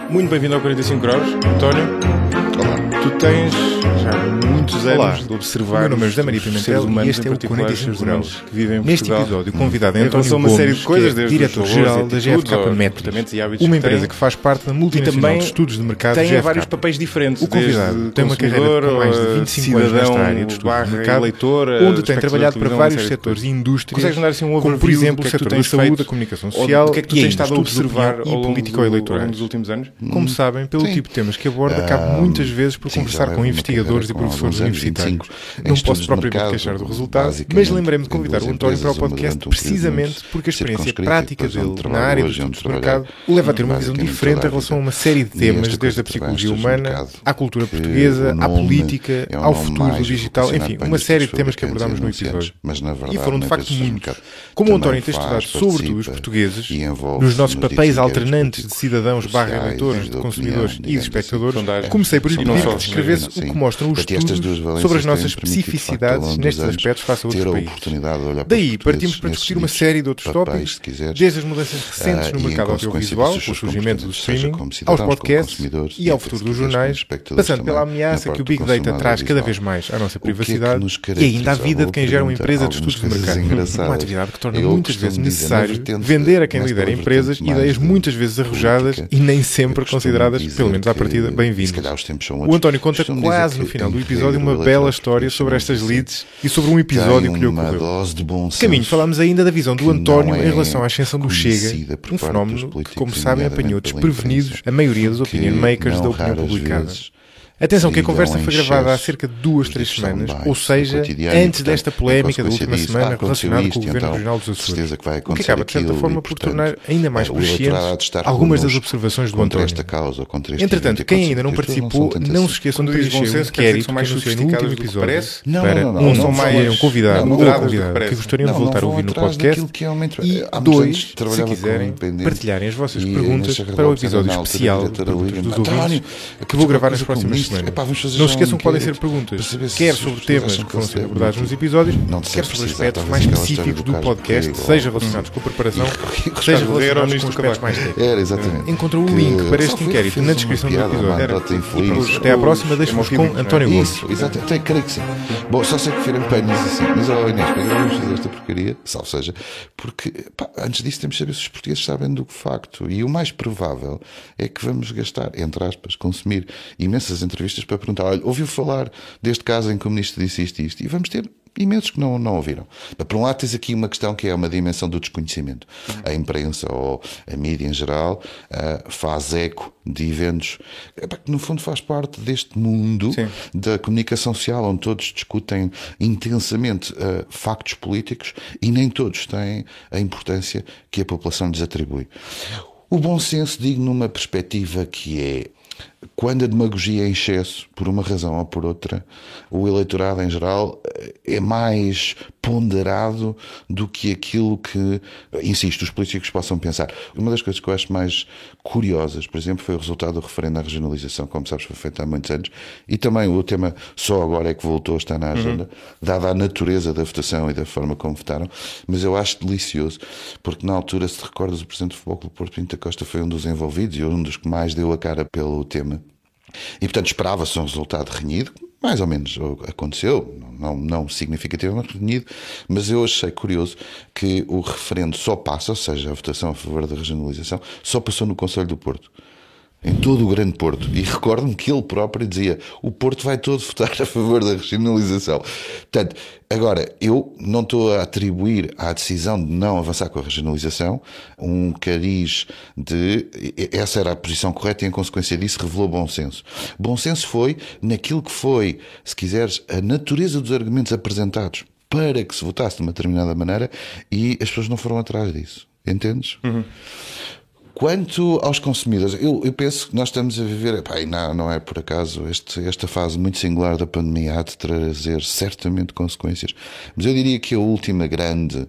Muito bem-vindo ao 45 Graus, António. Olá. Tu tens já muitos anos de observar. Meu nome é José Maria Pimentel e este é o 45 Graus. Que vivem em Neste Portugal. episódio, o convidado é António uma Gomes, série de coisas, que é desde diretor-geral da GFK Métricos, Métricos, uma empresa que faz parte da multinacional de estudos de mercado tem GFK. vários papéis diferentes. O convidado tem uma carreira com mais de 25 anos nesta área de estudos de mercado, onde tem trabalhado para vários setores e indústrias, como por exemplo o setor da saúde, a comunicação social que é que tu e tens ainda estado a estudos de observar opinião ao e longo político-eleitorais. dos últimos anos? Como sabem, pelo tipo de temas que aborda, cabe muitas vezes por conversar com investigadores e professores universitários. Não posso propriamente queixar do resultado, mas lembrei-me de convidar o António para o podcast precisamente porque a experiência prática dele na área dos estudos de mercado o leva a ter uma visão diferente em relação a uma série de temas, desde a psicologia humana, à cultura portuguesa, à política, ao futuro do digital, enfim, uma série de temas que abordámos no episódio. E foram de facto muitos. Como o António tem estudado sobretudo os portugueses, nos nossos papéis alternantes de cidadãos/eleitores, de consumidores e de espectadores, comecei por lhe pedir que descrevesse o que mostram os estudos sobre as nossas especificidades nestes aspectos face a outros países. Daí partimos para discutir uma série de outros tópicos, desde as mudanças recentes no mercado audiovisual, com o surgimento do streaming, aos podcasts e ao futuro dos jornais, passando pela ameaça que o Big Data traz cada vez mais à nossa privacidade e ainda à vida de quem gera uma empresa de estudos de mercado. Uma atividade que torna muitas vezes necessário vender a quem lidera empresas ideias muitas vezes arrojadas e nem sempre consideradas, pelo menos à partida, bem-vindas. O António conta quase no final do episódio uma bela história sobre estas leads e sobre um episódio que lhe ocorreu. De caminho, falámos ainda da visão do António em relação à ascensão do Chega, um fenómeno que, como sabem, apanhou desprevenidos a maioria dos opinion makers da opinião publicada. Atenção que a conversa foi gravada há cerca de 2-3 semanas, ou seja, antes desta polémica da última semana relacionada com o Governo Regional dos Açores, o que acaba, de certa forma, por tornar ainda mais prescientes algumas das observações do António. Entretanto, quem ainda não participou, não se esqueçam de preencher o inquérito que anunciei no último episódio para um convidado ou convidada que gostariam de voltar a ouvir no podcast e 2, se quiserem, partilharem as vossas perguntas para o episódio especial de perguntas dos ouvintes que vou gravar nas próximas. Não se esqueçam que podem ser perguntas, quer sobre temas que foram ser abordados nos episódios, quer sobre aspectos mais específicos do podcast, seja relacionados com a preparação, seja relacionados com aspectos mais técnicos. Encontram o link para este inquérito na descrição do episódio. Até à próxima, deixo-vos com António Gomes. Exato, creio que sim. Bom, só sei que viram panhas assim, mas Inês, para que vamos fazer esta porcaria? Salve seja, porque antes disso temos de saber se os portugueses sabem do facto, e o mais provável é que vamos gastar, entre aspas, consumir imensas entrevistas para perguntar, olha, ouviu falar deste caso em que o ministro disse isto e isto? E vamos ter imensos que não ouviram. Por um lado tens aqui uma questão que é uma dimensão do desconhecimento. A imprensa ou a mídia em geral faz eco de eventos que no fundo faz parte deste mundo da comunicação social onde todos discutem intensamente factos políticos e nem todos têm a importância que a população lhes atribui. O bom senso digo numa perspectiva que é quando a demagogia é em excesso, por uma razão ou por outra, o eleitorado em geral é mais ponderado do que aquilo que, insisto, os políticos possam pensar. Uma das coisas que eu acho mais curiosas, por exemplo, foi o resultado do referendo da regionalização, como sabes, foi feito há muitos anos, e também o tema só agora é que voltou a estar na agenda, dada a natureza da votação e da forma como votaram, mas eu acho delicioso, porque na altura, se te recordas, o Presidente do Futebol Clube Porto, Pinto da Costa, foi um dos envolvidos e um dos que mais deu a cara pelo tema. E, portanto, esperava-se um resultado renhido, mais ou menos aconteceu, não significativamente renhido, mas eu achei curioso que o referendo só passa, ou seja, a votação a favor da regionalização, só passou no Conselho do Porto. Em todo o Grande Porto. E recordo-me que ele próprio dizia o Porto vai todo votar a favor da regionalização. Portanto, agora, eu não estou a atribuir à decisão de não avançar com a regionalização um cariz de essa era a posição correta e, em consequência disso, revelou bom senso. Bom senso foi naquilo que foi, se quiseres, a natureza dos argumentos apresentados para que se votasse de uma determinada maneira e as pessoas não foram atrás disso. Entendes? Quanto aos consumidores, eu penso que nós estamos a viver, e não é por acaso, esta fase muito singular da pandemia há de trazer certamente consequências, mas eu diria que o último grande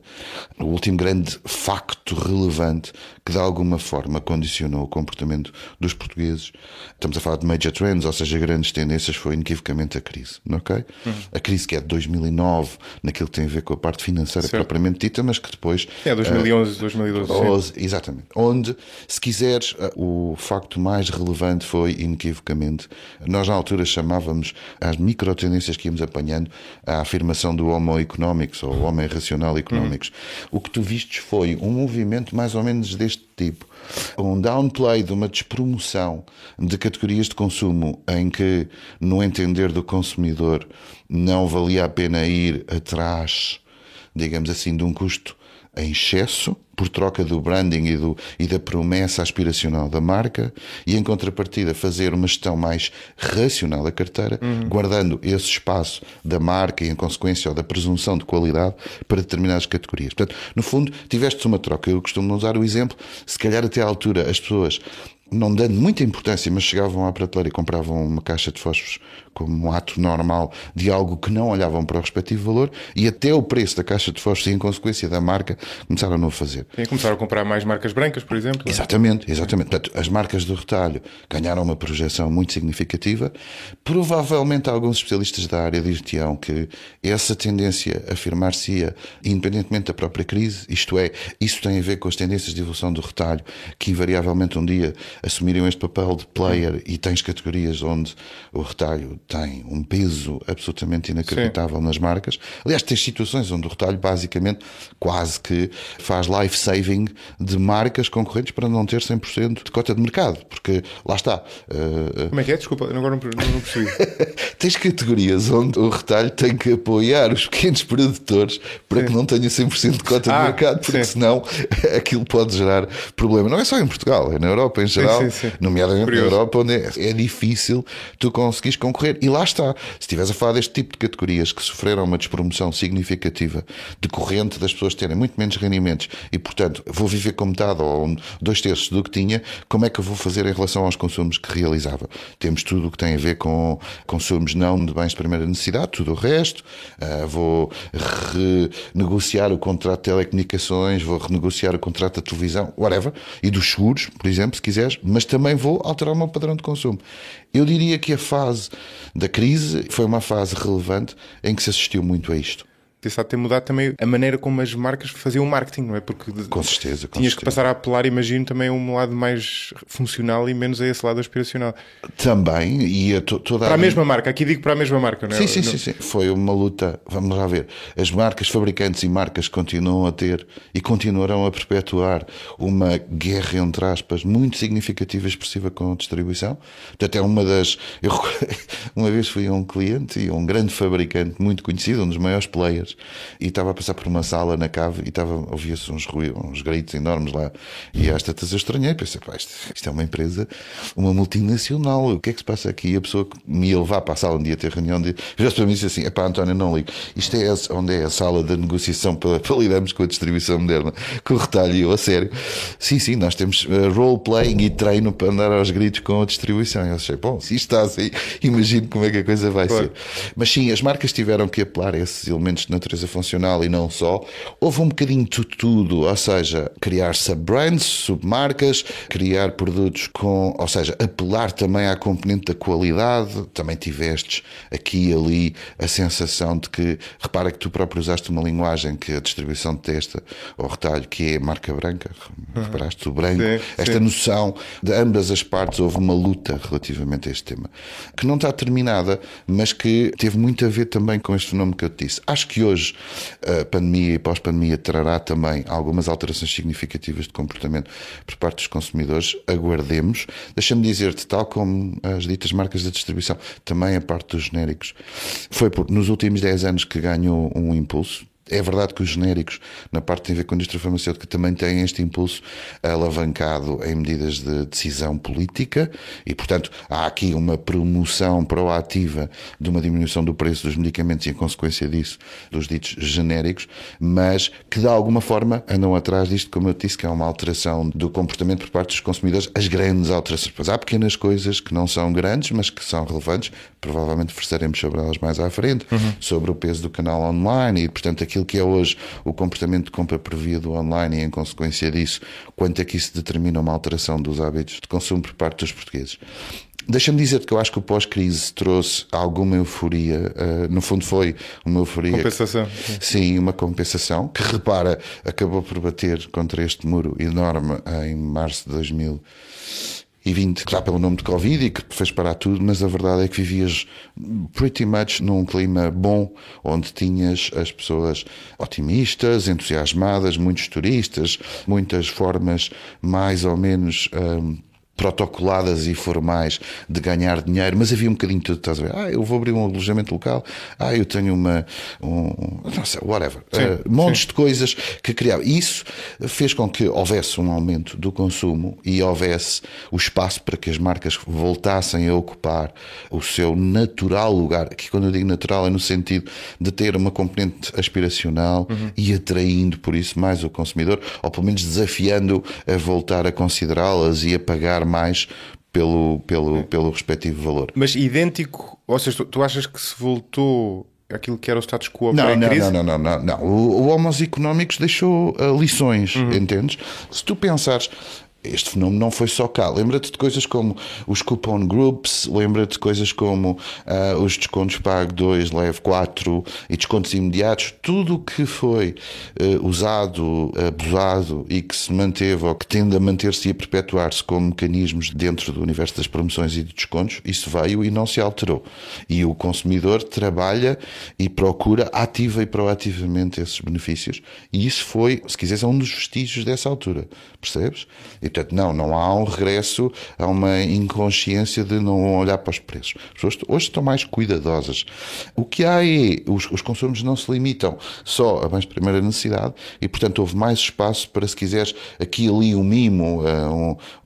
facto relevante que de alguma forma condicionou o comportamento dos portugueses. Estamos a falar de major trends, ou seja, grandes tendências, foi inequivocamente a crise, ok? A crise que é de 2009, naquilo que tem a ver com a parte financeira propriamente dita, mas que depois... 2011, 2012. Exatamente. Onde, se quiseres, o facto mais relevante foi, inequivocamente, nós na altura chamávamos as microtendências que íamos apanhando a afirmação do Homo economicus, ou Homo racional economicus. O que tu vistes foi um movimento mais ou menos deste tipo. Um downplay de uma despromoção de categorias de consumo em que, no entender do consumidor, não valia a pena ir atrás, digamos assim, de um custo em excesso, por troca do branding e da promessa aspiracional da marca, e em contrapartida fazer uma gestão mais racional da carteira, guardando esse espaço da marca e em consequência ou da presunção de qualidade para determinadas categorias. Portanto, no fundo, tiveste uma troca. Eu costumo usar o exemplo, se calhar até à altura as pessoas, não dando muita importância, mas chegavam à prateleira e compravam uma caixa de fósforos como um ato normal de algo que não olhavam para o respectivo valor, e até o preço da caixa de fósforos e em consequência da marca começaram a não fazer. E começaram a comprar mais marcas brancas, por exemplo. Exatamente. Portanto, as marcas do retalho ganharam uma projeção muito significativa. Provavelmente alguns especialistas da área dir-te-ão que essa tendência afirmar-se-ia independentemente da própria crise, isto é, isso tem a ver com as tendências de evolução do retalho, que invariavelmente um dia assumiriam este papel de player, e tens categorias onde o retalho tem um peso absolutamente inacreditável nas marcas. Aliás, tens situações onde o retalho basicamente quase que faz life-saving de marcas concorrentes para não ter 100% de cota de mercado, porque lá está. Como é que é? Desculpa, agora não percebi. Tens categorias onde o retalho tem que apoiar os pequenos produtores para que não tenha 100% de cota de mercado, porque senão aquilo pode gerar problema. Não é só em Portugal, é na Europa em geral, nomeadamente na Europa, onde é difícil tu conseguires concorrer. E lá está, se estiveres a falar deste tipo de categorias que sofreram uma despromoção significativa decorrente das pessoas terem muito menos rendimentos e, portanto, vou viver com metade ou 2/3 do que tinha, como é que eu vou fazer em relação aos consumos que realizava? Temos tudo o que tem a ver com consumos não de bens de primeira necessidade, tudo o resto. Vou renegociar o contrato de telecomunicações, vou renegociar o contrato da televisão, whatever, e dos seguros, por exemplo, se quiseres, mas também vou alterar o meu padrão de consumo. Eu diria que a fase da crise foi uma fase relevante em que se assistiu muito a isto. Isso há de ter mudado também a maneira como as marcas faziam o marketing, não é? Porque com certeza, tinhas que passar a apelar, imagino, também a um lado mais funcional e menos a esse lado aspiracional. Também, e toda para a mesma marca, aqui digo para a mesma marca, não é? Sim. Foi uma luta, vamos lá ver. As marcas, fabricantes e marcas continuam a ter e continuarão a perpetuar uma guerra, entre aspas, muito significativa e expressiva com a distribuição. Portanto, é uma das... Eu uma vez fui a um cliente e um grande fabricante muito conhecido, um dos maiores players, e estava a passar por uma sala na cave e ouvia-se uns gritos enormes lá, e às tantas eu estranhei, pensei, isto é uma empresa, uma multinacional, o que é que se passa aqui? E a pessoa que me ia levar para a sala onde ia ter reunião já para mim disse assim, António, não ligo, isto é onde é a sala da negociação para lidarmos com a distribuição moderna, com o retalho. E eu, a sério, sim, nós temos role-playing e treino para andar aos gritos com a distribuição. E eu achei, bom, se isto está assim, imagino como é que a coisa vai ser. Mas sim, as marcas tiveram que apelar a esses elementos de natureza funcional e não só. Houve um bocadinho de tudo, ou seja, criar sub-brands, submarcas, criar produtos ou seja, apelar também à componente da qualidade. Também tivestes aqui e ali a sensação de que, repara que tu próprio usaste uma linguagem que a distribuição detesta, ou retalho, que é marca branca, reparaste, o branco, esta noção de ambas as partes. Houve uma luta relativamente a este tema, que não está terminada, mas que teve muito a ver também com este fenómeno que eu te disse. Acho que hoje a pandemia e pós-pandemia trará também algumas alterações significativas de comportamento por parte dos consumidores. Aguardemos. Deixa-me dizer-te, tal como as ditas marcas de distribuição, também a parte dos genéricos, foi nos últimos 10 anos que ganhou um impulso. É verdade que os genéricos, na parte que tem a ver com a indústria farmacêutica, também têm este impulso alavancado em medidas de decisão política e, portanto, há aqui uma promoção proativa de uma diminuição do preço dos medicamentos e, em consequência disso, dos ditos genéricos, mas que, de alguma forma, andam atrás disto, como eu disse, que é uma alteração do comportamento por parte dos consumidores, as grandes alterações. Pois há pequenas coisas que não são grandes, mas que são relevantes, provavelmente versaremos sobre elas mais à frente, sobre o peso do canal online e, portanto, aquilo aquilo que é hoje o comportamento de compra por via do online e, em consequência disso, quanto é que isso determina uma alteração dos hábitos de consumo por parte dos portugueses. Deixa-me dizer-te que eu acho que o pós-crise trouxe alguma euforia, no fundo foi uma euforia... Compensação. Sim, uma compensação, que, repara, acabou por bater contra este muro enorme em março de 2020, já pelo nome de Covid e que fez parar tudo, mas a verdade é que vivias pretty much num clima bom, onde tinhas as pessoas otimistas, entusiasmadas, muitos turistas, muitas formas mais ou menos... protocoladas e formais de ganhar dinheiro, mas havia um bocadinho de tudo, estás a ver? Eu vou abrir um alojamento local, eu tenho não sei, whatever, montes de coisas que criavam. Isso fez com que houvesse um aumento do consumo e houvesse o espaço para que as marcas voltassem a ocupar o seu natural lugar, que quando eu digo natural é no sentido de ter uma componente aspiracional e atraindo por isso mais o consumidor, ou pelo menos desafiando a voltar a considerá-las e a pagar mais pelo respectivo valor. Mas idêntico, ou seja, tu achas que se voltou aquilo que era o status quo não, pré-crise? Não. O Homos Económicos deixou lições, entendes? Se tu pensares... Este fenómeno não foi só cá. Lembra-te de coisas como os coupon groups, lembra-te de coisas como os descontos pago 2, leve 4 e descontos imediatos. Tudo o que foi usado, abusado e que se manteve ou que tende a manter-se e a perpetuar-se como mecanismos dentro do universo das promoções e de descontos, isso veio e não se alterou. E o consumidor trabalha e procura ativa e proativamente esses benefícios. E isso foi, se quiseres, um dos vestígios dessa altura. Percebes? E, portanto, não há um regresso a uma inconsciência de não olhar para os preços. As pessoas hoje estão mais cuidadosas. O que há é, os consumos não se limitam só a bens de primeira necessidade e, portanto, houve mais espaço para, se quiseres, aqui e ali um mimo,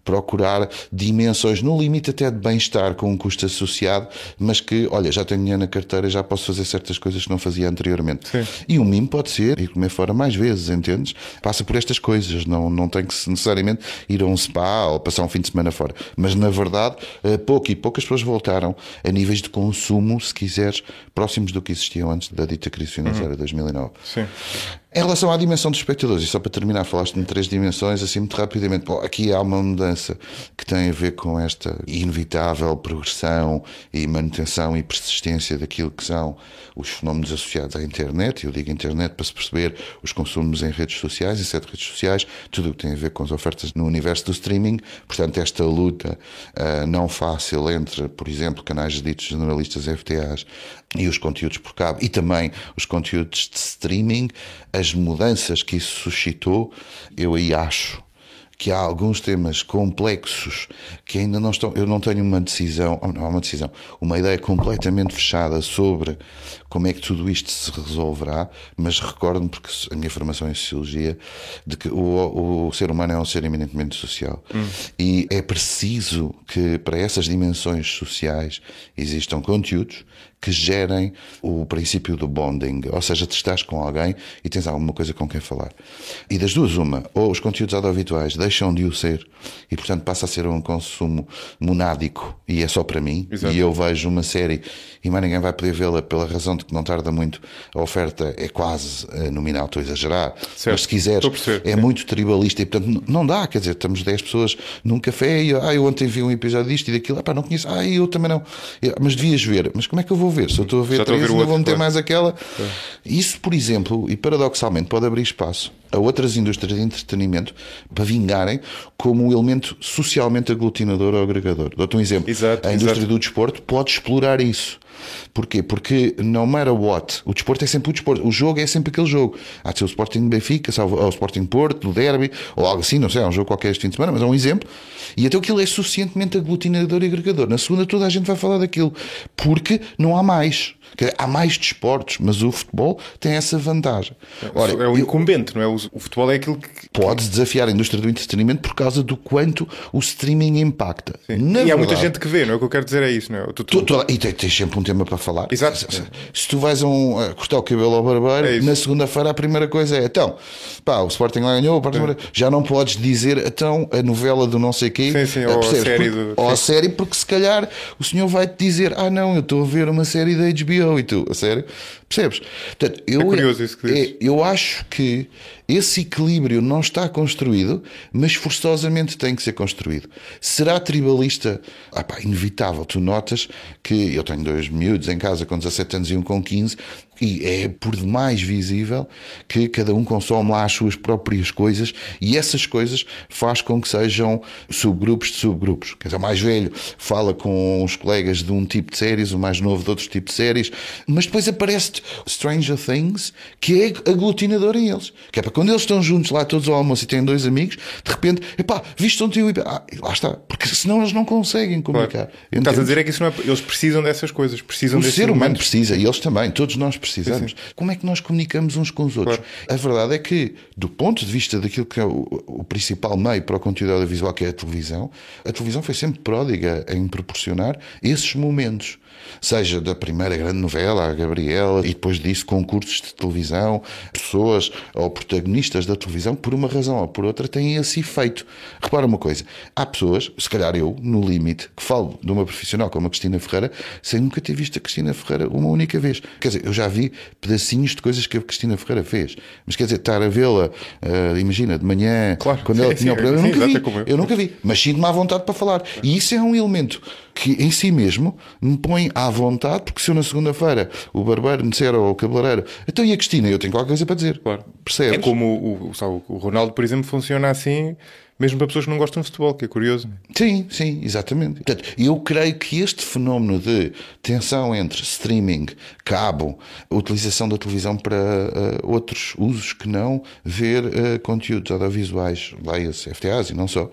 procurar dimensões, no limite até de bem-estar com um custo associado, mas que, olha, já tenho dinheiro na carteira, já posso fazer certas coisas que não fazia anteriormente. Sim. E um mimo pode ser ir comer fora mais vezes, entendes? Passa por estas coisas, não tem que necessariamente ir a um spa ou passar um fim de semana fora. Mas, na verdade, poucas pessoas voltaram a níveis de consumo, se quiseres, próximos do que existiam antes da dita crise financeira de 2009. Sim. Em relação à dimensão dos espectadores, e só para terminar, falaste-me de 3 dimensões, assim muito rapidamente. Bom, aqui há uma mudança que tem a ver com esta inevitável progressão e manutenção e persistência daquilo que são os fenómenos associados à internet. Eu digo internet para se perceber os consumos em redes sociais, em 7 redes sociais, tudo o que tem a ver com as ofertas no universo do streaming. Portanto, esta luta não fácil entre, por exemplo, canais ditos generalistas FTAs e os conteúdos por cabo e também os conteúdos de streaming, as mudanças que isso suscitou, eu aí acho que há alguns temas complexos que ainda não estão... Eu não tenho uma ideia completamente fechada sobre como é que tudo isto se resolverá, mas recordo-me, porque a minha formação é em Sociologia, de que o ser humano é um ser eminentemente social. E é preciso que para essas dimensões sociais existam conteúdos que gerem o princípio do bonding, ou seja, tu estás com alguém e tens alguma coisa com quem falar. E das duas, uma, ou os conteúdos audiovisuais deixam de o ser e, portanto, passa a ser um consumo monádico e é só para mim. Exato. E eu vejo uma série e mais ninguém vai poder vê-la pela razão de que não tarda muito, a oferta é quase nominal, estou a exagerar, certo. Mas se quiseres, é muito tribalista e, portanto, não dá, quer dizer, estamos 10 pessoas num café e eu ontem vi um episódio disto e daquilo, não conheço, eu também não, mas devias ver, mas como é que eu vou ver? Se eu estou a ver 3, ainda vou meter mais aquela. Isso, por exemplo, e paradoxalmente, pode abrir espaço a outras indústrias de entretenimento para vingarem como um elemento socialmente aglutinador ou agregador. Dou-te um exemplo. Exato, a indústria do desporto pode explorar isso. Porquê? Porque no matter what, o desporto é sempre o desporto, o jogo é sempre aquele jogo. Há de ser o Sporting Benfica, ou o Sporting Porto, do Derby, ou algo assim, não sei, é um jogo qualquer este fim de semana, mas é um exemplo. E até aquilo é suficientemente aglutinador e agregador. Na segunda toda a gente vai falar daquilo, porque não há mais. Há mais desportos, mas o futebol tem essa vantagem. Ora, é o incumbente, não é? O futebol é aquilo que... Pode desafiar a indústria do entretenimento por causa do quanto o streaming impacta. E verdade, há muita gente que vê, não é? O que eu quero dizer é isso, não é? E tens sempre um tema para falar. Exato. Se tu vais a cortar o cabelo ao barbeiro, na segunda-feira a primeira coisa é então, o Sporting lá ganhou, já não podes dizer então a novela do não sei quê, ou a série ou a série, porque se calhar o senhor vai-te dizer não, eu estou a ver uma série da HBO e tu, a sério? Percebes? Portanto, é curioso isso que dizes. Eu acho que esse equilíbrio não está construído, mas forçosamente tem que ser construído. Será tribalista? Inevitável. Tu notas que eu tenho 2 miúdos em casa com 17 anos e um com 15, e é por demais visível que cada um consome lá as suas próprias coisas, e essas coisas faz com que sejam subgrupos de subgrupos. Quer dizer, o mais velho fala com os colegas de um tipo de séries, o mais novo de outro tipo de séries, mas depois aparece Stranger Things, que é aglutinador em eles. Que é para quando eles estão juntos lá todos ao almoço e têm 2 amigos, de repente, viste um tio e lá está. Porque senão eles não conseguem comunicar. Claro. Estás a dizer é que isso não é... Eles precisam dessas coisas, precisam o ser humano momentos. Precisa, e eles também, todos nós precisamos. Sim. Como é que nós comunicamos uns com os outros? Claro. A verdade é que, do ponto de vista daquilo que é o principal meio para o conteúdo audiovisual, que é a televisão foi sempre pródiga em proporcionar esses momentos. Seja da primeira grande novela, a Gabriela, e depois disso concursos de televisão, pessoas ou protagonistas da televisão, por uma razão ou por outra, têm esse efeito. Repara uma coisa, há pessoas, se calhar eu, no limite, que falo de uma profissional como a Cristina Ferreira, sem nunca ter visto a Cristina Ferreira uma única vez. Quer dizer, eu já vi pedacinhos de coisas que a Cristina Ferreira fez, mas quer dizer, estar a vê-la, imagina, de manhã, claro, quando ela tinha o programa, eu nunca vi, mas sinto-me à vontade para falar. E isso é um elemento que em si mesmo me põe à vontade, porque se eu na segunda-feira o barbeiro me disser ou o cabeleireiro, então e a Cristina, eu tenho qualquer coisa para dizer. Claro. Percebes? É como o Ronaldo, por exemplo, funciona assim, mesmo para pessoas que não gostam de futebol, que é curioso. Sim, exatamente. Portanto, eu creio que este fenómeno de tensão entre streaming, cabo, a utilização da televisão para outros usos que não ver conteúdos audiovisuais, leia-se FTAs e não só,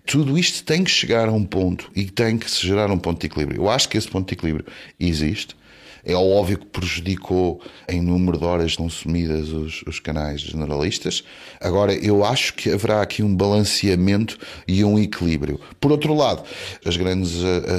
tudo isto tem que chegar a um ponto e tem que se gerar um ponto de equilíbrio. Eu acho que esse ponto de equilíbrio existe. É óbvio que prejudicou em número de horas consumidas os canais generalistas. Agora, eu acho que haverá aqui um balanceamento e um equilíbrio. Por outro lado, as grandes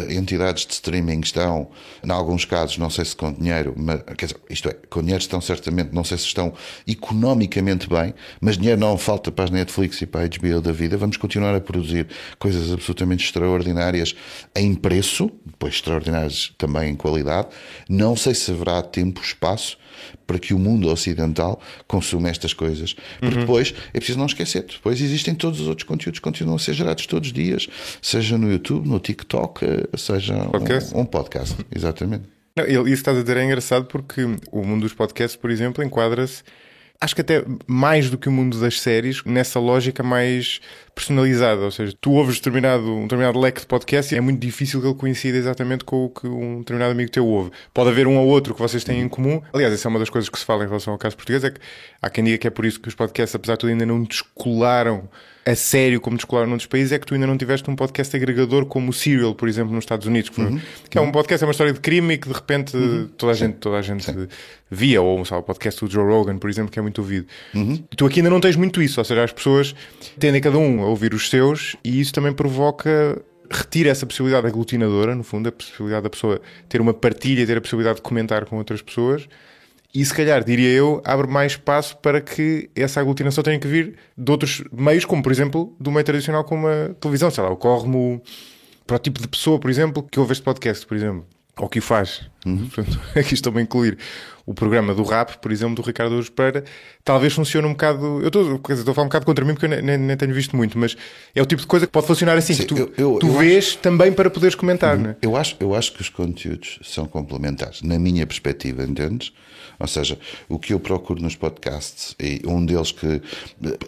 entidades de streaming estão, em alguns casos, não sei se com dinheiro, mas, quer dizer, isto é, com dinheiro estão certamente, não sei se estão economicamente bem, mas dinheiro não falta para as Netflix e para a HBO da vida. Vamos continuar a produzir coisas absolutamente extraordinárias em preço, depois extraordinárias também em qualidade. Não sei se haverá tempo, espaço para que o mundo ocidental consuma estas coisas. Porque depois, é preciso não esquecer, depois existem todos os outros conteúdos que continuam a ser gerados todos os dias, seja no YouTube, no TikTok, seja um podcast. Exatamente. Não, isso que estás a dizer é engraçado porque o mundo dos podcasts, por exemplo, enquadra-se, acho que até mais do que o mundo das séries, nessa lógica mais personalizada. Ou seja, tu ouves um determinado leque de podcast e é muito difícil que ele coincida exatamente com o que um determinado amigo teu ouve. Pode haver um ou outro que vocês têm em comum. Aliás, essa é uma das coisas que se fala em relação ao caso português, é que há quem diga que é por isso que os podcasts, apesar de tudo, ainda não descolaram a sério como descolaram noutros países, é que tu ainda não tiveste um podcast agregador como o Serial, por exemplo, nos Estados Unidos, que é um podcast, é uma história de crime e que de repente toda a gente via, ou sabe, o podcast do Joe Rogan, por exemplo, que é muito ouvido. E tu aqui ainda não tens muito isso, ou seja, as pessoas tendem cada um a ouvir os seus e isso também retira essa possibilidade aglutinadora, no fundo, a possibilidade da pessoa ter uma partilha, ter a possibilidade de comentar com outras pessoas. E se calhar, diria eu, abre mais espaço para que essa aglutinação tenha que vir de outros meios, como por exemplo, do meio tradicional como a televisão. Sei lá, ocorre-me para o tipo de pessoa, por exemplo, que ouve este podcast, por exemplo, ou que o faz. Portanto, aqui estou-me a incluir o programa do rap, por exemplo, do Ricardo Araújo Pereira. Talvez funcione um bocado... Eu estou a falar um bocado contra mim porque eu nem tenho visto muito, mas é o tipo de coisa que pode funcionar assim. Sim, que tu vês acho... também para poderes comentar, não é? Eu acho que os conteúdos são complementares, na minha perspectiva, entendes? Ou seja, o que eu procuro nos podcasts, e um deles que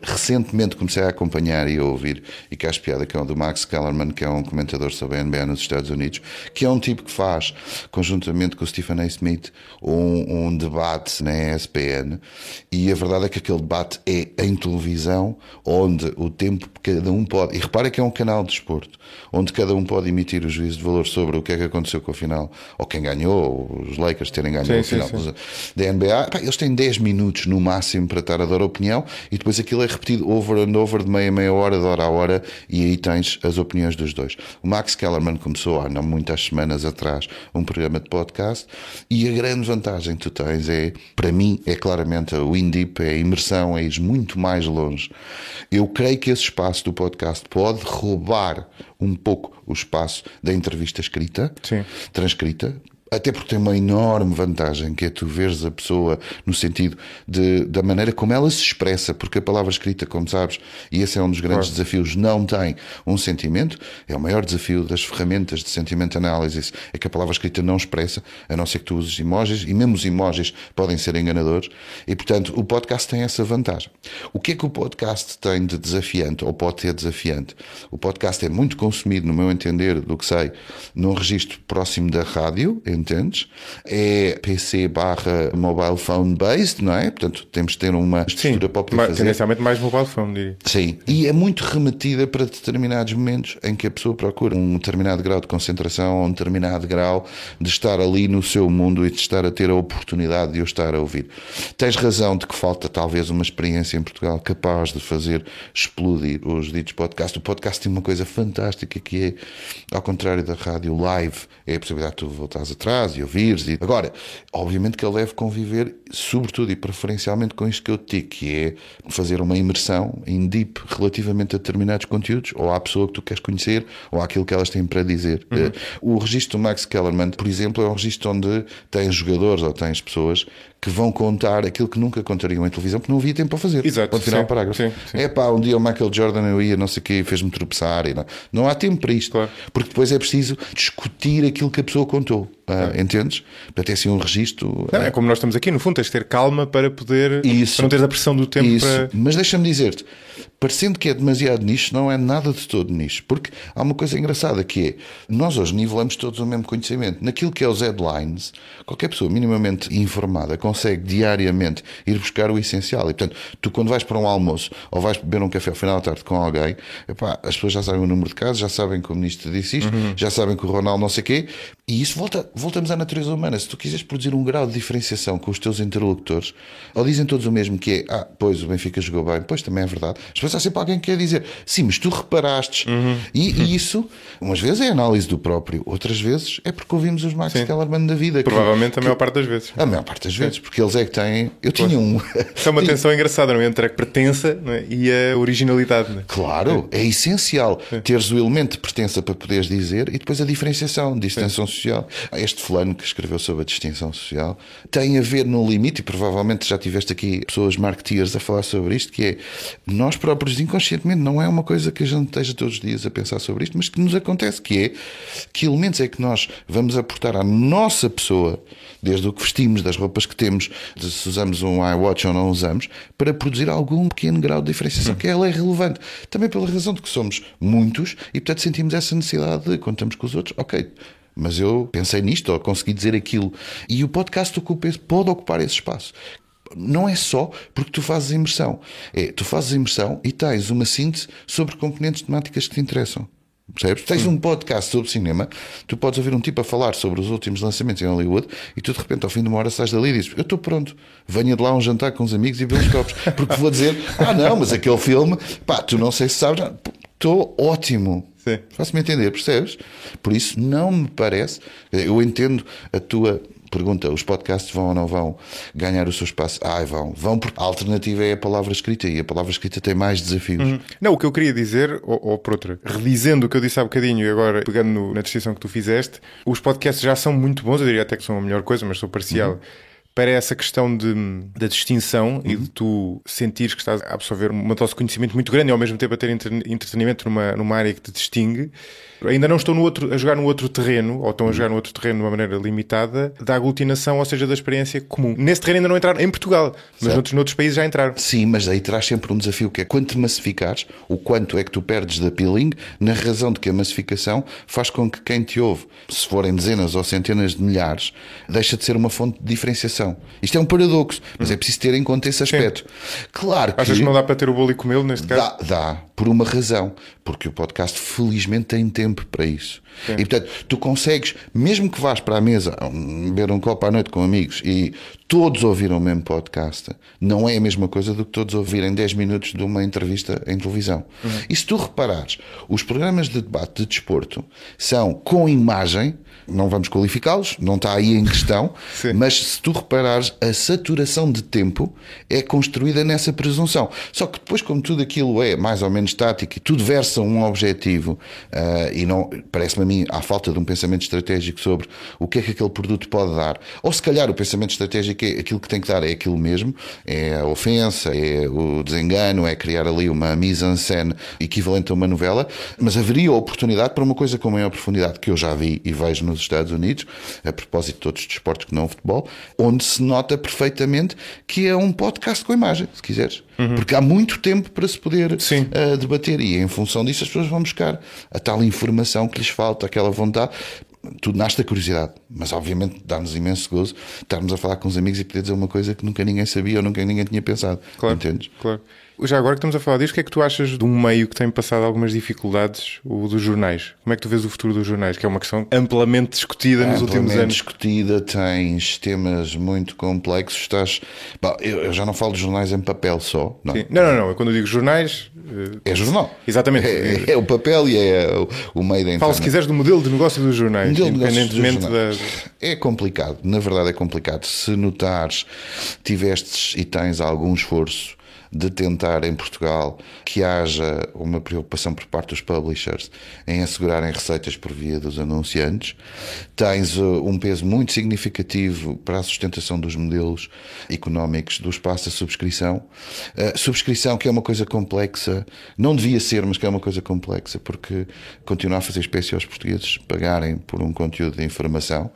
recentemente comecei a acompanhar e a ouvir, e que acho piada, que é o do Max Kellerman, que é um comentador sobre a NBA nos Estados Unidos, que é um tipo que faz, conjuntamente com o Stephen A. Smith, um debate na ESPN, e a verdade é que aquele debate é em televisão, onde o tempo cada um pode, e repara que é um canal de desporto, onde cada um pode emitir o juízo de valor sobre o que é que aconteceu com a final, ou quem ganhou, ou os Lakers terem ganho a final da NBA. Eles têm 10 minutos no máximo para estar a dar opinião, e depois aquilo é repetido over and over, de meia hora, de hora a hora, e aí tens as opiniões dos dois. O Max Kellerman começou há não muitas semanas atrás um programa de podcast, e a grande vantagem que tu tens é, para mim, é claramente o in-deep, é a imersão, é ir muito mais longe. Eu creio que esse espaço do podcast pode roubar um pouco o espaço da entrevista escrita, transcrita, Até porque tem uma enorme vantagem, que é tu veres a pessoa no sentido da maneira como ela se expressa, porque a palavra escrita, como sabes, e esse é um dos grandes desafios, não tem um sentimento. É o maior desafio das ferramentas de sentimento analysis, é que a palavra escrita não expressa, a não ser que tu uses emojis, e mesmo os emojis podem ser enganadores, e portanto o podcast tem essa vantagem. O que é que o podcast tem de desafiante, ou pode ter desafiante? O podcast é muito consumido, no meu entender, do que sei, num registro próximo da rádio, entendes? É PC/mobile phone based, não é? Portanto, temos de ter uma estrutura para poder fazer. Tendencialmente mais mobile phone, diria. Sim, e é muito remetida para determinados momentos em que a pessoa procura um determinado grau de concentração, ou um determinado grau de estar ali no seu mundo e de estar a ter a oportunidade de o estar a ouvir. Tens razão de que falta talvez uma experiência em Portugal capaz de fazer explodir os ditos podcasts. O podcast tem uma coisa fantástica que é, ao contrário da rádio live, é a possibilidade de tu voltares atrás e ouvires. Agora, obviamente que ele deve conviver, sobretudo e preferencialmente, com isto que eu te digo, que é fazer uma imersão em deep relativamente a determinados conteúdos, ou à pessoa que tu queres conhecer, ou àquilo que elas têm para dizer. O registro do Max Kellerman, por exemplo, é um registro onde tens jogadores ou tens pessoas que vão contar aquilo que nunca contariam em televisão, porque não havia tempo para fazer. Exato. Ponto final, parágrafo. É pá, um dia o Michael Jordan eu ia, não sei o quê, fez-me tropeçar. E não há tempo para isto. Claro. Porque depois é preciso discutir aquilo que a pessoa contou. Entendes? Para ter assim um registro. Não, é como nós estamos aqui, no fundo, tens de ter calma para poder. Isso, para não teres a pressão do tempo. Isso. Para... Mas deixa-me dizer-te, parecendo que é demasiado nicho, não é nada de todo nicho. Porque há uma coisa engraçada que é, nós hoje nivelamos todos o mesmo conhecimento. Naquilo que é os headlines, qualquer pessoa minimamente informada consegue diariamente ir buscar o essencial. E portanto, tu quando vais para um almoço ou vais beber um café ao final da tarde com alguém, epá, as pessoas já sabem o número de casos, já sabem que o ministro disse isto, já sabem que o Ronaldo não sei o quê, e isso voltamos à natureza humana. Se tu quiseres produzir um grau de diferenciação com os teus interlocutores, ou dizem todos o mesmo, que é, pois o Benfica jogou bem, pois também é verdade, mas depois há sempre alguém que quer dizer, sim, mas tu reparaste, e isso, umas vezes é análise do próprio, outras vezes é porque ouvimos os Max Kellerman da vida. Provavelmente a maior parte das vezes. A maior parte das vezes, porque eles é que têm. Eu tinha um. Isso é uma tensão engraçada, não é? Entre a pertença, não é? E a originalidade. Não é? Claro, é essencial teres o elemento de pertença para poderes dizer e depois a diferenciação, distinção social. Este fulano que escreveu sobre a distinção social tem a ver no limite, e provavelmente já tiveste aqui pessoas marketeers a falar sobre isto, que é nós próprios inconscientemente, não é uma coisa que a gente esteja todos os dias a pensar sobre isto, mas que nos acontece, que é que elementos é que nós vamos aportar à nossa pessoa, desde o que vestimos, das roupas que temos, de se usamos um iWatch ou não usamos, para produzir algum pequeno grau de diferenciação, que ela é relevante. Também pela razão de que somos muitos e, portanto, sentimos essa necessidade de, quando estamos com os outros, ok, mas eu pensei nisto ou consegui dizer aquilo. E o podcast pode ocupar esse espaço. Não é só porque tu fazes imersão. Tu fazes imersão e tens uma síntese sobre componentes temáticas que te interessam. Percebes? Tens um podcast sobre cinema, tu podes ouvir um tipo a falar sobre os últimos lançamentos em Hollywood e tu de repente ao fim de uma hora sais dali e dizes, eu estou pronto, venha de lá um jantar com os amigos e beber uns copos, porque vou dizer, não, mas aquele filme, pá, tu não sei se sabes, estou ótimo. Faço-me entender, percebes? Por isso não me parece, eu entendo a tua pergunta, os podcasts vão ou não vão ganhar o seu espaço? Vão porque a alternativa é a palavra escrita e a palavra escrita tem mais desafios. Não, o que eu queria dizer, ou por outra, redizendo o que eu disse há bocadinho e agora pegando na distinção que tu fizeste, os podcasts já são muito bons, eu diria até que são a melhor coisa, mas sou parcial. Para essa questão da distinção e de tu sentires que estás a absorver uma dose de conhecimento muito grande e ao mesmo tempo a ter entretenimento numa área que te distingue. Ainda não estão a jogar no outro terreno, ou estão a jogar no outro terreno de uma maneira limitada, da aglutinação, ou seja, da experiência comum. Nesse terreno ainda não entraram, em Portugal, mas noutros países já entraram. Sim, mas aí terás sempre um desafio que é quando te massificares, o quanto é que tu perdes de appealing, na razão de que a massificação faz com que quem te ouve, se forem dezenas ou centenas de milhares, deixa de ser uma fonte de diferenciação. Isto é um paradoxo, mas é preciso ter em conta esse aspecto. Sim. Claro que... Achas que não dá para ter o bolo e comê-lo neste caso? Dá, por uma razão. Porque o podcast felizmente tem tempo para isso. Sim. E portanto, tu consegues, mesmo que vás para a mesa beber um copo à noite com amigos e todos ouviram o mesmo podcast, não é a mesma coisa do que todos ouvirem 10 minutos de uma entrevista em televisão. E se tu reparares, os programas de debate de desporto são com imagem, não vamos qualificá-los, não está aí em questão, mas se tu reparares, a saturação de tempo é construída nessa presunção. Só que depois, como tudo aquilo é mais ou menos estático e tudo versa um objetivo, e não parece-me a mim, à falta de um pensamento estratégico sobre o que é que aquele produto pode dar. Ou se calhar o pensamento estratégico é aquilo que tem que dar, é aquilo mesmo, é a ofensa, é o desengano, é criar ali uma mise-en-scène equivalente a uma novela, mas haveria oportunidade para uma coisa com maior profundidade que eu já vi e vejo nos Estados Unidos, a propósito de outros desportos que não o futebol, onde se nota perfeitamente que é um podcast com imagem, se quiseres. Porque há muito tempo para se poder debater e em função disso as pessoas vão buscar a tal informação que lhes falta, aquela vontade. Tudo nasce da curiosidade, mas obviamente dá-nos imenso gozo estarmos a falar com os amigos e poder dizer uma coisa que nunca ninguém sabia ou nunca ninguém tinha pensado. Claro, entendes? Claro. Já agora que estamos a falar disto, o que é que tu achas de um meio que tem passado algumas dificuldades, o dos jornais? Como é que tu vês o futuro dos jornais? Que é uma questão amplamente discutida nos últimos anos. Discutida, tens temas muito complexos. Bom, eu já não falo de jornais em papel só. Não. Não. Quando eu digo jornais... É jornal. Exatamente. É o papel e é o meio da internet. Fala, se quiseres, do modelo de negócio dos jornais. Independentemente da... É complicado. Na verdade é complicado. Se notares, tivestes e tens algum esforço de tentar em Portugal que haja uma preocupação por parte dos publishers em assegurarem receitas por via dos anunciantes. Tens um peso muito significativo para a sustentação dos modelos económicos do espaço da subscrição. Subscrição que é uma coisa complexa, não devia ser, mas que é uma coisa complexa, porque continua a fazer espécie aos portugueses pagarem por um conteúdo de informação.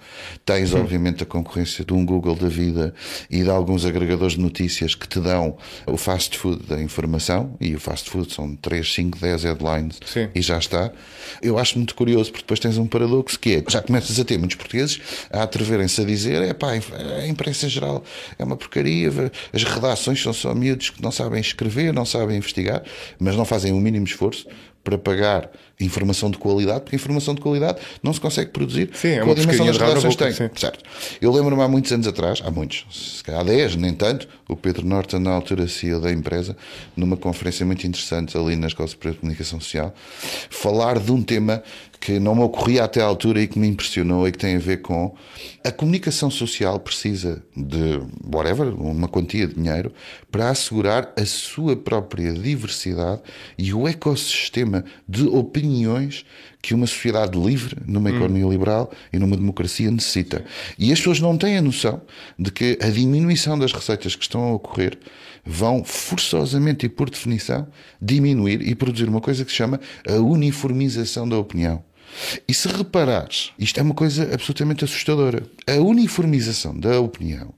Tens, obviamente, a concorrência de um Google da vida e de alguns agregadores de notícias que te dão o fast food da informação, e o fast food são 3, 5, 10 headlines. Sim. E já está. Eu acho muito curioso, porque depois tens um paradoxo que é, já começas a ter muitos portugueses a atreverem-se a dizer, a imprensa em geral é uma porcaria, as redações são só miúdos que não sabem escrever, não sabem investigar, mas não fazem o mínimo esforço para pagar informação de qualidade, porque informação de qualidade não se consegue produzir com a dimensão das redações têm. Certo. Eu lembro-me há muitos anos atrás, se calhar 10, nem tanto, o Pedro Norton, na altura CEO da empresa, numa conferência muito interessante ali na Escola Superior de Comunicação Social, falar de um tema que não me ocorria até à altura e que me impressionou e que tem a ver com a comunicação social precisa de uma quantia de dinheiro para assegurar a sua própria diversidade e o ecossistema de opiniões que uma sociedade livre, numa economia liberal e numa democracia necessita. E as pessoas não têm a noção de que a diminuição das receitas que estão a ocorrer vão forçosamente e por definição diminuir e produzir uma coisa que se chama a uniformização da opinião. E se reparares, isto é uma coisa absolutamente assustadora. A uniformização da opinião,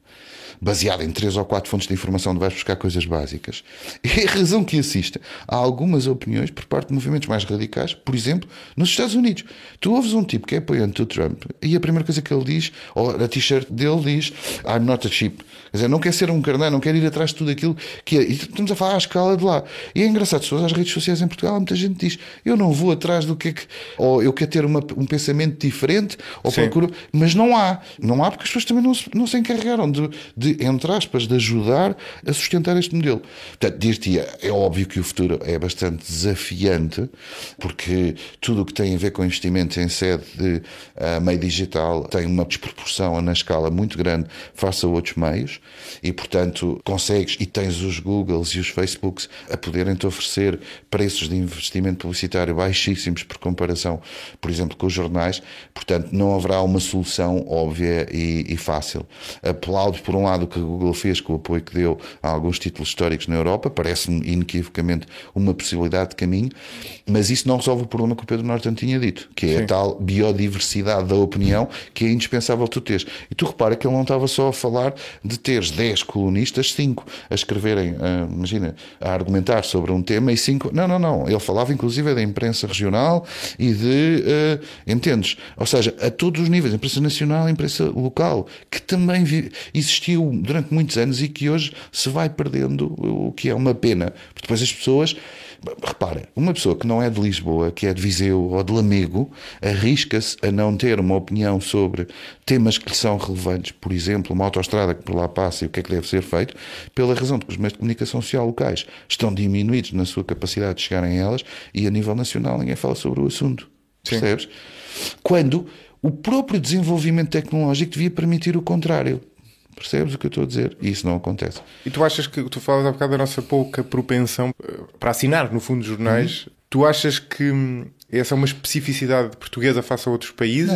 baseada em 3 ou 4 fontes de informação onde vais buscar coisas básicas, é a razão que assiste a algumas opiniões por parte de movimentos mais radicais, por exemplo, nos Estados Unidos. Tu ouves um tipo que é apoiante do Trump e a primeira coisa que ele diz, ou a t-shirt dele diz, I'm not a sheep. Quer dizer, não quer ser um carneiro, não quer ir atrás de tudo aquilo que é. E estamos a falar à escala de lá. E é engraçado, se fores às redes sociais em Portugal, muita gente diz, eu não vou atrás do que é que... Ou eu quero ter um pensamento diferente, ou procuro... Mas não há. Não há porque as pessoas também não se encarregaram de, entre aspas, de ajudar a sustentar este modelo. Portanto, dir-te, é óbvio que o futuro é bastante desafiante, porque tudo o que tem a ver com investimentos em sede de meio digital tem uma desproporção na escala muito grande face a outros meios, e portanto consegues, e tens os Googles e os Facebooks a poderem-te oferecer preços de investimento publicitário baixíssimos por comparação, por exemplo, com os jornais. Portanto, não haverá uma solução óbvia e fácil. Aplaudo, por um lado, o que a Google fez com o apoio que deu a alguns títulos históricos na Europa, parece-me inequivocamente uma possibilidade de caminho, mas isso não resolve o problema que o Pedro Norton tinha dito, que é a tal biodiversidade da opinião que é indispensável tu teres. E tu repara que ele não estava só a falar de teres 10 colunistas, 5 a escreverem, imagina, a argumentar sobre um tema e 5... Não. Ele falava inclusive da imprensa regional e de... entendes? Ou seja, a todos os níveis, imprensa nacional, imprensa local, que também existiu durante muitos anos e que hoje se vai perdendo, o que é uma pena. Porque depois as pessoas... Repara, uma pessoa que não é de Lisboa, que é de Viseu ou de Lamego, arrisca-se a não ter uma opinião sobre temas que lhe são relevantes, por exemplo, uma autoestrada que por lá passa e o que é que deve ser feito, pela razão de que os meios de comunicação social locais estão diminuídos na sua capacidade de chegarem a elas e a nível nacional ninguém fala sobre o assunto. Percebes? Quando o próprio desenvolvimento tecnológico devia permitir o contrário. Percebes o que eu estou a dizer? E isso não acontece. E tu achas que, tu falas há bocado da nossa pouca propensão para assinar, no fundo, jornais, tu achas que Essa é uma especificidade portuguesa face a outros países?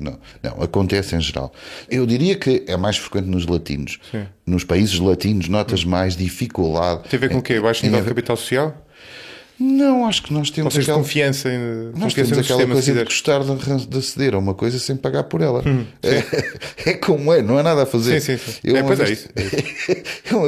Não. Acontece em geral. Eu diria que é mais frequente nos latinos. Sim. Nos países latinos notas mais dificuldade. Tem a ver com o quê? Baixo nível de capital social? Não, acho que nós temos aquela confiança coisa de gostar de aceder a uma coisa sem pagar por ela. É como é, não há nada a fazer. Sim. Eu uma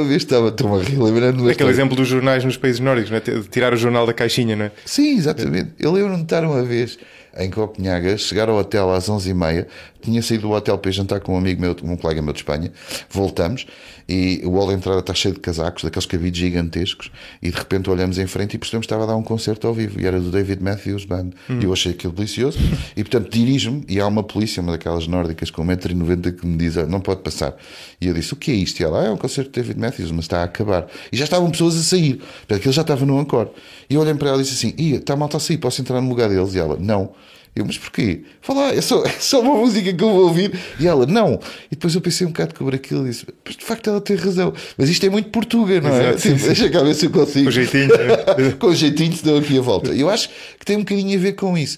vez estava a rir, lembrando aquele exemplo dos jornais nos países nórdicos, não é? De tirar o jornal da caixinha, não é? Sim, exatamente. Eu lembro-me de estar uma vez em Copenhaga, chegar ao hotel às 11h30, tinha saído do hotel para ir jantar com um amigo meu, um colega meu de Espanha, voltamos e o hall de entrada está cheio de casacos, daqueles cabides gigantescos, e de repente olhamos em frente e percebemos que estava a dar um concerto ao vivo, e era do David Matthews Band, e eu achei aquilo delicioso, e portanto dirijo-me, e há uma polícia, uma daquelas nórdicas com 1,90 m que me diz, não pode passar, e eu disse, o que é isto? E ela, é um concerto de David Matthews, mas está a acabar, e já estavam pessoas a sair, portanto aquilo já estava no encore, e eu olhei para ela e disse assim, está mal, está a sair, posso entrar no lugar deles? E ela, não. Mas porquê? Fala, é só uma música que eu vou ouvir. E ela, não. E depois eu pensei um bocado sobre aquilo e disse, mas de facto ela tem razão. Mas isto é muito Portuga, não é? Exato, sim. Deixa cá ver se eu consigo. Com jeitinho. Com jeitinho se deu aqui a volta. Eu acho que tem um bocadinho a ver com isso.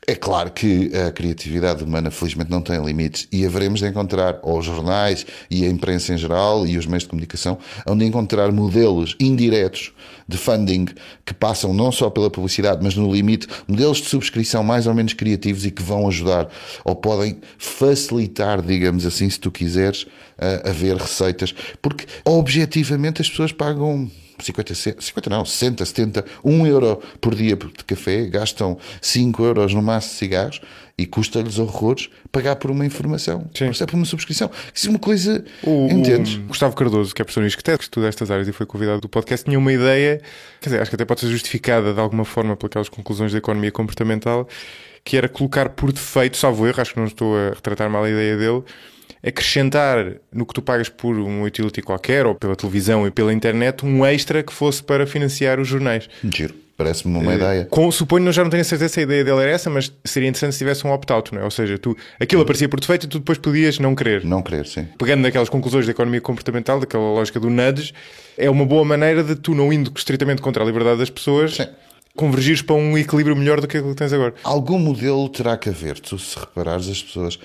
É claro que a criatividade humana felizmente não tem limites e haveremos de encontrar, ou os jornais e a imprensa em geral e os meios de comunicação, onde encontrar modelos indiretos de funding que passam não só pela publicidade, mas no limite, modelos de subscrição mais ou menos criativos e que vão ajudar ou podem facilitar, digamos assim, se tu quiseres, a ver receitas, porque objetivamente as pessoas pagam 60, 70, 1 euro por dia de café, gastam 5 euros no máximo de cigarros e custa-lhes horrores pagar por uma informação, por uma subscrição. Isso é uma coisa, entendes? O Gustavo Cardoso, que é professor em que estuda estas áreas e foi convidado do podcast, tinha uma ideia, quer dizer, acho que até pode ser justificada de alguma forma pelas conclusões da economia comportamental, que era colocar por defeito, salvo erro, acho que não estou a retratar mal a ideia dele, acrescentar no que tu pagas por um utility qualquer, ou pela televisão e pela internet, um extra que fosse para financiar os jornais. Giro, parece-me uma ideia. Suponho, já não tenho a certeza se a ideia dele era essa, mas seria interessante se tivesse um opt-out, não é? Ou seja, aquilo aparecia por defeito e tu depois podias não querer. Não querer, sim. Pegando naquelas conclusões da economia comportamental, daquela lógica do nudge, é uma boa maneira de tu, não indo estritamente contra a liberdade das pessoas, sim, convergires para um equilíbrio melhor do que aquilo que tens agora. Algum modelo terá que haver. Tu, se reparares, as pessoas...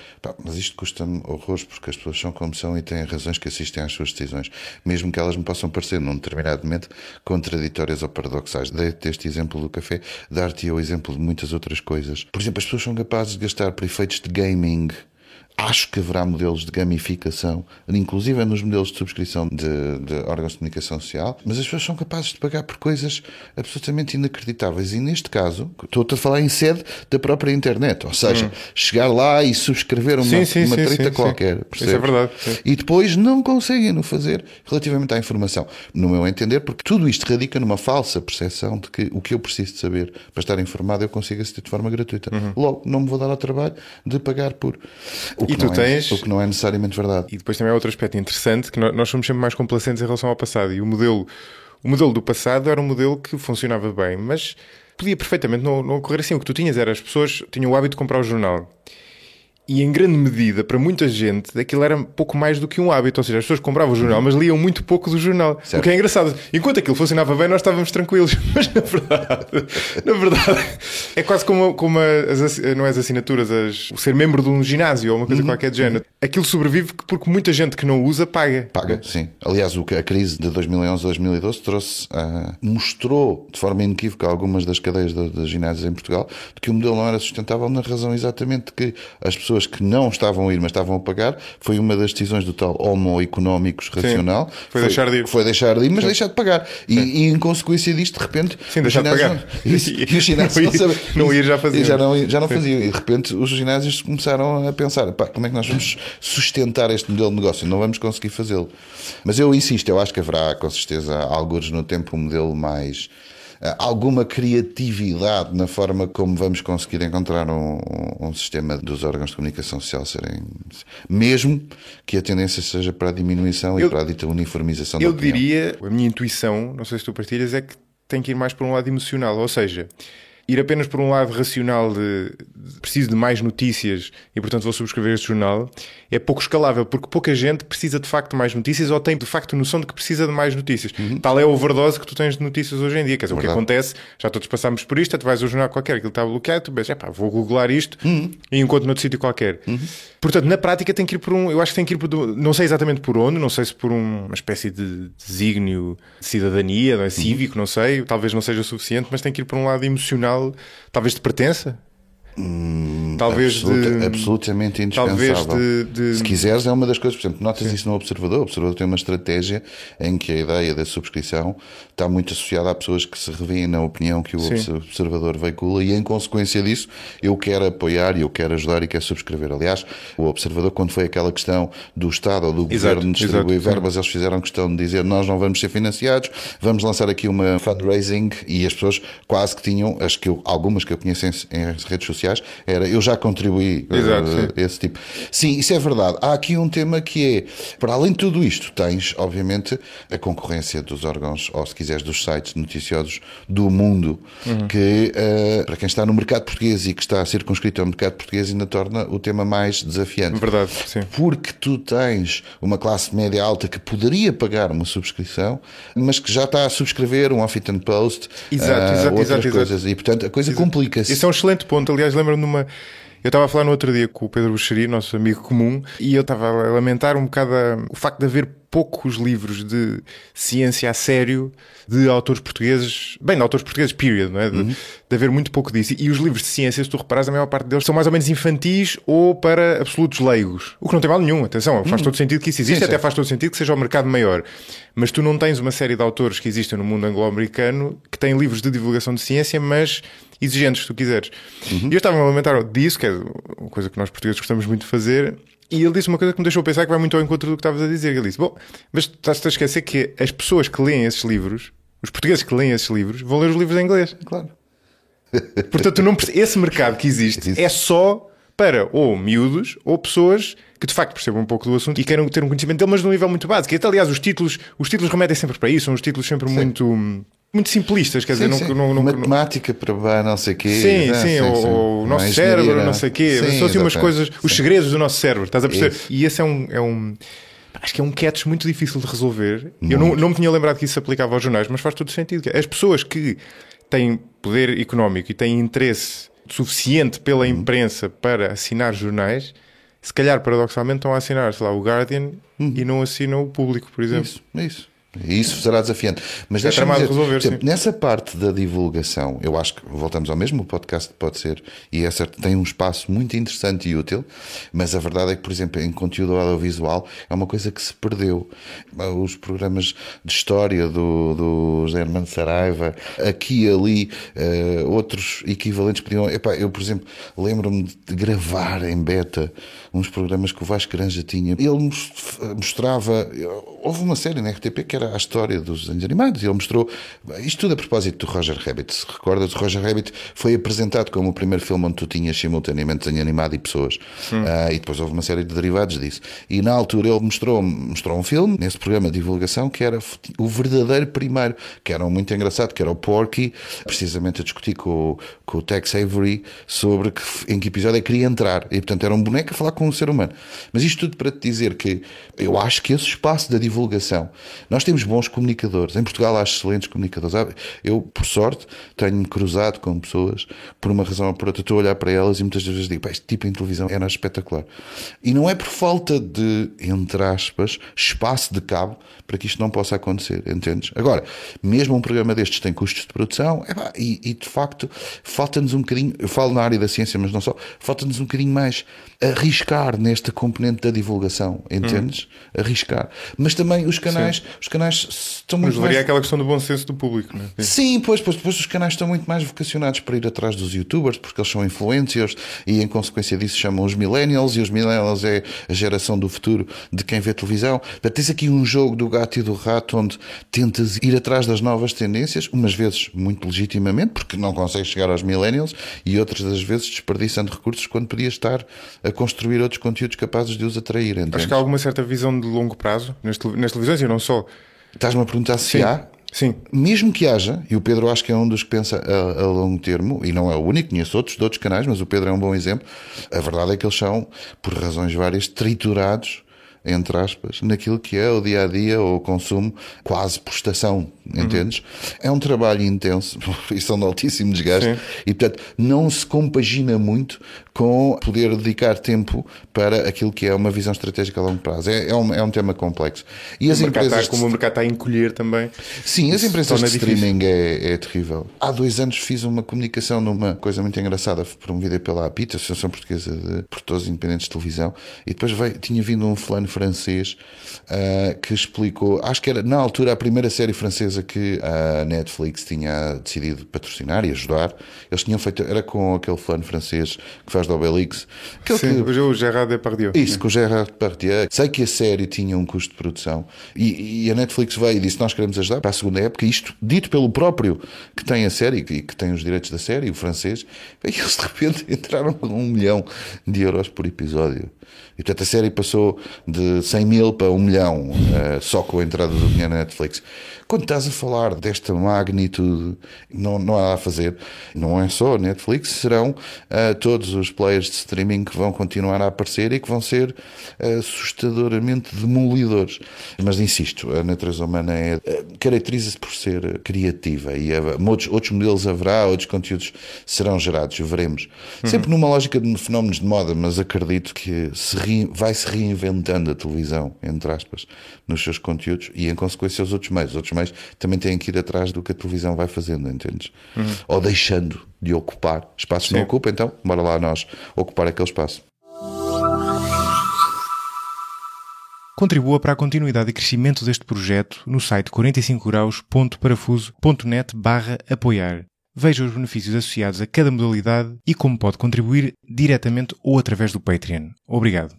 mas isto custa-me horrores, porque as pessoas são como são e têm razões que assistem às suas decisões, mesmo que elas me possam parecer, num determinado momento, contraditórias ou paradoxais. Dei-te este exemplo do café, dar-te o exemplo de muitas outras coisas. Por exemplo, as pessoas são capazes de gastar por efeitos de gaming. Acho que haverá modelos de gamificação, inclusive nos modelos de subscrição de órgãos de comunicação social, mas as pessoas são capazes de pagar por coisas absolutamente inacreditáveis. E neste caso, estou-te a falar em sede da própria internet, ou seja, chegar lá e subscrever uma treta qualquer. Isso é verdade. Sim. E depois não conseguem o fazer relativamente à informação. No meu entender, porque tudo isto radica numa falsa percepção de que o que eu preciso de saber para estar informado eu consigo aceder de forma gratuita. Logo, não me vou dar ao trabalho de pagar por... O que não é necessariamente verdade. E depois também há outro aspecto interessante, que nós somos sempre mais complacentes em relação ao passado. E o modelo do passado era um modelo que funcionava bem, mas podia perfeitamente não ocorrer assim. O que tu tinhas era, as pessoas tinham o hábito de comprar o jornal. E em grande medida, para muita gente, aquilo era pouco mais do que um hábito. Ou seja, as pessoas compravam o jornal, mas liam muito pouco do jornal. Certo. O que é engraçado. Enquanto aquilo funcionava bem, nós estávamos tranquilos. Mas na verdade é quase como não é as assinaturas, o ser membro de um ginásio ou uma coisa qualquer de género. Aquilo sobrevive porque muita gente que não usa paga. Paga, sim. Aliás, a crise de 2011 a 2012 mostrou de forma inequívoca algumas das cadeias de ginásios em Portugal de que o modelo não era sustentável na razão exatamente de que as pessoas que não estavam a ir, mas estavam a pagar, foi uma das decisões do tal homo económicos racional. Sim, foi deixar de ir. Foi deixar de ir, mas deixar de pagar. E em consequência disto, de repente... Sim, deixar de pagar. E os ginásios não ir já faziam. Já não faziam. E de repente os ginásios começaram a pensar, como é que nós vamos sustentar este modelo de negócio? Não vamos conseguir fazê-lo. Mas eu insisto, eu acho que haverá, com certeza, alguns no tempo, um modelo mais... alguma criatividade na forma como vamos conseguir encontrar um sistema dos órgãos de comunicação social serem... Mesmo que a tendência seja para a diminuição e para a dita uniformização da opinião. Eu diria, a minha intuição, não sei se tu partilhas, é que tem que ir mais para um lado emocional. Ou seja, ir apenas por um lado racional de preciso de mais notícias e portanto vou subscrever este jornal, é pouco escalável, porque pouca gente precisa de facto de mais notícias ou tem de facto noção de que precisa de mais notícias. Tal é a overdose que tu tens de notícias hoje em dia. Quer dizer, o que acontece, já todos passámos por isto, tu vais ao jornal qualquer, aquilo está bloqueado, tu pensas, vou googlar isto e encontro noutro sítio qualquer. Portanto, na prática tem que ir por eu acho que tem que ir por, não sei exatamente por onde, não sei se por uma espécie de desígnio de cidadania, não é? Cívico, não sei, talvez não seja suficiente, mas tem que ir por um lado emocional, talvez de pertença. Talvez absolutamente indispensável. Talvez se quiseres, é uma das coisas. Por exemplo, notas isso no Observador. O Observador tem uma estratégia em que a ideia da subscrição está muito associada a pessoas que se revêem na opinião que o Observador veicula e, em consequência disso, eu quero apoiar e eu quero ajudar e quero subscrever. Aliás, o Observador, quando foi aquela questão do Estado ou do Governo distribuir verbas, eles fizeram questão de dizer nós não vamos ser financiados, vamos lançar aqui uma fundraising, e as pessoas quase que tinham, algumas que eu conheço em redes sociais, era eu já contribuí esse tipo. Sim, isso é verdade. Há aqui um tema que é, para além de tudo isto, tens, obviamente, a concorrência dos órgãos, ou se quiseres, dos sites noticiosos do mundo, que para quem está no mercado português e que está circunscrito ao mercado português ainda torna o tema mais desafiante. Verdade, sim. Porque tu tens uma classe média alta que poderia pagar uma subscrição, mas que já está a subscrever um Huffington Post, outras coisas. E, portanto, a coisa complica-se. Isso é um excelente ponto. Aliás, lembro-me eu estava a falar no outro dia com o Pedro Buxeri, nosso amigo comum, e eu estava a lamentar um bocado o facto de haver poucos livros de ciência a sério de autores portugueses, de autores portugueses, period, não é? De haver muito pouco disso. E os livros de ciência, se tu reparas, a maior parte deles são mais ou menos infantis ou para absolutos leigos. O que não tem mal nenhum, atenção, faz todo sentido que isso existe, até faz todo sentido que seja o mercado maior. Mas tu não tens uma série de autores que existem no mundo anglo-americano que têm livros de divulgação de ciência, mas exigentes, se tu quiseres. E eu estava a lamentar disso, que é uma coisa que nós portugueses gostamos muito de fazer. E ele disse uma coisa que me deixou pensar que vai muito ao encontro do que estavas a dizer. Ele disse, mas estás-te a esquecer que as pessoas que leem esses livros, os portugueses que leem esses livros, vão ler os livros em inglês. Claro. Portanto, esse mercado que existe é só para ou miúdos ou pessoas que de facto percebam um pouco do assunto e queiram ter um conhecimento dele, mas num nível muito básico. E até, aliás, os títulos remetem sempre para isso, são os títulos sempre muito simplistas, quer dizer, matemática para não sei o quê. Sim, o nosso cérebro, não sei o quê. São assim umas coisas, os segredos do nosso cérebro, estás a perceber? E esse acho que é um catch muito difícil de resolver. Eu não me tinha lembrado que isso se aplicava aos jornais, mas faz todo sentido. As pessoas que têm poder económico e têm interesse suficiente pela imprensa para assinar jornais, se calhar paradoxalmente estão a assinar, sei lá, o Guardian e não assinam o Público, por exemplo. Isso. E isso será desafiante. Mas deixa-me dizer, nessa parte da divulgação, eu acho que voltamos ao mesmo, o podcast pode ser, e é certo, tem um espaço muito interessante e útil, mas a verdade é que, por exemplo, em conteúdo audiovisual é uma coisa que se perdeu. Os programas de história do José Hermano Saraiva, aqui e ali, outros equivalentes podiam... eu, por exemplo, lembro-me de gravar em beta uns programas que o Vasco Granja tinha. Ele mostrava... Houve uma série na RTP que era a história dos desenhos animados, e ele mostrou isto tudo a propósito do Roger Rabbit. Se recordas, o Roger Rabbit foi apresentado como o primeiro filme onde tu tinhas simultaneamente desenho animado e pessoas, e depois houve uma série de derivados disso, e na altura ele mostrou um filme nesse programa de divulgação que era o verdadeiro primeiro, que era muito engraçado, que era o Porky, precisamente a discutir com o Tex Avery sobre em que episódio é que queria entrar, e portanto era um boneco a falar com um ser humano. Mas isto tudo para te dizer que eu acho que esse espaço da divulgação, nós temos bons comunicadores. Em Portugal há excelentes comunicadores. Eu, por sorte, tenho-me cruzado com pessoas, por uma razão ou por outra, estou a olhar para elas e muitas vezes digo, este tipo em televisão era espetacular. E não é por falta de, entre aspas, espaço de cabo para que isto não possa acontecer, entendes? Agora, mesmo um programa destes tem custos de produção, e de facto falta-nos um bocadinho, eu falo na área da ciência, mas não só, falta-nos um bocadinho mais arriscar nesta componente da divulgação, entendes? Arriscar. Mas também os canais estão muito mais... Mas varia aquela questão do bom senso do público, não é? Sim, pois os canais estão muito mais vocacionados para ir atrás dos youtubers, porque eles são influencers e em consequência disso chamam os millennials, e os millennials é a geração do futuro de quem vê televisão. Portanto, tens aqui um jogo do gato e do rato onde tentas ir atrás das novas tendências, umas vezes muito legitimamente, porque não consegues chegar aos millennials, e outras das vezes desperdiçando recursos quando podias estar a construir outros conteúdos capazes de os atrair. Entende? Acho que há alguma certa visão de longo prazo nas televisões, e não só. Estás-me a perguntar se há? Sim. Mesmo que haja, e o Pedro acho que é um dos que pensa a longo termo, e não é o único, conheço outros de outros canais, mas o Pedro é um bom exemplo. A verdade é que eles são, por razões várias, triturados, entre aspas, naquilo que é o dia-a-dia ou o consumo, quase por estação, entendes? É um trabalho intenso e são de altíssimo desgaste. Sim. E, portanto, não se compagina muito com poder dedicar tempo para aquilo que é uma visão estratégica a longo prazo. É um tema complexo. E as empresas... Como o mercado está a encolher também. Sim, as empresas de streaming é terrível. Há 2 anos fiz uma comunicação numa coisa muito engraçada, promovida pela APIT, Associação Portuguesa de Produtores Independentes de Televisão, e depois tinha vindo um fulano francês que explicou, acho que era na altura a primeira série francesa que a Netflix tinha decidido patrocinar e ajudar. Eles tinham feito, era com aquele fulano francês que faz do Obelix. Sim, o Gérard Depardieu. Isso, com o Gérard Depardieu. Sei que a série tinha um custo de produção e a Netflix veio e disse: nós queremos ajudar para a segunda época. Isto dito pelo próprio que tem a série e que tem os direitos da série, o francês. E eles de repente entraram com 1 milhão de euros por episódio. E portanto a série passou de 100 mil para 1 milhão só com a entrada do dinheiro na Netflix. Quando estás a falar desta magnitude, não há a fazer. Não é só a Netflix, serão todos os players de streaming que vão continuar a aparecer e que vão ser assustadoramente demolidores. Mas insisto, a natureza humana caracteriza-se por ser criativa e outros modelos haverá, outros conteúdos serão gerados, veremos. Sempre numa lógica de fenómenos de moda, mas acredito que vai-se reinventando a televisão, entre aspas, nos seus conteúdos e, em consequência, os outros meios. Os outros meios também têm que ir atrás do que a televisão vai fazendo, entendes? Ou deixando de ocupar espaços que não ocupa, então, bora lá nós ocupar aquele espaço. Contribua para a continuidade e crescimento deste projeto no site 45graus.parafuso.net/apoiar. Veja os benefícios associados a cada modalidade e como pode contribuir diretamente ou através do Patreon. Obrigado.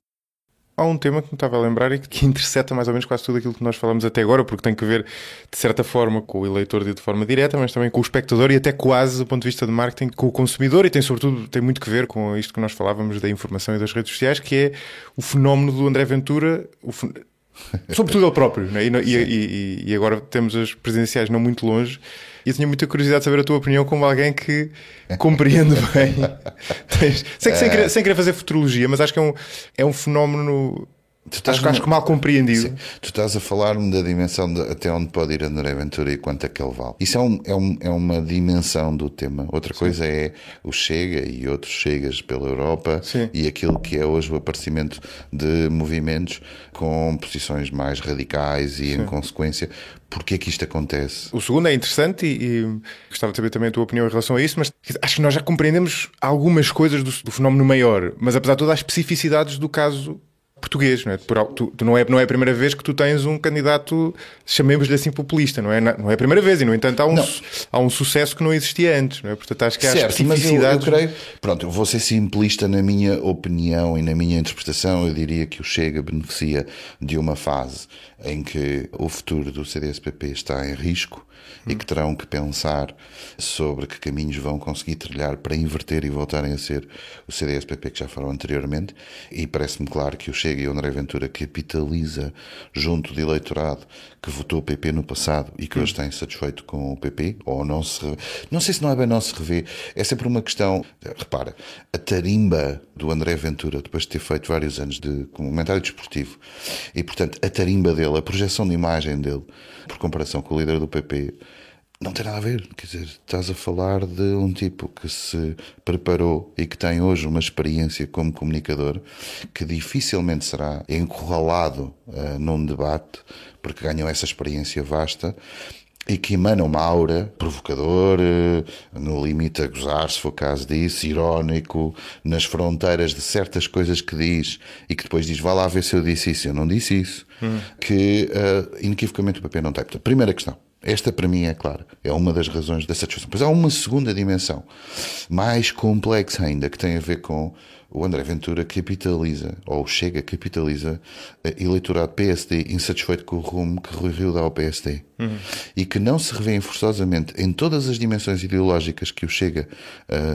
Há um tema que me estava a lembrar e que intercepta mais ou menos quase tudo aquilo que nós falamos até agora, porque tem que ver, de certa forma, com o eleitor de forma direta, mas também com o espectador e até quase, do ponto de vista de marketing, com o consumidor, e tem muito que ver com isto que nós falávamos da informação e das redes sociais, que é o fenómeno do André Ventura, sobretudo ele próprio, né? E agora temos as presidenciais não muito longe. E eu tinha muita curiosidade de saber a tua opinião como alguém que compreende bem. Sem querer fazer futurologia, mas acho que é um fenómeno acho que mal compreendido. Sim. Tu estás a falar-me da dimensão até onde pode ir André Ventura e quanto é que ele vale. Isso é uma dimensão do tema. Outra coisa é o Chega e outros Chegas pela Europa. Sim. E aquilo que é hoje o aparecimento de movimentos com posições mais radicais e, em consequência, porque é que isto acontece? O segundo é interessante e gostava de saber também a tua opinião em relação a isso, mas acho que nós já compreendemos algumas coisas do fenómeno maior, mas apesar de tudo há especificidades do caso português, não é? Não é a primeira vez que tu tens um candidato, chamemos-lhe assim, populista, não é a primeira vez, e no entanto há um sucesso que não existia antes, não é? Portanto acho que há especificidades. Mas eu creio, pronto, eu vou ser simplista na minha opinião e na minha interpretação. Eu diria que o Chega beneficia de uma fase em que o futuro do CDS-PP está em risco e que terão que pensar sobre que caminhos vão conseguir trilhar para inverter e voltarem a ser o CDS-PP que já foram anteriormente. E parece-me claro que o Chega e o André Ventura capitaliza junto de eleitorado que votou o PP no passado e que hoje está insatisfeito com o PP, ou não sei se não é bem não se rever. É sempre uma questão. Repara, a tarimba do André Ventura, depois de ter feito vários anos de comentário desportivo, e portanto a tarimba dele, a projeção de imagem dele, por comparação com o líder do PP, não tem nada a ver. Quer dizer, estás a falar de um tipo que se preparou e que tem hoje uma experiência como comunicador que dificilmente será encurralado num debate, porque ganhou essa experiência vasta e que emana uma aura provocador, no limite a gozar, se for caso disso, irónico, nas fronteiras de certas coisas que diz e que depois diz: vá lá ver se eu disse isso. Eu não disse isso. Que inequivocamente o PP não tem. Portanto, primeira questão. Esta para mim é clara, é uma das razões da satisfação. Pois há uma segunda dimensão, mais complexa ainda, que tem a ver com o André Ventura capitaliza, ou Chega capitaliza, eleitorado PSD insatisfeito com o rumo que Rui Rio dá ao PSD. E que não se revêem forçosamente em todas as dimensões ideológicas que o Chega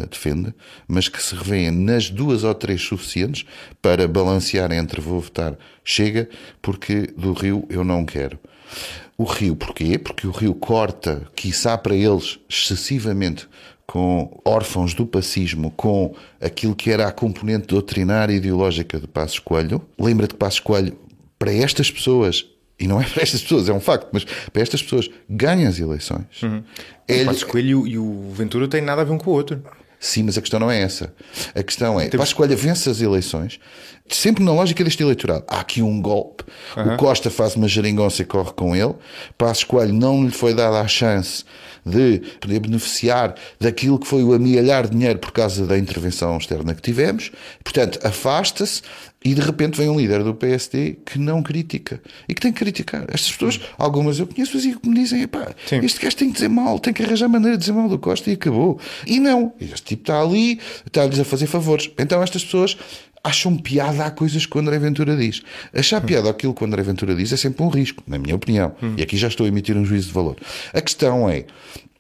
defende, mas que se revêem nas 2 ou 3 suficientes para balancear entre vou votar Chega porque do Rio eu não quero. o Rio. Porquê? Porque o Rio corta, quiçá para eles, excessivamente com órfãos do pacismo, com aquilo que era a componente doutrinária e ideológica de Passos Coelho. Lembra-te que Passos Coelho, para estas pessoas, e não é para estas pessoas, é um facto, mas para estas pessoas, ganha as eleições. O Passos Coelho e o Ventura têm nada a ver um com o outro. Sim, mas a questão não é essa. A questão é, Passos Coelho vence as eleições, sempre na lógica deste eleitorado. Há aqui um golpe. O Costa faz uma geringonça e corre com ele. Passos Coelho não lhe foi dada a chance de poder beneficiar daquilo que foi o amealhar dinheiro por causa da intervenção externa que tivemos. Portanto, afasta-se e de repente vem um líder do PSD que não critica. E que tem que criticar. Estas pessoas, algumas eu conheço e me dizem, epá, este gajo tem que dizer mal, tem que arranjar maneira de dizer mal do Costa e acabou. E não. Este tipo está ali, está-lhes a fazer favores. Então estas pessoas acham piada a coisas que o André Ventura diz. Achar piada aquilo que o André Ventura diz é sempre um risco, na minha opinião. E aqui já estou a emitir um juízo de valor. A questão é,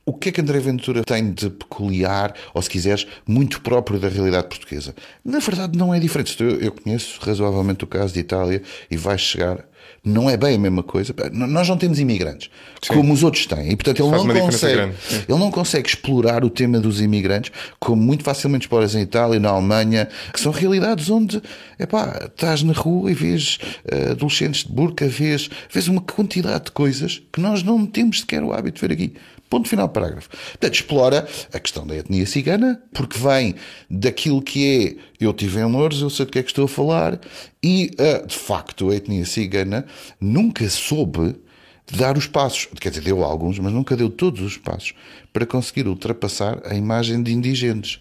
o que é que André Ventura tem de peculiar, ou se quiseres, muito próprio da realidade portuguesa? Na verdade não é diferente. Eu conheço razoavelmente o caso de Itália e vai chegar... Não é bem a mesma coisa. Nós não temos imigrantes, como os outros têm. E, portanto, ele não consegue explorar o tema dos imigrantes como muito facilmente exploras em Itália, na Alemanha, que são realidades onde estás na rua e vês adolescentes de burca, vês uma quantidade de coisas que nós não temos sequer o hábito de ver aqui. Ponto final, parágrafo. Portanto, explora a questão da etnia cigana, porque vem daquilo que é, eu tive em Loures, eu sei do que é que estou a falar, e, de facto, a etnia cigana nunca soube dar os passos, quer dizer, deu alguns, mas nunca deu todos os passos para conseguir ultrapassar a imagem de indigentes.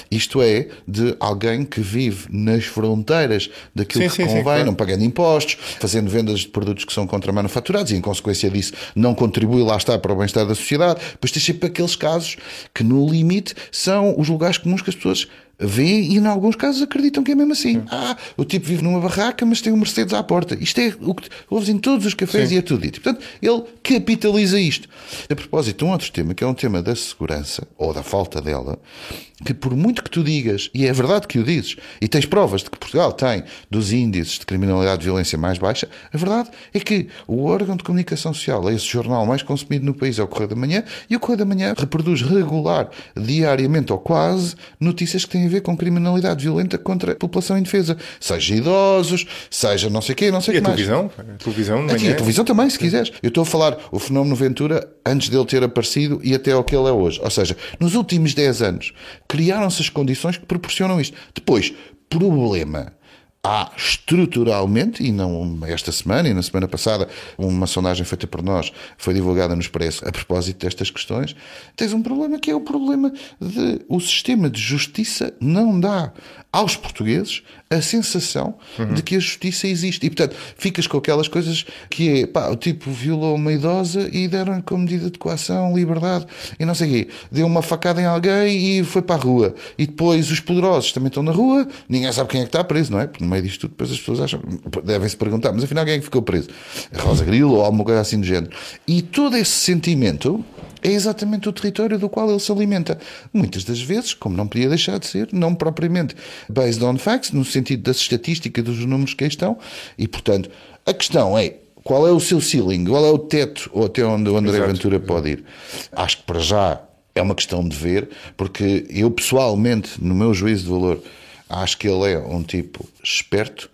Isto é, de alguém que vive nas fronteiras daquilo que convém, claro, não pagando impostos, fazendo vendas de produtos que são contramanufaturados e, em consequência disso, não contribui, lá está, para o bem-estar da sociedade. Depois tens sempre aqueles casos que, no limite, são os lugares comuns que as pessoas vêem e, em alguns casos, acreditam que é mesmo assim. O tipo vive numa barraca, mas tem um Mercedes à porta. Isto é o que ouves em todos os cafés e é tudo dito. Portanto, ele capitaliza isto. A propósito, um outro tema, que é um tema da segurança, ou da falta dela, que por muito que tu digas, e é verdade que o dizes, e tens provas de que Portugal tem dos índices de criminalidade e violência mais baixa, a verdade é que o órgão de comunicação social é esse jornal mais consumido no país, é o Correio da Manhã, e o Correio da Manhã reproduz regular, diariamente ou quase, notícias que têm a ver com criminalidade violenta contra a população indefesa, seja idosos, seja não sei o quê, não sei o que mais. A televisão a televisão também, se quiseres. Eu estou a falar o fenómeno Ventura antes dele ter aparecido e até ao que ele é hoje. Ou seja, nos últimos 10 anos criaram-se as condições que proporcionam isto. Depois, problema. Há estruturalmente, e não esta semana e na semana passada, uma sondagem feita por nós foi divulgada no Expresso a propósito destas questões, tens um problema que é o problema de o sistema de justiça não dá aos portugueses a sensação de que a justiça existe. E, portanto, ficas com aquelas coisas que é, o tipo violou uma idosa e deram-lhe como medida de coação, liberdade, e não sei o quê. Deu uma facada em alguém e foi para a rua. E depois os poderosos também estão na rua, ninguém sabe quem é que está preso, não é? Porque no meio disto tudo, depois as pessoas acham, devem-se perguntar, mas afinal quem é que ficou preso? A Rosa Grilo ou alguma coisa assim do género. E todo esse sentimento é exatamente o território do qual ele se alimenta. Muitas das vezes, como não podia deixar de ser, não propriamente based on facts, no sentido das estatísticas, dos números que aí estão, e, portanto, a questão é, qual é o seu ceiling, qual é o teto, ou até onde o André Ventura pode ir? Acho que para já é uma questão de ver, porque eu pessoalmente, no meu juízo de valor, acho que ele é um tipo esperto,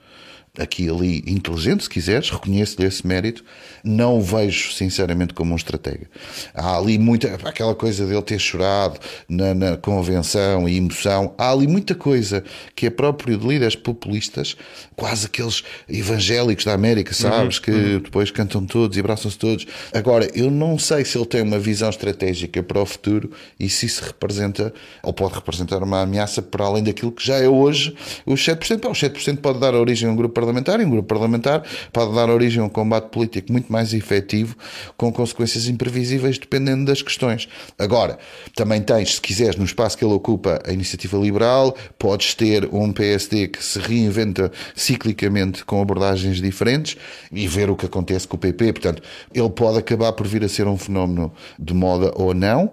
aqui e ali inteligente, se quiseres, reconheço-lhe esse mérito, não o vejo sinceramente como um estratega. Há ali muita, aquela coisa dele ter chorado na convenção e emoção, há ali muita coisa que é próprio de líderes populistas, quase aqueles evangélicos da América, sabes, que depois cantam todos e abraçam-se todos. Agora, eu não sei se ele tem uma visão estratégica para o futuro e se isso representa, ou pode representar uma ameaça para além daquilo que já é hoje os 7%. Os 7% pode dar origem a um grupo parlamentar, e um grupo parlamentar pode dar origem a um combate político muito mais efetivo, com consequências imprevisíveis dependendo das questões. Agora, também tens, se quiseres, no espaço que ele ocupa, a iniciativa liberal, podes ter um PSD que se reinventa ciclicamente com abordagens diferentes e ver o que acontece com o PP. Portanto, ele pode acabar por vir a ser um fenómeno de moda ou não.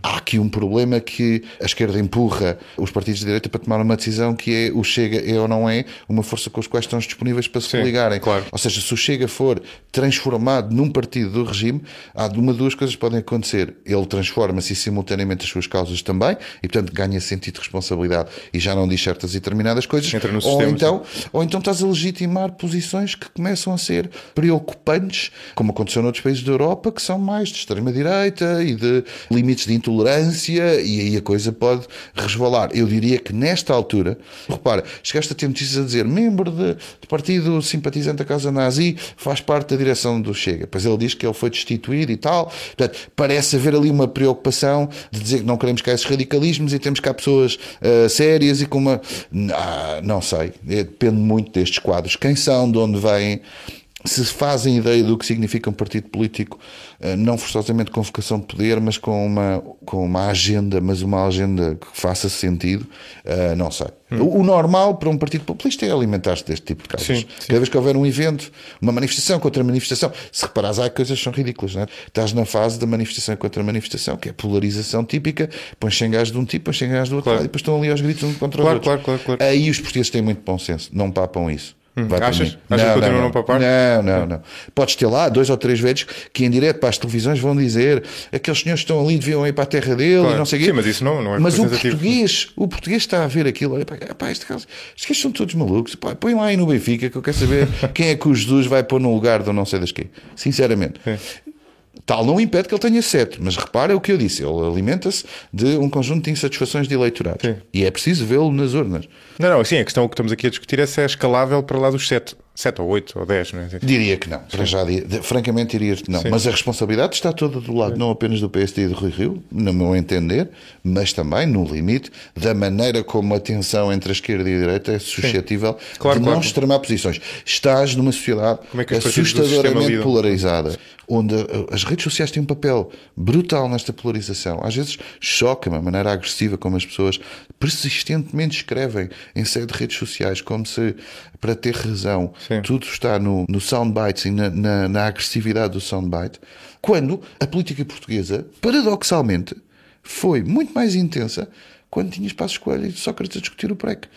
Há aqui um problema que a esquerda empurra os partidos de direita para tomar uma decisão que é o Chega é ou não é uma força com os quais estão disponíveis para se coligarem. Claro. Ou seja, se o Chega for transformado num partido do regime, há de uma de duas coisas que podem acontecer. Ele transforma-se e simultaneamente as suas causas também, e portanto ganha sentido de responsabilidade e já não diz certas e determinadas coisas. Entra no sistema, ou então estás a legitimar posições que começam a ser preocupantes, como aconteceu noutros países da Europa, que são mais de extrema-direita e de limites de intolerância, e aí a coisa pode resvalar. Eu diria que nesta altura, repara, chegaste a ter notícias a dizer membro de partido simpatizante da causa nazi, faz parte da direção do Chega. Pois ele diz que ele foi destituído e tal. Portanto, parece haver ali uma preocupação de dizer que não queremos cá esses radicalismos e temos cá pessoas sérias e com uma... não sei, depende muito destes quadros. Quem são, de onde vêm, se fazem ideia do que significa um partido político, não forçosamente com vocação de poder, mas com uma agenda, mas uma agenda que faça sentido, não sei. O normal para um partido populista é alimentar-se deste tipo de causas. Cada vez que houver um evento, uma manifestação contra manifestação, se reparares, há coisas que são ridículas, não é? Estás na fase da manifestação contra manifestação, que é polarização típica, pões 100 gajos de um tipo, pões 100 gajos do outro, e depois estão ali aos gritos uns contra os outros. Claro. Aí os portugueses têm muito bom senso, não papam isso. Achas que continuam a papar? Não. Podes ter lá 2 ou 3 velhos que em direto para as televisões vão dizer aqueles senhores que estão ali deviam ir para a terra dele, e não sei o quê. Sim, mas isso não é mas o português está a ver aquilo. Estes gajos são todos malucos. Põe lá aí no Benfica que eu quero saber quem é que o Jesus vai pôr no lugar de não sei das quê. Sinceramente. Tal não impede que ele tenha 7, mas repara o que eu disse, ele alimenta-se de um conjunto de insatisfações de eleitorados. E é preciso vê-lo nas urnas. Não, assim, a questão que estamos aqui a discutir é se é escalável para lá dos 7 ou 8 ou 10, não é? Diria que não, francamente diria que não. Sim. Mas a responsabilidade está toda do lado, não apenas do PSD e do Rui Rio, no meu entender, mas também, no limite, da maneira como a tensão entre a esquerda e a direita é suscetível de não extremar posições. Estás numa sociedade assustadoramente polarizada, onde as redes sociais têm um papel brutal nesta polarização. Às vezes choca-me a maneira agressiva como as pessoas persistentemente escrevem em sede de redes sociais, como se, para ter razão, tudo está no soundbites e na agressividade do soundbite, quando a política portuguesa, paradoxalmente, foi muito mais intensa quando tinhas Passos Coelho e Sócrates a discutir o PREC.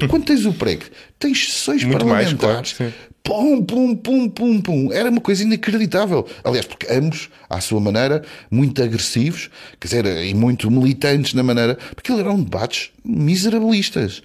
Quando tens o PREC, tens sessões muito parlamentares, mais, claro, pum. Era uma coisa inacreditável. Aliás, porque ambos, à sua maneira, muito agressivos, quer dizer, e muito militantes na maneira, porque eram debates miserabilistas.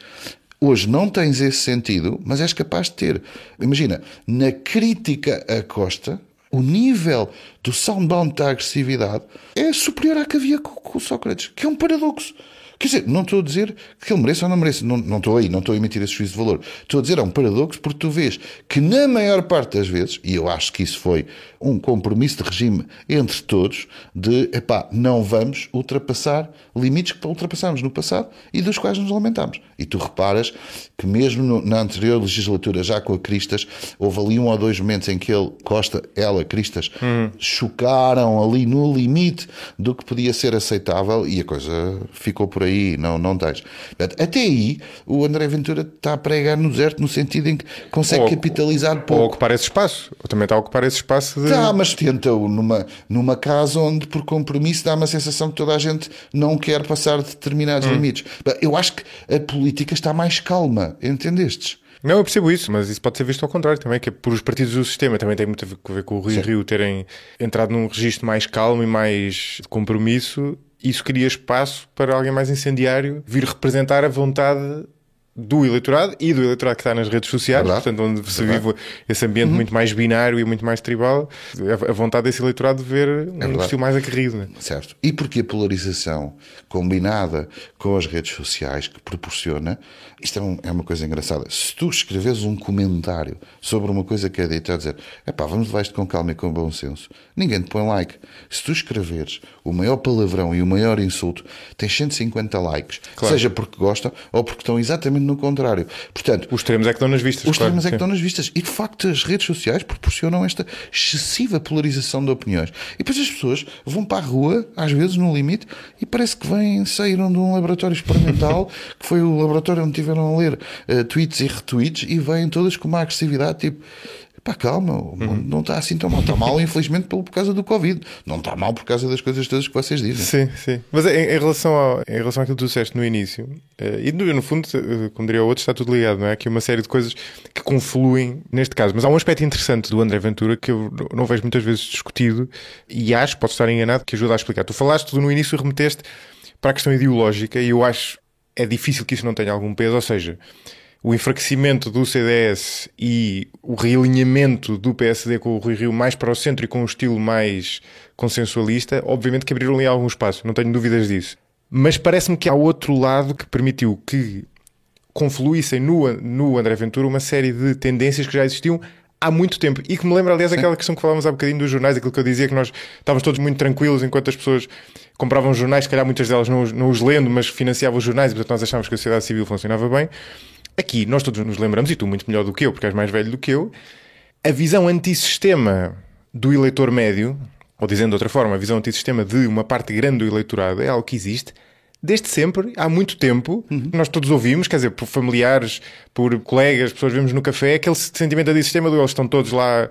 Hoje não tens esse sentido, mas és capaz de ter. Imagina, na crítica a Costa, o nível do soundbound da agressividade é superior à que havia com o Sócrates, que é um paradoxo. Quer dizer, não estou a dizer que ele mereça ou não mereça, não estou a emitir esse juízo de valor. Estou a dizer, é um paradoxo, porque tu vês que na maior parte das vezes, e eu acho que isso foi um compromisso de regime entre todos, de, não vamos ultrapassar limites que ultrapassámos no passado e dos quais nos lamentámos. E tu reparas que mesmo na anterior legislatura, já com a Cristas, houve ali 1 ou 2 momentos em que Cristas, chocaram ali no limite do que podia ser aceitável e a coisa ficou por aí, não tens. Até aí, o André Ventura está a pregar no deserto no sentido em que consegue capitalizar pouco. Ou ocupar esse espaço. Ou também está a ocupar esse espaço de... mas tenta-o numa casa onde, por compromisso, dá uma sensação que toda a gente não quer passar de determinados limites. Eu acho que a política está mais calma, entendestes? Não, eu percebo isso, mas isso pode ser visto ao contrário também, que é por os partidos do sistema, também tem muito a ver com o Rui Rio terem entrado num registro mais calmo e mais de compromisso. Isso cria espaço para alguém mais incendiário vir representar a vontade do eleitorado e do eleitorado que está nas redes sociais, portanto, onde se vive esse ambiente muito mais binário e muito mais tribal, a vontade desse eleitorado de ver um estilo mais aguerrido. Né? Certo. E porque a polarização combinada com as redes sociais que proporciona, isto é uma coisa engraçada. Se tu escreves um comentário sobre uma coisa que é dita a dizer, vamos levar isto com calma e com bom senso, ninguém te põe like. Se tu escreveres o maior palavrão e o maior insulto, tens 150 likes, seja porque gostam ou porque estão exatamente no contrário. Portanto, os termos é que estão nas vistas. Os termos é que estão nas vistas. E de facto as redes sociais proporcionam esta excessiva polarização de opiniões. E depois as pessoas vão para a rua, às vezes no limite, e parece que saíram de um laboratório experimental, que foi o laboratório onde tiveram a ler tweets e retweets, e vêm todas com uma agressividade tipo... Pá, calma, o mundo não está assim tão mal. Está mal, infelizmente, por causa do Covid. Não está mal por causa das coisas todas que vocês dizem. Sim. Mas em relação àquilo que tu disseste no início, e no fundo, como diria o outro, está tudo ligado, não é? Aqui uma série de coisas que confluem neste caso. Mas há um aspecto interessante do André Ventura que eu não vejo muitas vezes discutido e acho, posso estar enganado, que ajuda a explicar. Tu falaste no início e remeteste para a questão ideológica e eu acho é difícil que isso não tenha algum peso, ou seja, o enfraquecimento do CDS e o realinhamento do PSD com o Rui Rio mais para o centro e com um estilo mais consensualista, obviamente que abriram ali algum espaço, não tenho dúvidas disso. Mas parece-me que há outro lado que permitiu que confluíssem no André Ventura uma série de tendências que já existiam há muito tempo e que me lembra, aliás, aquela questão que falávamos há bocadinho dos jornais, aquilo que eu dizia que nós estávamos todos muito tranquilos enquanto as pessoas compravam jornais, se calhar muitas delas não os lendo, mas financiavam os jornais e portanto nós achávamos que a sociedade civil funcionava bem. Aqui nós todos nos lembramos, e tu muito melhor do que eu, porque és mais velho do que eu, a visão antissistema do eleitor médio, ou dizendo de outra forma, a visão antissistema de uma parte grande do eleitorado é algo que existe desde sempre, há muito tempo. Nós todos ouvimos, quer dizer, por familiares, por colegas, pessoas vemos no café, aquele sentimento antissistema do eles estão todos lá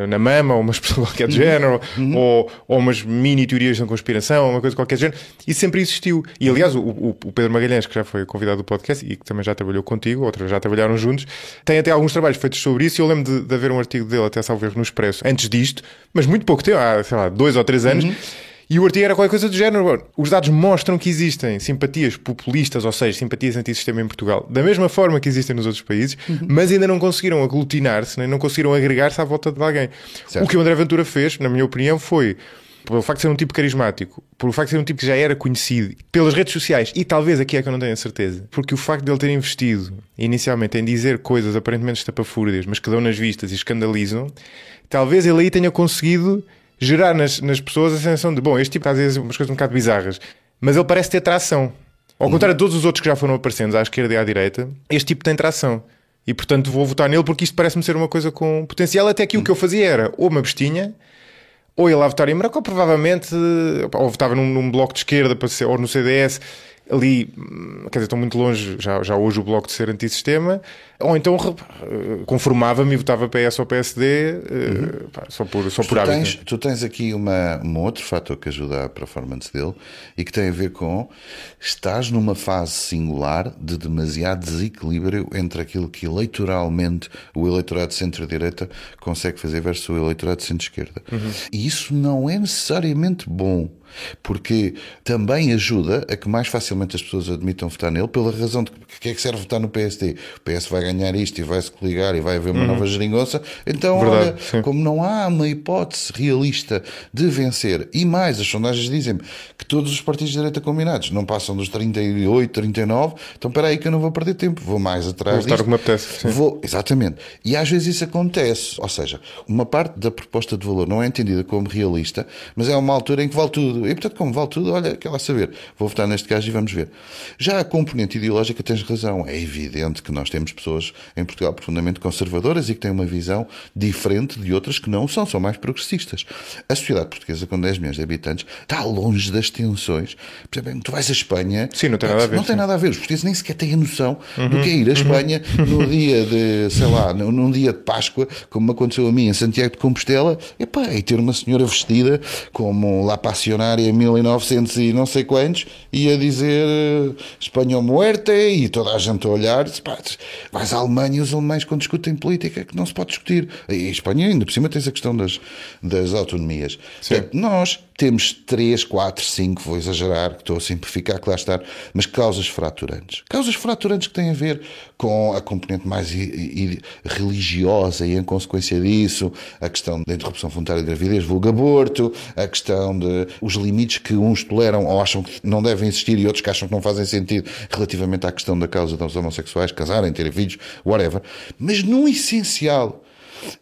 na mama, ou uma pessoa qualquer de género, ou umas mini teorias de conspiração, uma coisa qualquer de género, e sempre existiu. E aliás, o Pedro Magalhães, que já foi convidado do podcast e que também já trabalhou contigo, outros já trabalharam juntos, tem até alguns trabalhos feitos sobre isso, e eu lembro de haver um artigo dele, até salvo erro, no Expresso, antes disto, mas muito pouco tempo, há, sei lá, 2 ou 3 anos, e o artigo era qualquer coisa do género. Os dados mostram que existem simpatias populistas, ou seja, simpatias antissistema em Portugal, da mesma forma que existem nos outros países, mas ainda não conseguiram aglutinar-se, nem não conseguiram agregar-se à volta de alguém. Certo. O que o André Ventura fez, na minha opinião, foi, pelo facto de ser um tipo carismático, por o facto de ser um tipo que já era conhecido pelas redes sociais, e talvez aqui é que eu não tenho a certeza, porque o facto de ele ter investido inicialmente em dizer coisas aparentemente estapafúrdias, mas que dão nas vistas e escandalizam, talvez ele aí tenha conseguido gerar nas pessoas a sensação de, bom, este tipo está a dizer umas coisas um bocado bizarras, mas ele parece ter tração. Ao contrário de todos os outros que já foram aparecendo à esquerda e à direita, este tipo tem tração. E, portanto, vou votar nele porque isto parece-me ser uma coisa com potencial. Até que o que eu fazia era, ou me abstinha, ou ia lá votar em Marco, ou provavelmente, ou votava num bloco de esquerda, ou no CDS, ali, quer dizer, estão muito longe já hoje o bloco de ser antissistema, ou então conformava-me e votava PS ou PSD só por hábito. Tu tens aqui um outro fator que ajuda à performance dele e que tem a ver com estás numa fase singular de demasiado desequilíbrio entre aquilo que eleitoralmente o eleitorado de centro-direita consegue fazer versus o eleitorado de centro-esquerda. E isso não é necessariamente bom, porque também ajuda a que mais facilmente as pessoas admitam votar nele, pela razão de que é que serve votar no PSD. O PS vai ganhar isto e vai-se coligar e vai haver uma nova geringonça. Então, verdade, olha, como não há uma hipótese realista de vencer, e mais, as sondagens dizem-me que todos os partidos de direita combinados não passam dos 38, 39, então espera aí que eu não vou perder tempo, vou mais atrás disto. Vou votar o que me apetece. Exatamente. E às vezes isso acontece, ou seja, uma parte da proposta de valor não é entendida como realista, mas é uma altura em que vale tudo. E portanto, como vale tudo, olha, quer lá saber, vou votar neste caso e vamos ver. Já a componente ideológica, tens razão, é evidente que nós temos pessoas em Portugal profundamente conservadoras e que têm uma visão diferente de outras que não são mais progressistas. A sociedade portuguesa, com 10 milhões de habitantes, está longe das tensões. Por exemplo, tu vais à Espanha... Sim, não tem nada a ver. Não tem nada a ver. Os portugueses nem sequer têm a noção do que é ir à Espanha no dia de, sei lá, num dia de Páscoa, como me aconteceu a mim em Santiago de Compostela, e ter uma senhora vestida como La Passionária 1900 e não sei quantos, e a dizer Espanha ou muerte, e toda a gente a olhar, vais à Alemanha e os alemães quando discutem política que não se pode discutir. E a Espanha ainda por cima tens a questão das autonomias. Portanto, nós temos 3, 4, 5, vou exagerar, que estou a simplificar, que lá está, mas causas fraturantes. Causas fraturantes que têm a ver com a componente mais religiosa e, em consequência disso, a questão da interrupção voluntária da gravidez, vulgo aborto, a questão de os limites que uns toleram ou acham que não devem existir e outros que acham que não fazem sentido relativamente à questão da causa dos homossexuais, casarem, terem filhos, whatever. Mas, no essencial,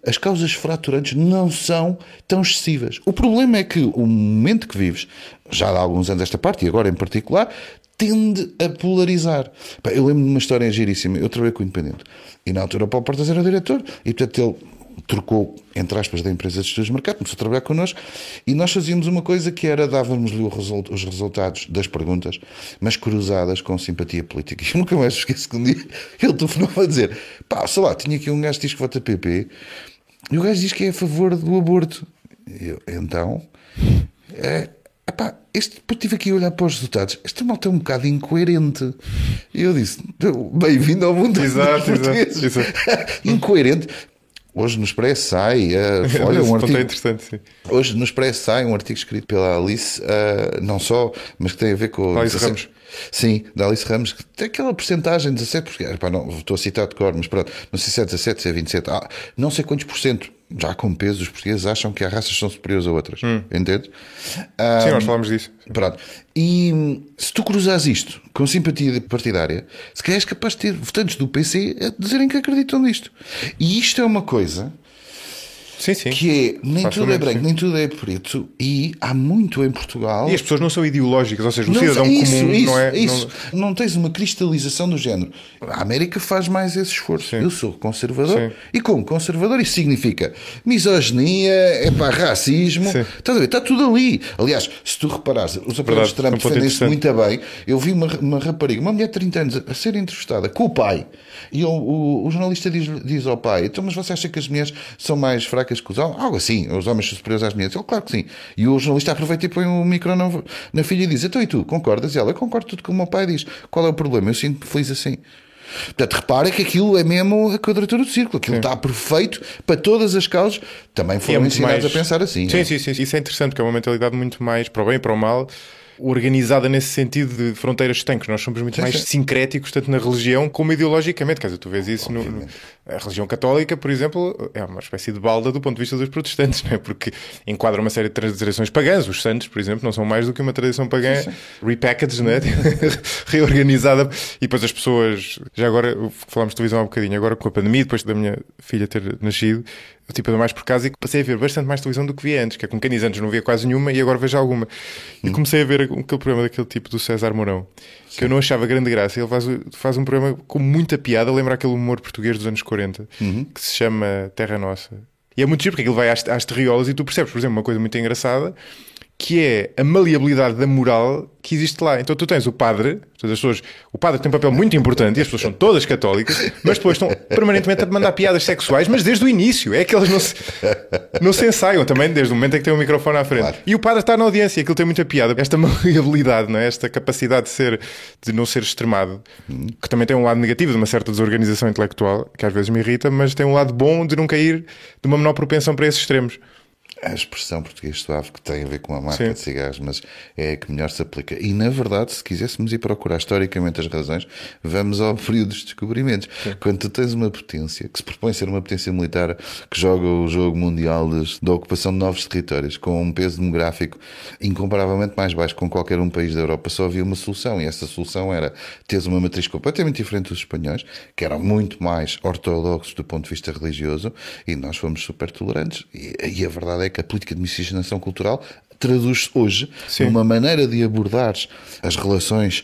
as causas fraturantes não são tão excessivas. O problema é que o momento que vives, já há alguns anos esta parte, e agora em particular, tende a polarizar. Eu lembro de uma história giríssima. Eu trabalhei com o Independente. E na altura o Paulo Portas era o diretor. E portanto ele trocou, entre aspas, da empresa de estudos de mercado, começou a trabalhar connosco e nós fazíamos uma coisa que era, dávamos-lhe os resultados das perguntas, mas cruzadas com simpatia política. E eu nunca mais esqueço que um dia ele telefonou a dizer, pá, sei lá, tinha aqui um gajo que diz que vota PP e o gajo diz que é a favor do aborto. E eu, então, depois estive aqui a olhar para os resultados. Este malta é um bocado incoerente. E eu disse, bem-vindo ao mundo dos portugueses. Incoerente. Hoje no Expresso sai olha, um artigo interessante, sim. Hoje no Expresso sai um artigo escrito pela Alice, não só, mas que tem a ver com Alice Ramos. Sim, da Alice Ramos, que tem aquela porcentagem, 17%, não, estou a citar de cor, mas pronto, não sei se é 17, se é 27, não sei quantos por cento, já com peso, os portugueses acham que há raças são superiores a outras, entende? Sim, nós falamos disso. Pronto. E se tu cruzas isto com simpatia partidária, se calhar és capaz de ter votantes do PC a dizerem que acreditam nisto. E isto é uma coisa... Sim. Que é, nem tudo é branco, nem tudo é preto, e há muito em Portugal. E as pessoas não são ideológicas, ou seja, o cidadão comum não é. Não tens uma cristalização do género. A América faz mais esse esforço. Sim. Eu sou conservador, e como conservador, isso significa misoginia, racismo. Estás a ver? Está tudo ali. Aliás, se tu reparares, os apoiadores de Trump defendem-se muito bem. Eu vi uma rapariga, uma mulher de 30 anos, a ser entrevistada com o pai, e o jornalista diz ao pai: então, mas você acha que as mulheres são mais fracas que os homens? Algo assim, os homens são superiores às mulheres. Ele, claro que sim. E o jornalista aproveita e põe o micro na filha e diz: então e tu, concordas? E ela: eu concordo tudo com o meu pai diz. Qual é o problema? Eu sinto-me feliz assim. Portanto, repara que aquilo é mesmo a quadratura do círculo. Aquilo está perfeito para todas as causas. Também foram ensinados a pensar assim. Sim. Isso é interessante, porque é uma mentalidade muito mais para o bem e para o mal, organizada nesse sentido de fronteiras estancas. Nós somos muito mais sincréticos, tanto na religião como ideologicamente. Quer dizer, tu vês isso a religião católica, por exemplo, é uma espécie de balda do ponto de vista dos protestantes, não é? Porque enquadra uma série de tradições pagãs. Os santos, por exemplo, não são mais do que uma tradição pagã repackaged, não é? Reorganizada. E depois as pessoas, já agora falámos de televisão há um bocadinho, agora com a pandemia, depois da minha filha ter nascido, eu ando mais por casa e passei a ver bastante mais televisão do que via antes, que é como quem diz, antes não via quase nenhuma e agora vejo alguma. E comecei a ver aquele programa daquele tipo do César Mourão, que eu não achava grande graça. Ele faz um programa com muita piada, lembra aquele humor português dos anos 40, que se chama Terra Nossa. E é muito giro, porque aquilo vai às terriolas e tu percebes, por exemplo, uma coisa muito engraçada, que é a maleabilidade da moral que existe lá. Então tu tens o padre, o padre tem um papel muito importante e as pessoas são todas católicas, mas depois estão permanentemente a mandar piadas sexuais, mas desde o início. É que elas não se ensaiam também, desde o momento em que tem um microfone à frente. Claro. E o padre está na audiência, aquilo tem muita piada. Esta maleabilidade, não é? Esta capacidade de não ser extremado, que também tem um lado negativo de uma certa desorganização intelectual, que às vezes me irrita, mas tem um lado bom de não cair de uma menor propensão para esses extremos. A expressão português suave que tem a ver com a marca de cigarros, mas é a que melhor se aplica. E, na verdade, se quiséssemos ir procurar historicamente as razões, vamos ao período dos descobrimentos. Sim. Quando tu tens uma potência, que se propõe ser uma potência militar, que joga o jogo mundial da ocupação de novos territórios, com um peso demográfico incomparavelmente mais baixo com qualquer um país da Europa, só havia uma solução. E essa solução era teres uma matriz completamente diferente dos espanhóis, que eram muito mais ortodoxos do ponto de vista religioso, e nós fomos super tolerantes. E a verdade é que a política de miscigenação cultural traduz-se hoje numa maneira de abordar as relações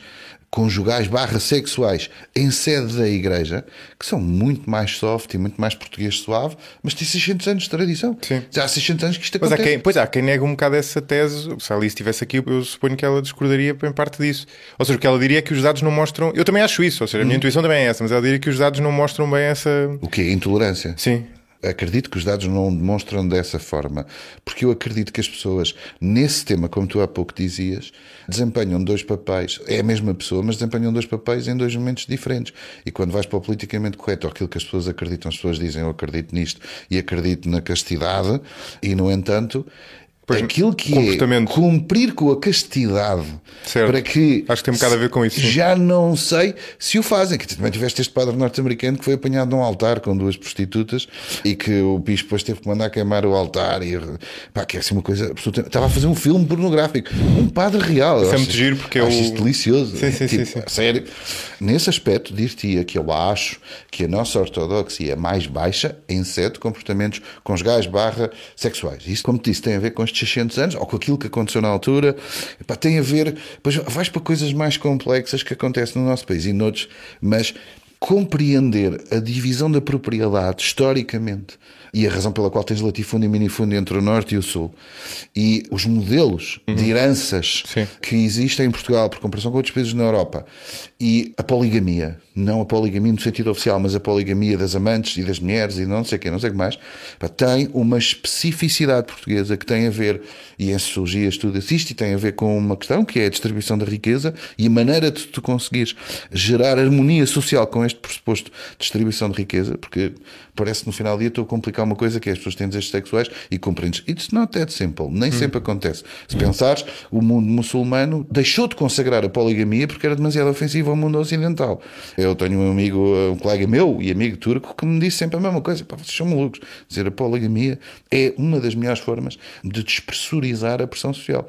conjugais / sexuais em sede da igreja, que são muito mais soft e muito mais português suave, mas tem 600 anos de tradição. Sim. Já há 600 anos que isto acontece. Há quem nega um bocado essa tese. Se a Alice estivesse aqui, eu suponho que ela discordaria em parte disso. Ou seja, o que ela diria é que os dados não mostram... Eu também acho isso, ou seja, a minha intuição também é essa, mas ela diria que os dados não mostram bem essa... O quê? Intolerância? Sim. Acredito que os dados não demonstram dessa forma, porque eu acredito que as pessoas, nesse tema, como tu há pouco dizias, desempenham dois papéis, é a mesma pessoa, mas desempenham dois papéis em dois momentos diferentes. E quando vais para o politicamente correto, aquilo que as pessoas acreditam, as pessoas dizem: eu acredito nisto e acredito na castidade, e no entanto... Aquilo que é cumprir com a castidade, para que... Acho que tem um bocado a ver com isso. Já não sei se o fazem. Que também tiveste este padre norte-americano que foi apanhado num altar com 2 prostitutas e que o bispo depois teve que mandar queimar o altar. E, que é assim uma coisa absolutamente... Estava a fazer um filme pornográfico. Um padre real. Isso é muito giro porque acho isto delicioso. Sim. Sério. Nesse aspecto, dir-te-ia que eu acho que a nossa ortodoxia é mais baixa em sede comportamentos conjugais / sexuais. Isto, como te disse, tem a ver com estes 600 anos, ou com aquilo que aconteceu na altura. Tem a ver... Depois vais para coisas mais complexas que acontecem no nosso país e noutros, mas compreender a divisão da propriedade historicamente e a razão pela qual tens latifúndio e minifúndio entre o Norte e o Sul e os modelos de heranças que existem em Portugal por comparação com outros países na Europa e a poligamia, não a poligamia no sentido oficial, mas a poligamia das amantes e das mulheres e não sei o que mais, tem uma especificidade portuguesa que tem a ver, e em sociologia estuda-se isto, e tem a ver com uma questão que é a distribuição da riqueza e a maneira de tu conseguires gerar harmonia social com este pressuposto de distribuição de riqueza, porque parece que no final do dia estou a complicar uma coisa que é as pessoas têm desejos sexuais e compreendes. It's not that simple. Nem sempre acontece. Se pensares, o mundo muçulmano deixou de consagrar a poligamia porque era demasiado ofensivo ao mundo ocidental. Eu tenho um amigo, um colega meu e amigo turco que me disse sempre a mesma coisa. Pá, vocês são malucos. Dizer a poligamia é uma das melhores formas de despressurizar a pressão social.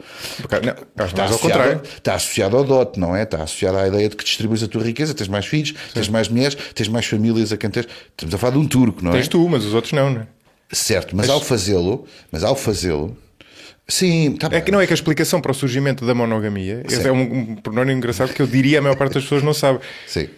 Ao contrário. Está associado ao dote, não é? Está associado à ideia de que distribuis a tua riqueza, tens mais filhos, tens mais mulheres, tens mais famílias a quem tens. Estamos a falar de um turco, não é? Tens tu, mas os outros não é? Certo, mas ao fazê-lo, sim, tá bem. Que não é que a explicação para o surgimento da monogamia é um pormenor engraçado que eu diria a maior parte das pessoas não sabe. Sim.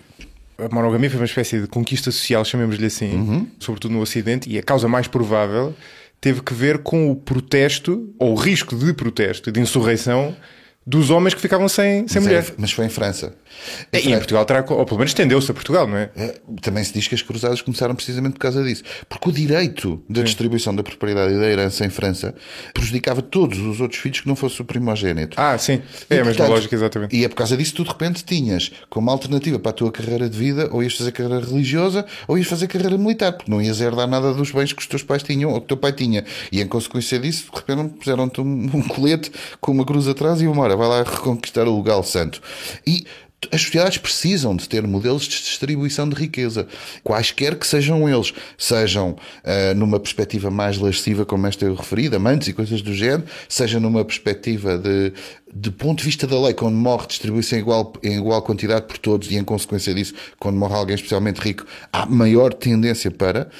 A monogamia foi uma espécie de conquista social, chamemos-lhe assim, sobretudo no Ocidente, e a causa mais provável teve que ver com o protesto, ou o risco de protesto, de insurreição, dos homens que ficavam sem mulher. Mas foi em França. Em Portugal terá, ou pelo menos estendeu-se a Portugal, não é? Também se diz que as cruzadas começaram precisamente por causa disso. Porque o direito da distribuição da propriedade e da herança em França prejudicava todos os outros filhos que não fosse o primogénito. Sim. É a mesma lógica, exatamente. E é por causa disso que tu de repente tinhas como alternativa para a tua carreira de vida, ou ias fazer carreira religiosa, ou ias fazer carreira militar, porque não ias herdar nada dos bens que os teus pais tinham, ou que o teu pai tinha. E em consequência disso, de repente puseram-te um colete com uma cruz atrás e uma hora, vai lá reconquistar o lugar santo. E as sociedades precisam de ter modelos de distribuição de riqueza, quaisquer que sejam eles, sejam numa perspectiva mais lasciva, como esta eu referi, de amantes e coisas do género, seja numa perspectiva de ponto de vista da lei, quando morre, distribui-se em igual quantidade por todos e, em consequência disso, quando morre alguém especialmente rico, há maior tendência para...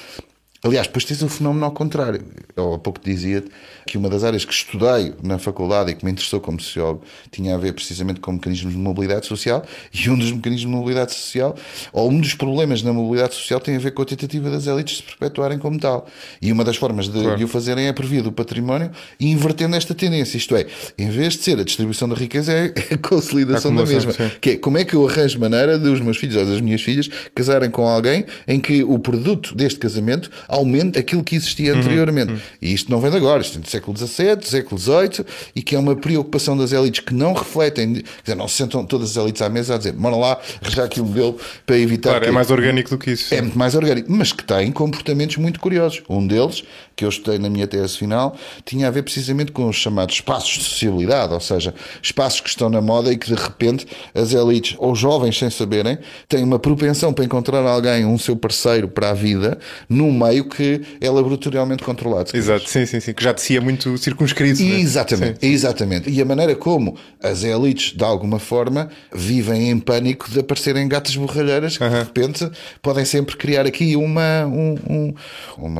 Aliás, depois tens o fenómeno ao contrário. Eu há pouco dizia que uma das áreas que estudei na faculdade e que me interessou como sociólogo tinha a ver precisamente com mecanismos de mobilidade social, e um dos mecanismos de mobilidade social, ou um dos problemas na mobilidade social, tem a ver com a tentativa das elites de se perpetuarem como tal. E uma das formas de o fazerem é por via do património e invertendo esta tendência. Isto é, em vez de ser a distribuição da riqueza, é a consolidação da mesma. Sim. Que é, como é que eu arranjo maneira dos meus filhos ou das minhas filhas casarem com alguém em que o produto deste casamento aumente aquilo que existia anteriormente. E isto não vem de agora, isto é do século XVII, do século XVIII, e que é uma preocupação das elites que não refletem, quer dizer, não se sentam todas as elites à mesa a dizer, bora lá, arranjar aqui um modelo para evitar... Claro, é mais orgânico do que isso. É muito mais orgânico, mas que tem comportamentos muito curiosos. Um deles, que eu estudei na minha tese final, tinha a ver precisamente com os chamados espaços de sociabilidade, ou seja, espaços que estão na moda e que de repente as elites, ou jovens sem saberem, têm uma propensão para encontrar alguém, um seu parceiro para a vida, num meio que é laboratorialmente controlado. Exato, sim, que já de si é muito circunscrito. Exatamente, né? Exatamente. E a maneira como as elites, de alguma forma, vivem em pânico de aparecerem gatas borralheiras que de repente podem sempre criar aqui uma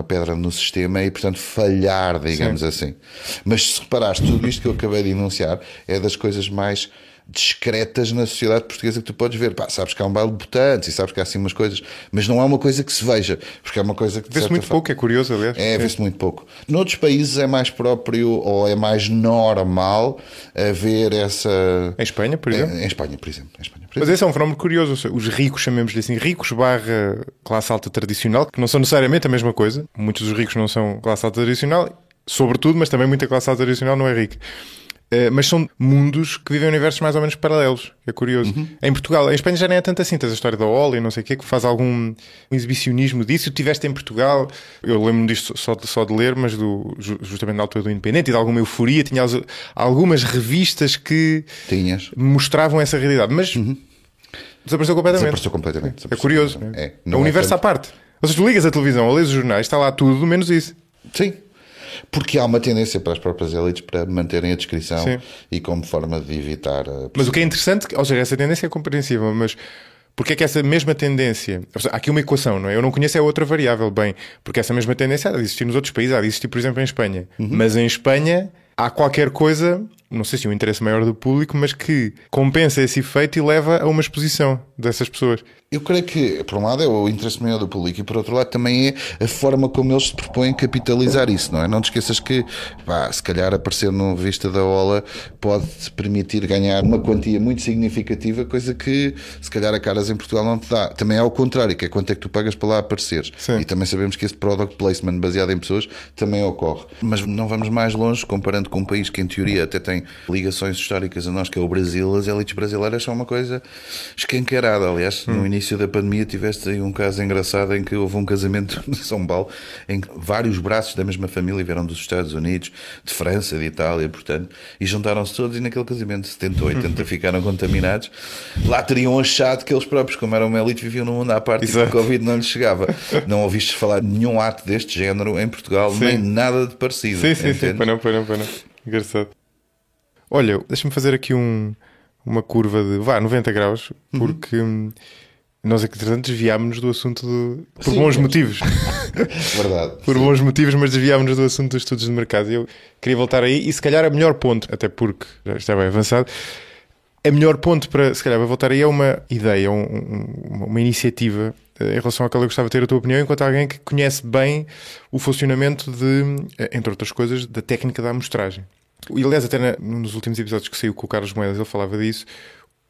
pedra no sistema e, portanto, falhar, digamos assim. Mas se reparares, tudo isto que eu acabei de enunciar é das coisas mais discretas na sociedade portuguesa que tu podes ver. Sabes que há um baile de botantes e sabes que há assim umas coisas, mas não é uma coisa que se veja, porque é uma coisa que vê-se muito pouco, é curioso, aliás. Vê-se muito pouco. Noutros países é mais próprio ou é mais normal haver essa... Em Espanha, por exemplo? Em Espanha, por exemplo. Mas esse é um fenómeno curioso. Os ricos, chamemos-lhe assim, ricos / classe alta tradicional, que não são necessariamente a mesma coisa. Muitos dos ricos não são classe alta tradicional, sobretudo, mas também muita classe alta tradicional não é rica. Mas são mundos que vivem em universos mais ou menos paralelos. É curioso. Em Portugal, em Espanha já nem é tanto assim. Tens a história da Ola e não sei o quê, que faz algum exibicionismo disso. Tu estiveste em Portugal, eu lembro-me disto só de ler, mas justamente na altura do Independente e de alguma euforia. Tinha algumas revistas que mostravam essa realidade. Mas desapareceu completamente. É curioso. É um universo à parte. Ou seja, tu ligas a televisão ou lês os jornais, está lá tudo, menos isso. Sim. Porque há uma tendência para as próprias elites para manterem a descrição e como forma de evitar... Mas o que é interessante, ou seja, essa tendência é compreensível, mas porque é que essa mesma tendência... Há aqui uma equação, não é? Eu não conheço a outra variável, bem, porque essa mesma tendência há de existir nos outros países, há de existir, por exemplo, em Espanha. Mas em Espanha há qualquer coisa não sei se um interesse maior do público, mas que compensa esse efeito e leva a uma exposição dessas pessoas. Eu creio que, por um lado, é o interesse maior do público e, por outro lado, também é a forma como eles se propõem capitalizar isso, não é? Não te esqueças que, se calhar, aparecer no Revista da Ola pode-te permitir ganhar uma quantia muito significativa, coisa que, se calhar, a Caras em Portugal não te dá. Também é ao contrário, que é quanto é que tu pagas para lá apareceres. Sim. E também sabemos que esse product placement baseado em pessoas também ocorre. Mas não vamos mais longe, comparando com um país que, em teoria, até tem ligações históricas a nós, que é o Brasil. As elites brasileiras são uma coisa escancarada. Aliás, no início da pandemia tiveste aí um caso engraçado em que houve um casamento em São Paulo em que vários braços da mesma família vieram dos Estados Unidos, de França, de Itália, portanto, e juntaram-se todos, e naquele casamento 70 ou 80 ficaram contaminados. Lá teriam achado que eles próprios, como eram uma elite, viviam num mundo à parte. Exato. E que o Covid não lhes chegava. Não ouviste falar de nenhum ato deste género em Portugal, sim, nem nada de parecido. Sim, foi não. Engraçado. Olha, deixa-me fazer aqui uma curva de 90 graus, porque nós aqui desviámos-nos do assunto por bons motivos. Verdade. Por bons motivos, mas desviámos-nos do assunto dos estudos de mercado. Eu queria voltar aí, e se calhar a melhor ponto, até porque já está bem avançado, a melhor ponto para, se calhar, voltar aí é uma ideia, uma iniciativa em relação àquela que eu gostava de ter a tua opinião, enquanto alguém que conhece bem o funcionamento entre outras coisas, da técnica da amostragem. E, aliás, até nos últimos episódios que saiu com o Carlos Moedas, ele falava disso.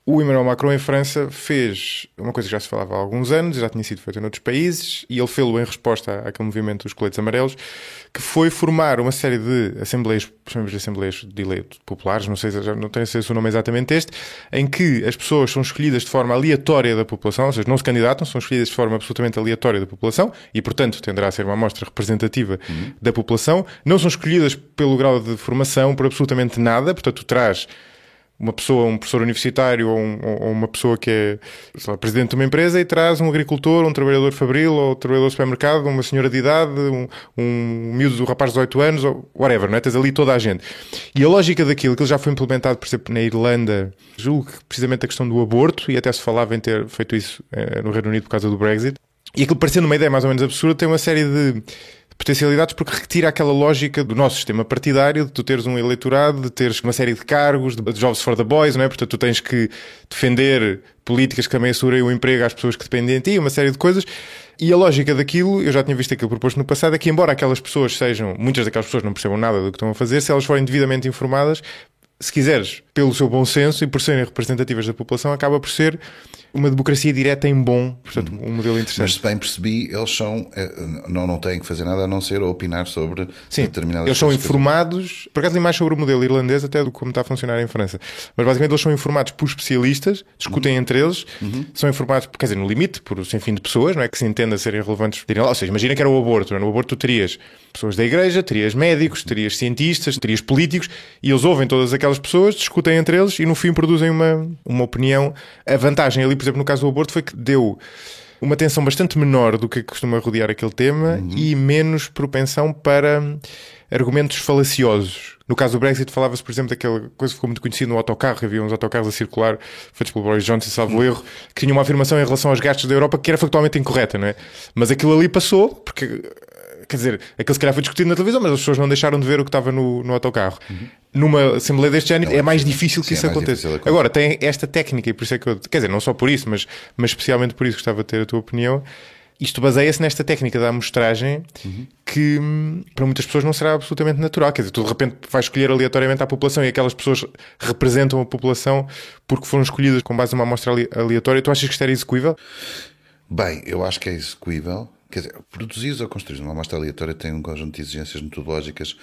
O Emmanuel Macron, em França, fez uma coisa que já se falava há alguns anos, já tinha sido feita em outros países, e ele fez-o em resposta àquele movimento dos coletes amarelos, que foi formar uma série de assembleias, chamamos de assembleias de eleito populares, não sei, já não tenho certeza se o nome é exatamente este, em que as pessoas são escolhidas de forma aleatória da população, ou seja, não se candidatam, são escolhidas de forma absolutamente aleatória da população, e, portanto, tenderá a ser uma amostra representativa da população. Não são escolhidas pelo grau de formação, por absolutamente nada, portanto, tu traz uma pessoa, um professor universitário ou uma pessoa que é, sei lá, presidente de uma empresa, e traz um agricultor, um trabalhador fabril ou um trabalhador de supermercado, uma senhora de idade, um miúdo, um rapaz de 18 anos, ou whatever, não é? Tens ali toda a gente. E a lógica daquilo, que já foi implementado, por exemplo, na Irlanda, julgo que precisamente a questão do aborto, e até se falava em ter feito isso no Reino Unido por causa do Brexit, e aquilo, parecendo uma ideia mais ou menos absurda, tem uma série de potencialidades, porque retira aquela lógica do nosso sistema partidário, de tu teres um eleitorado, de teres uma série de cargos, de jobs for the boys, não é? Portanto, tu tens que defender políticas que também assegurem o emprego às pessoas que dependem de ti, uma série de coisas. E a lógica daquilo, eu já tinha visto aquilo proposto no passado, é que, embora aquelas pessoas sejam, muitas daquelas pessoas não percebam nada do que estão a fazer, se elas forem devidamente informadas, se quiseres, pelo seu bom senso e por serem representativas da população, acaba por ser uma democracia direta em bom, portanto, um modelo interessante. Mas, se bem percebi, eles são, não têm que fazer nada a não ser opinar sobre determinadas eles são informados, por acaso li mais sobre o modelo irlandês até do que como está a funcionar em França, mas basicamente eles são informados por especialistas, discutem entre eles, são informados, quer dizer, no limite, por sem fim de pessoas, não é, que se entenda serem relevantes. Ou seja, imagina que era o aborto, no aborto tu terias pessoas da igreja, terias médicos, terias cientistas, terias políticos, e eles ouvem todas aquelas pessoas, discutem entre eles e no fim produzem uma opinião. A vantagem ali, por exemplo, no caso do aborto, foi que deu uma tensão bastante menor do que costuma rodear aquele tema e menos propensão para argumentos falaciosos. No caso do Brexit falava-se, por exemplo, daquela coisa que ficou muito conhecida no autocarro, havia uns autocarros a circular, feitos pelo Boris Johnson, salvo erro, que tinham uma afirmação em relação aos gastos da Europa que era factualmente incorreta, não é? Mas aquilo ali passou, porque, quer dizer, aquilo se calhar foi discutido na televisão, mas as pessoas não deixaram de ver o que estava no autocarro. Numa Assembleia deste género é mais difícil que isso aconteça. Agora, tem esta técnica, e por isso é que eu, quer dizer, não só por isso, mas especialmente por isso gostava de ter a tua opinião. Isto baseia-se nesta técnica da amostragem que para muitas pessoas não será absolutamente natural. Quer dizer, tu de repente vais escolher aleatoriamente a população e aquelas pessoas representam a população porque foram escolhidas com base numa amostra aleatória. Tu achas que isto era execuível? Bem, eu acho que é execuível. Quer dizer, produzir ou construir uma amostra aleatória tem um conjunto de exigências metodológicas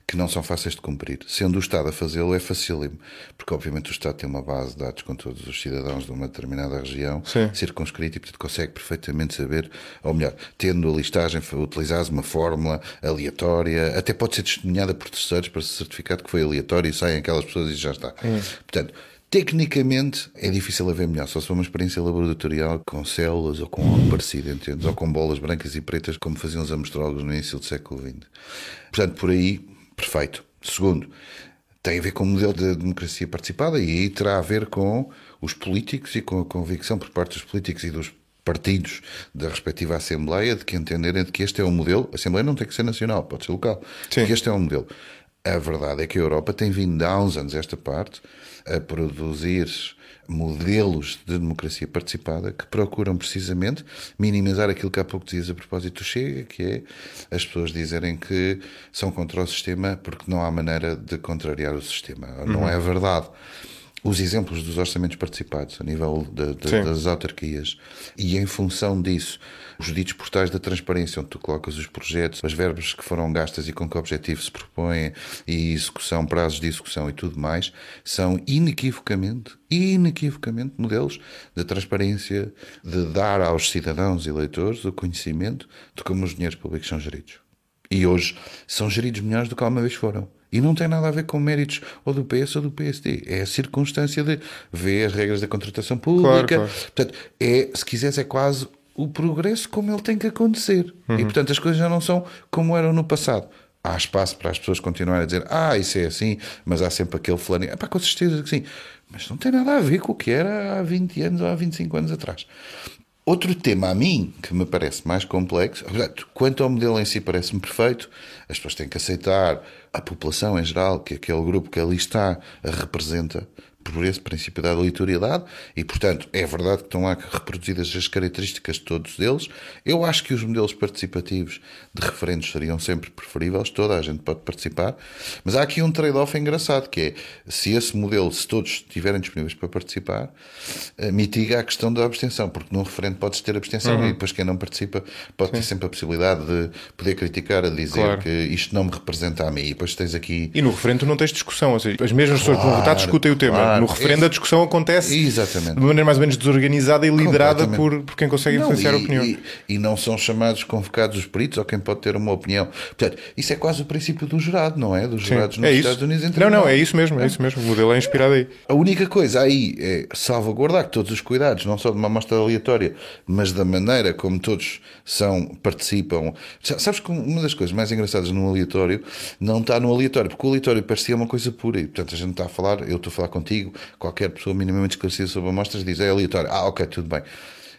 que não são fáceis de cumprir. Sendo o Estado a fazê-lo, é facílimo, porque obviamente o Estado tem uma base de dados com todos os cidadãos de uma determinada região, circunscrita, e portanto consegue perfeitamente saber, ou melhor, tendo a listagem, utilizares uma fórmula aleatória, até pode ser testemunhada por terceiros para se certificar de que foi aleatório e saem aquelas pessoas e já está. Portanto, tecnicamente é difícil haver melhor, só se for uma experiência laboratorial com células ou com algo parecido, entendes? Ou com bolas brancas e pretas, como faziam os amostrólogos no início do século XX. Portanto, por aí, perfeito. Segundo, tem a ver com o modelo de democracia participada, e aí terá a ver com os políticos e com a convicção por parte dos políticos e dos partidos da respectiva Assembleia de que entenderem de que este é um modelo. A Assembleia não tem que ser nacional, pode ser local. Que este é um modelo. A verdade é que a Europa tem vindo há uns anos esta parte a produzir modelos de democracia participada que procuram precisamente minimizar aquilo que há pouco dizias a propósito do Chega, que é as pessoas dizerem que são contra o sistema porque não há maneira de contrariar o sistema. Não é verdade. Os exemplos dos orçamentos participados a nível das autarquias e em função disso os ditos portais da transparência, onde tu colocas os projetos, as verbas que foram gastas e com que objetivo se propõem e execução, prazos de execução e tudo mais, são inequivocamente modelos de transparência, de dar aos cidadãos e eleitores o conhecimento de como os dinheiros públicos são geridos. E hoje são geridos melhores do que alguma vez foram. E não tem nada a ver com méritos ou do PS ou do PSD. É a circunstância de ver as regras da contratação pública. Claro. Portanto, se quiseres, é quase o progresso como ele tem que acontecer. E, portanto, as coisas já não são como eram no passado. Há espaço para as pessoas continuarem a dizer isso é assim, mas há sempre aquele fulaninho. Com certeza que sim. Mas não tem nada a ver com o que era há 20 anos ou há 25 anos atrás. Outro tema a mim, que me parece mais complexo, quanto ao modelo em si parece-me perfeito, as pessoas têm que aceitar, a população em geral, que aquele grupo que ali está representa por esse princípio da aleatoriedade e, portanto, é verdade que estão lá reproduzidas as características de todos eles. Eu acho que os modelos participativos de referendos seriam sempre preferíveis, toda a gente pode participar, mas há aqui um trade-off engraçado, que é, se esse modelo, se todos estiverem disponíveis para participar, mitiga a questão da abstenção, porque num referendo podes ter abstenção e depois quem não participa pode ter sempre a possibilidade de poder criticar, a dizer que isto não me representa a mim, e depois tens aqui... E no referendo não tens discussão, ou seja, as mesmas pessoas que vão votar discutem o tema. No referendo a discussão acontece de maneira mais ou menos desorganizada e liderada por quem consegue influenciar a opinião. E não são chamados, convocados os peritos ou quem pode ter uma opinião. Portanto, isso é quase o princípio do jurado, não é? Dos jurados nos Estados Unidos. Não, é isso mesmo, é isso mesmo. O modelo é inspirado aí. A única coisa aí é salvaguardar todos os cuidados, não só de uma amostra aleatória, mas da maneira como todos participam. Sabes que uma das coisas mais engraçadas no aleatório não está no aleatório, porque o aleatório parecia uma coisa pura e, portanto, a gente está a falar, eu estou a falar contigo, qualquer pessoa minimamente esclarecida sobre amostras diz é aleatório. Ok, tudo bem.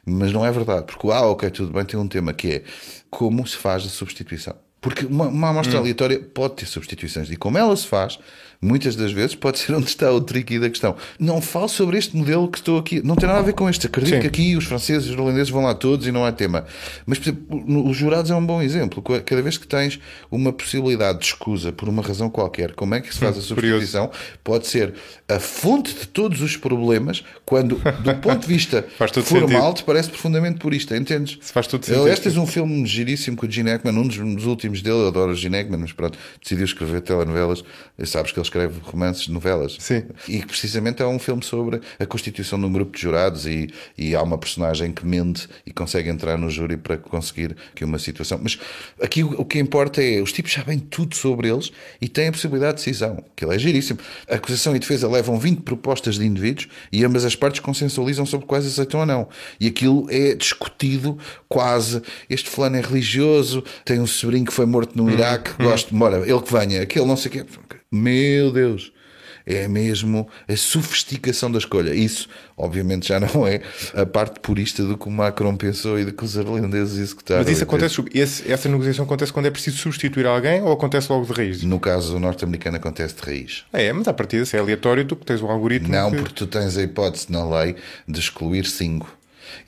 Mas não é verdade, porque o ok, tudo bem tem um tema que é como se faz a substituição. Porque uma amostra aleatória pode ter substituições e como ela se faz, muitas das vezes pode ser onde está o tricky da questão. Não falo sobre este modelo que estou aqui, não tem nada a ver com este. Acredito que aqui os franceses e os holandeses vão lá todos e não há tema. Mas, por exemplo, os jurados é um bom exemplo. Cada vez que tens uma possibilidade de escusa por uma razão qualquer, como é que se faz a substituição? Pode ser a fonte de todos os problemas, quando, do ponto de vista formal, te parece profundamente purista. Entendes? Se faz todo sentido. Este é um filme giríssimo com o Gene Hackman, um dos últimos dele. Eu adoro o Gene Hackman, mas pronto, decidiu escrever telenovelas. Sabes que ele escreve romances, novelas. Sim. E que precisamente é um filme sobre a constituição de um grupo de jurados e há uma personagem que mente e consegue entrar no júri para conseguir que uma situação... Mas aqui o que importa é, os tipos sabem tudo sobre eles e têm a possibilidade de decisão, que ele é giríssimo. A acusação e a defesa levam 20 propostas de indivíduos e ambas as partes consensualizam sobre quais aceitam ou não. E aquilo é discutido quase. Este fulano é religioso, tem um sobrinho que foi morto no Iraque, gosto, ele que venha, aquele não sei o quê. Meu Deus, é mesmo a sofisticação da escolha. Isso, obviamente, já não é a parte purista do que o Macron pensou e do que os irlandeses executaram. Mas isso acontece, essa negociação acontece quando é preciso substituir alguém ou acontece logo de raiz? No caso norte-americano acontece de raiz. Mas à partida, se é aleatório, tu tens um algoritmo. Não, porque tu tens a hipótese na lei de excluir 5.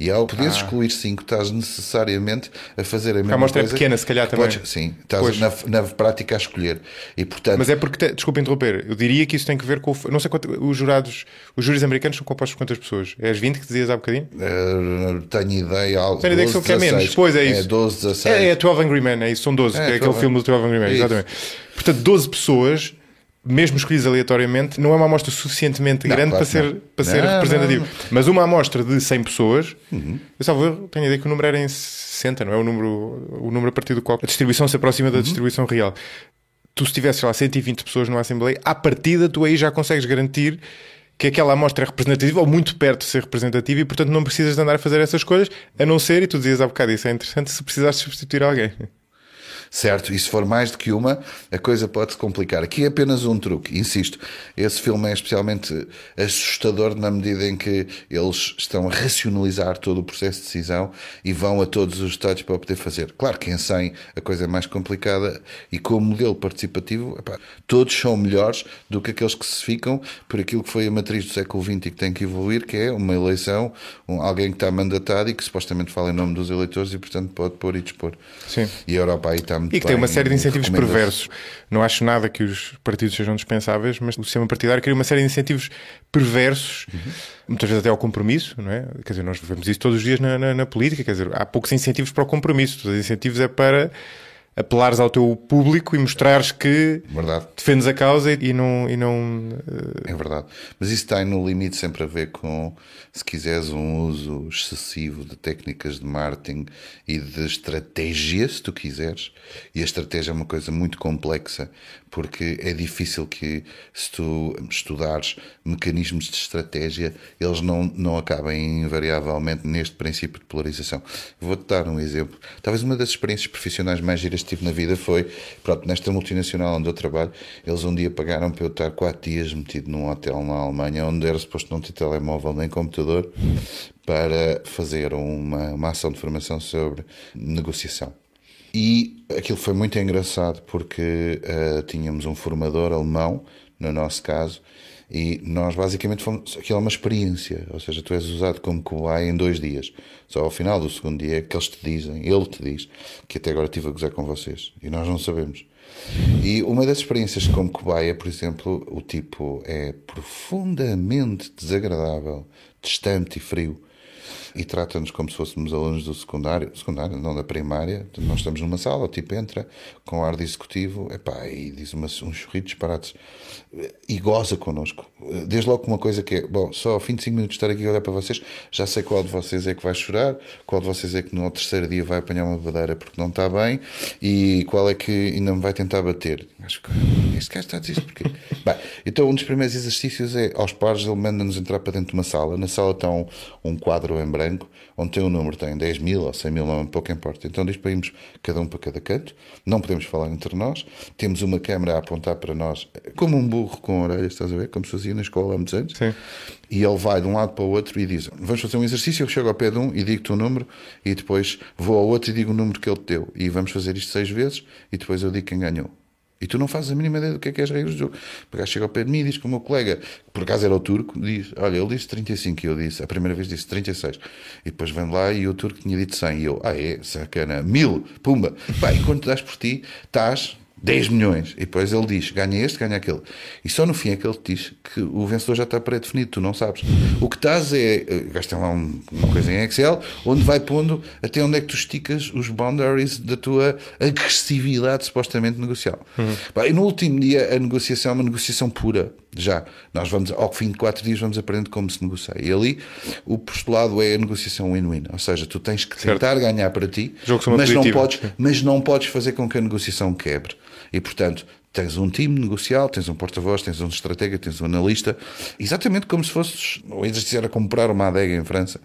E ao poderes excluir 5, estás necessariamente a fazer a mesma coisa. A amostra é pequena, se calhar também. Sim, estás na prática a escolher. E, portanto... Mas é porque, desculpa interromper, eu diria que isso tem que ver com... Não sei quanto, os júris americanos são compostos por quantas pessoas? É as 20 que dizias há bocadinho? Tenho ideia. Tenho ideia que são que é menos. Pois é isso. É 12, 16. É 12 Angry Men, é isso, são 12. É aquele filme do 12 Angry Men, exatamente. Portanto, 12 pessoas... mesmo escolhidas aleatoriamente, não é uma amostra suficientemente grande para ser representativo. Mas uma amostra de 100 pessoas, eu tenho a ideia que o número era em 60, não é o número a partir do qual a distribuição se aproxima da distribuição real. Tu, se tivesses lá 120 pessoas numa Assembleia, à partida tu aí já consegues garantir que aquela amostra é representativa ou muito perto de ser representativa e, portanto, não precisas de andar a fazer essas coisas, a não ser, e tu dizias há bocado, isso é interessante, se precisares substituir alguém. certo? E se for mais do que uma, a coisa pode-se complicar. Aqui é apenas um truque, insisto. Esse filme é especialmente assustador na medida em que eles estão a racionalizar todo o processo de decisão e vão a todos os detalhes para o poder fazer. Claro que em 100 a coisa é mais complicada e com o modelo participativo, todos são melhores do que aqueles que se ficam por aquilo que foi a matriz do século XX e que tem que evoluir, que é uma eleição, alguém que está mandatado e que supostamente fala em nome dos eleitores e, portanto, pode pôr e dispor. Sim. E a Europa aí está muito bem. E que tem uma série de incentivos perversos. Não acho nada que os partidos sejam dispensáveis, mas o sistema partidário cria uma série de incentivos perversos, muitas vezes até ao compromisso, não é? Quer dizer, nós vemos isso todos os dias na política, quer dizer, há poucos incentivos para o compromisso. Os incentivos é para apelares ao teu público e mostrares que defendes a causa e não... É verdade. Mas isso tem no limite sempre a ver com, se quiseres, um uso excessivo de técnicas de marketing e de estratégia, se tu quiseres. E a estratégia é uma coisa muito complexa, porque é difícil que, se tu estudares mecanismos de estratégia, eles não acabem invariavelmente neste princípio de polarização. Vou-te dar um exemplo. Talvez uma das experiências profissionais mais giras que tive na vida foi, nesta multinacional onde eu trabalho, eles um dia pagaram para eu estar 4 dias metido num hotel na Alemanha, onde era suposto não ter telemóvel nem computador, para fazer uma ação de formação sobre negociação. E aquilo foi muito engraçado porque tínhamos um formador alemão, no nosso caso, e nós basicamente fomos... Aquilo é uma experiência, ou seja, tu és usado como cobaia em 2 dias. Só ao final do segundo dia é que eles te dizem, ele te diz, que até agora estive a gozar com vocês. E nós não sabemos. E uma das experiências como cobaia, por exemplo, o tipo é profundamente desagradável, distante e frio. E trata-nos como se fôssemos alunos do secundário, não da primária. Nós estamos numa sala, o tipo entra com ar de executivo, e diz uns chorritos disparados e goza connosco. Desde logo uma coisa que é, só ao fim de 5 minutos de estar aqui a olhar para vocês, já sei qual de vocês é que vai chorar, qual de vocês é que no 3º dia vai apanhar uma badeira porque não está bem e qual é que ainda me vai tentar bater. Acho que este gajo está a dizer isto porque... Então um dos primeiros exercícios é, aos pares, ele manda-nos entrar para dentro de uma sala. Na sala está um quadro em branco, onde tem um número, tem 10.000 ou 100.000, pouco importa. Então diz para irmos cada um para cada canto, não podemos falar entre nós, temos uma câmara a apontar para nós, como um burro com orelhas, estás a ver? Como se fazia na escola há muitos anos. Sim. E ele vai de um lado para o outro e diz, vamos fazer um exercício, eu chego ao pé de um e digo-te o número e depois vou ao outro e digo o número que ele te deu. E vamos fazer isto 6 vezes e depois eu digo quem ganhou. E tu não fazes a mínima ideia do que é as regras do jogo. O gajo chega ao pé de mim e diz que o meu colega, por acaso era o turco, diz, olha, ele disse 35 e eu disse, a primeira vez disse 36. E depois vem lá e o turco tinha dito 100 e eu, sacana, 1000, pumba. E quando tu dás por ti, estás 10 milhões. E depois ele diz, ganha este, ganha aquele. E só no fim é que ele te diz que o vencedor já está pré-definido, tu não sabes. O que estás é, gastam lá uma coisa em Excel, onde vai pondo até onde é que tu esticas os boundaries da tua agressividade supostamente negocial. E no último dia a negociação é uma negociação pura. Já, nós vamos, ao fim de 4 dias, vamos aprender como se negocia. E ali o postulado é a negociação win-win. Ou seja, tu tens que tentar ganhar para ti, mas não podes fazer com que a negociação quebre. E, portanto, tens um time negocial, tens um porta-voz, tens um estratega, tens um analista, exatamente como se fosses, o exercício era comprar uma adega em França.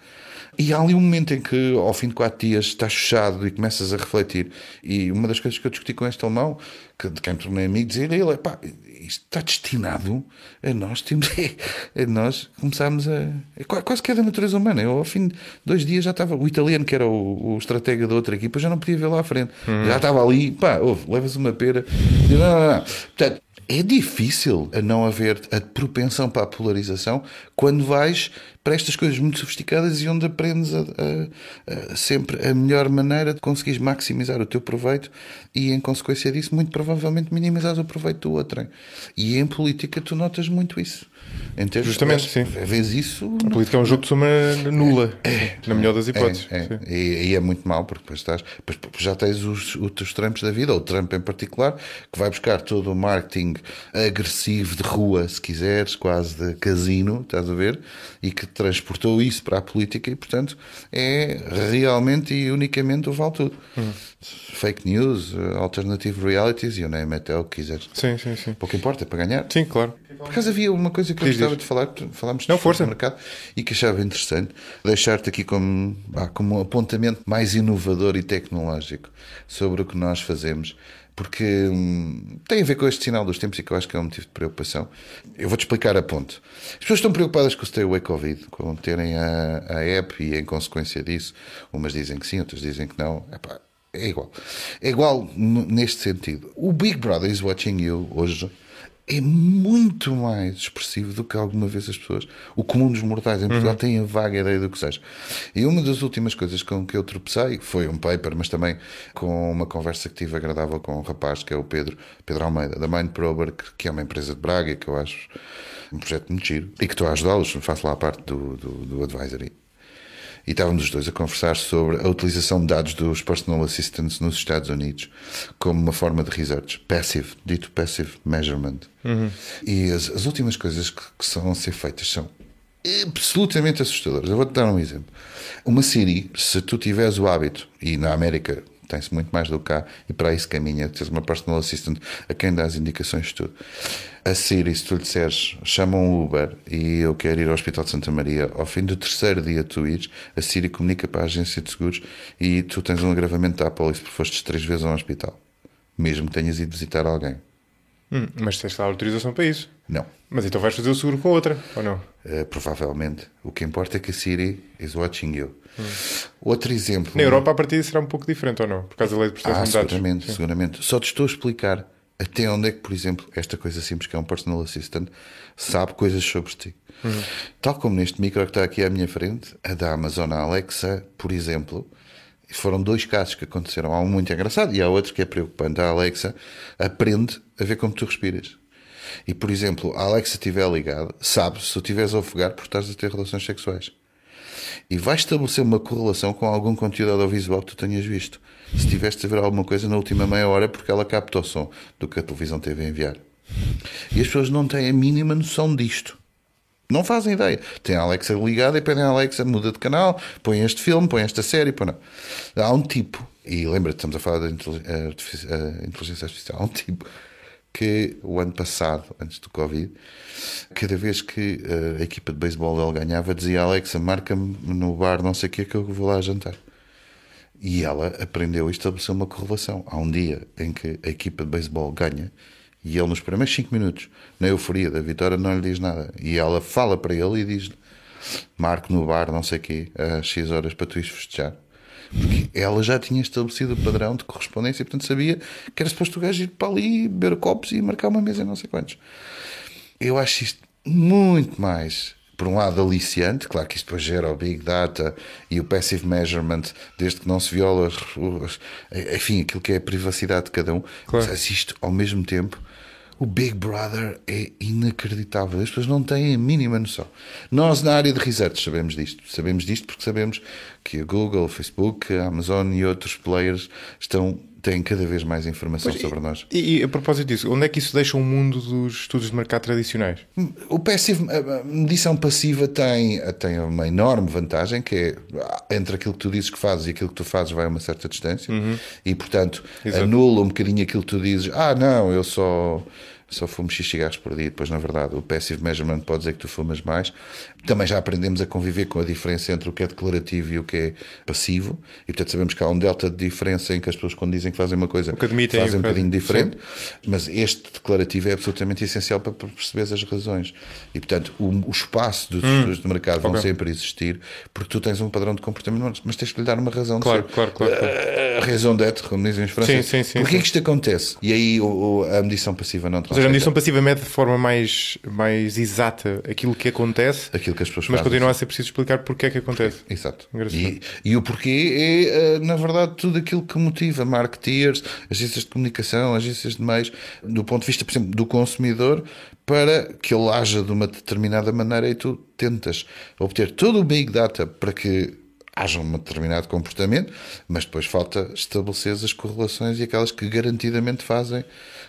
E há ali um momento em que, ao fim de 4 dias, estás fechado e começas a refletir. E uma das coisas que eu discuti com este alemão, de quem me tornei amigo, dizia ele, isto está destinado a nós, nós começámos quase que é da natureza humana. Eu, ao fim de 2 dias, já estava, o italiano, que era o estratega da outra equipa, já não podia ver lá à frente. Já estava ali, levas uma pera. Não. Portanto, é difícil a não haver a propensão para a polarização quando vais para estas coisas muito sofisticadas e onde aprendes sempre a melhor maneira de conseguires maximizar o teu proveito e, em consequência disso, muito provavelmente minimizares o proveito do outro. E em política tu notas muito isso. Justamente, sim. Vês isso... A política é um jogo de soma nula, na melhor das hipóteses. E é muito mau, porque depois já tens os Trumps da vida, ou o Trump em particular, que vai buscar todo o marketing agressivo de rua, se quiseres, quase de casino, estás a ver? E que transportou isso para a política e, portanto, é realmente e unicamente o vale tudo. Fake news, alternative realities, you name it, é o que quiseres. Sim. Pouco importa, é para ganhar. Sim, claro. Por acaso havia uma coisa que eu gostava de falar, falámos de força. mercado, e que achava interessante, deixar-te aqui como um apontamento mais inovador e tecnológico sobre o que nós fazemos, porque tem a ver com este sinal dos tempos e que eu acho que é um motivo de preocupação. Eu vou-te explicar a ponto. As pessoas estão preocupadas com o Stay Away Covid, com terem a app e em consequência disso, umas dizem que sim, outras dizem que não. É igual. É igual neste sentido. O Big Brother is Watching You hoje é muito mais expressivo do que alguma vez as pessoas, o comum dos mortais em Portugal, tem a vaga ideia do que seja. E uma das últimas coisas com que eu tropecei foi um paper, mas também com uma conversa que tive agradável com um rapaz que é o Pedro Almeida, da Mindprober, que é uma empresa de Braga, que eu acho um projeto muito giro e que estou a ajudá-los, faço lá parte do advisory. E estávamos os dois a conversar sobre a utilização de dados dos personal assistants nos Estados Unidos como uma forma de research, dito passive measurement. E as últimas coisas que são a ser feitas são absolutamente assustadoras. Eu vou-te dar um exemplo. Uma Siri, se tu tiveres o hábito, e na América tem-se muito mais do que cá, e para isso caminha, tens uma personal assistant a quem dá as indicações de tudo. A Siri, se tu lhe disseres, chama um Uber e eu quero ir ao Hospital de Santa Maria, ao fim do 3º dia tu ires, a Siri comunica para a agência de seguros e tu tens um agravamento da apólice porque fostes 3 vezes ao hospital, mesmo que tenhas ido visitar alguém. Mas tens lá autorização para isso? Não. Mas então vais fazer o seguro com outra, ou não? Provavelmente. O que importa é que a Siri is watching you. Outro exemplo. Na Europa a partida será um pouco diferente, ou não? Por causa da lei de proteção de dados. Seguramente. Só te estou a explicar até onde é que, por exemplo, esta coisa simples que é um personal assistant sabe coisas sobre ti. Tal como neste micro que está aqui à minha frente, a da Amazon, a Alexa, por exemplo, foram 2 casos que aconteceram. Há um muito engraçado e há outro que é preocupante. A Alexa aprende a ver como tu respiras. E, por exemplo, a Alexa estiver ligada, sabe se tu estiveres a ofegar por estás a ter relações sexuais. E vai estabelecer uma correlação com algum conteúdo audiovisual que tu tenhas visto. Se tiveste a ver alguma coisa na última meia hora, porque ela capta o som do que a televisão teve a enviar. E as pessoas não têm a mínima noção disto. Não fazem ideia. Tem a Alexa ligada e pedem a Alexa, muda de canal, põe este filme, põe esta série, põe não. Há um tipo, e lembra-te, estamos a falar da inteligência artificial, há um tipo que o ano passado, antes do Covid, cada vez que a equipa de beisebol dele ganhava, dizia: Alexa, marca-me no bar não sei o que eu vou lá jantar. E ela aprendeu e estabeleceu uma correlação. Há um dia em que a equipa de beisebol ganha e ele nos primeiros 5 minutos, na euforia da vitória, não lhe diz nada. E ela fala para ele e diz-lhe: marque no bar não sei o que às X horas para tu ires festejar. Porque ela já tinha estabelecido o padrão de correspondência e, portanto, sabia que era suposto o gajo ir para ali, beber copos e marcar uma mesa em não sei quantos. Eu acho isto muito mais, por um lado, aliciante. Claro que isto depois gera o Big Data e o Passive Measurement, desde que não se viola, enfim, aquilo que é a privacidade de cada um. Claro. Mas isto, ao mesmo tempo, o Big Brother é inacreditável. As pessoas não têm a mínima noção. Nós, na área de research, sabemos disto. Sabemos disto porque sabemos que a Google, o Facebook, a Amazon e outros players têm cada vez mais informação sobre nós. E a propósito disso, onde é que isso deixa o mundo dos estudos de mercado tradicionais? A medição passiva tem uma enorme vantagem, que é entre aquilo que tu dizes que fazes e aquilo que tu fazes vai a uma certa distância. E, portanto, anula um bocadinho aquilo que tu dizes: não, eu só fumo X cigarros por dia. Depois, na verdade, o passive measurement pode dizer que tu fumas mais. Também já aprendemos a conviver com a diferença entre o que é declarativo e o que é passivo. E, portanto, sabemos que há um delta de diferença em que as pessoas, quando dizem que fazem uma coisa, fazem um bocadinho diferente. Sim. Mas este declarativo é absolutamente essencial para perceber as razões. E, portanto, o espaço dos estudos de mercado vão sempre existir, porque tu tens um padrão de comportamento, mas tens que lhe dar uma razão. Claro. A raison d'être, como dizem os franceses. Sim. Porquê que isto acontece? E aí a medição passiva não traz. Ou seja, a medição passiva mede de forma mais exata aquilo que acontece, aquilo que as pessoas mas fazem, continua a ser preciso explicar porque é que acontece. Exato. E o porquê é, na verdade, tudo aquilo que motiva marketeers, agências de comunicação, agências de meios, do ponto de vista, por exemplo, do consumidor, para que ele haja de uma determinada maneira e tu tentas obter todo o Big Data para que haja um determinado comportamento, mas depois falta estabelecer as correlações e aquelas que garantidamente fazem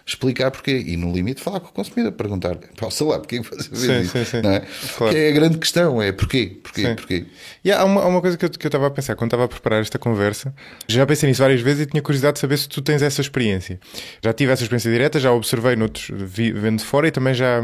explicar porquê. E no limite falar com o consumidor, perguntar: sei lá, porquê você fez isso? Sim. Não é? Claro. Que é a grande questão, é porquê? E há uma coisa que eu estava a pensar, quando estava a preparar esta conversa, já pensei nisso várias vezes e tinha curiosidade de saber se tu tens essa experiência. Já tive essa experiência direta, já observei noutros vendo de fora e também já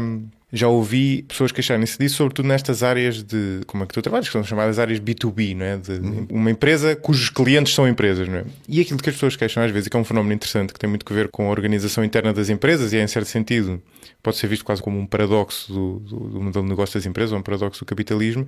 já ouvi pessoas queixarem-se disso, sobretudo nestas áreas de, como é que tu trabalhas, que são chamadas áreas B2B, não é? De uma empresa cujos clientes são empresas, não é? E aquilo que as pessoas queixam às vezes, e que é um fenómeno interessante, que tem muito a ver com a organização interna das empresas, e é, em certo sentido, pode ser visto quase como um paradoxo do modelo de negócio das empresas, ou um paradoxo do capitalismo,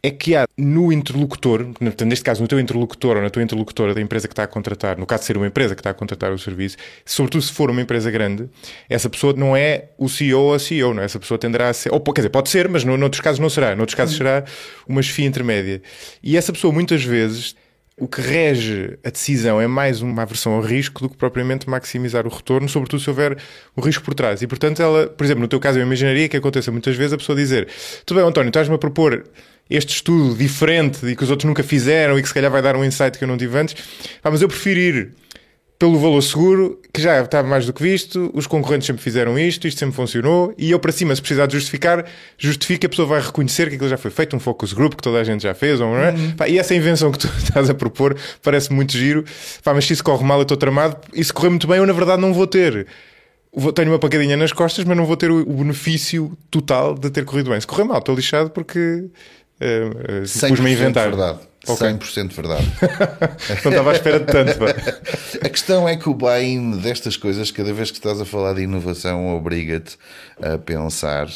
é que há no interlocutor, neste caso no teu interlocutor ou na tua interlocutora da empresa que está a contratar, no caso de ser uma empresa que está a contratar o serviço, sobretudo se for uma empresa grande, essa pessoa não é o CEO ou a CEO, não é? Essa pessoa tenderá a ser, ou quer dizer, pode ser, mas noutros casos não será, noutros casos será uma chefia intermédia. E essa pessoa muitas vezes, o que rege a decisão é mais uma aversão ao risco do que propriamente maximizar o retorno, sobretudo se houver o risco por trás. E portanto ela, por exemplo, no teu caso eu imaginaria que aconteça muitas vezes a pessoa dizer: tudo bem, António, estás-me a propor este estudo diferente e que os outros nunca fizeram e que se calhar vai dar um insight que eu não tive antes, mas eu prefiro ir pelo valor seguro, que já está mais do que visto, os concorrentes sempre fizeram isto sempre funcionou, e eu para cima, se precisar de justificar, justifica, a pessoa vai reconhecer que aquilo já foi feito, um focus group que toda a gente já fez, ou não é? E essa invenção que tu estás a propor parece muito giro, mas se isso corre mal eu estou tramado, e se correr muito bem eu na verdade não vou ter. Tenho uma pancadinha nas costas, mas não vou ter o benefício total de ter corrido bem. Se correr mal, estou lixado porque pus-me a inventar. Verdade. Okay. 100% verdade. Não estava à espera de tanto. A questão é que o bem destas coisas, cada vez que estás a falar de inovação, obriga-te a pensar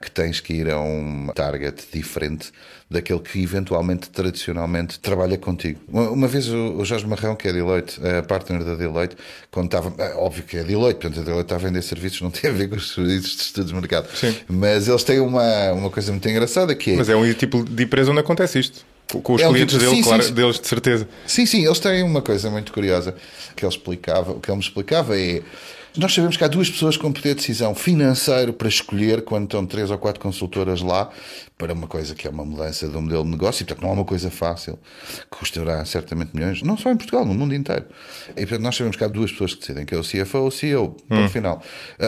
que tens que ir a um target diferente daquele que eventualmente, tradicionalmente, trabalha contigo. Uma vez o Jorge Marrão, que é Deloitte, a partner da Deloitte, quando estava, óbvio que é Deloitte, portanto a Deloitte está a vender serviços, não tem a ver com os serviços de estudos de mercado. Sim. Mas eles têm uma coisa muito engraçada que é... Mas é um tipo de empresa onde acontece isto. Com os clientes dele, sim, claro, sim. Deles de certeza. Sim, eles têm uma coisa muito curiosa que ele explicava. O que ele me explicava é: nós sabemos que há duas pessoas com poder de decisão financeiro para escolher quando estão 3 ou 4 consultoras lá para uma coisa que é uma mudança do modelo de negócio, e portanto não é uma coisa fácil, que custará certamente milhões, não só em Portugal, no mundo inteiro. E portanto nós sabemos que há duas pessoas que decidem, que é o CFO ou o CEO, no final.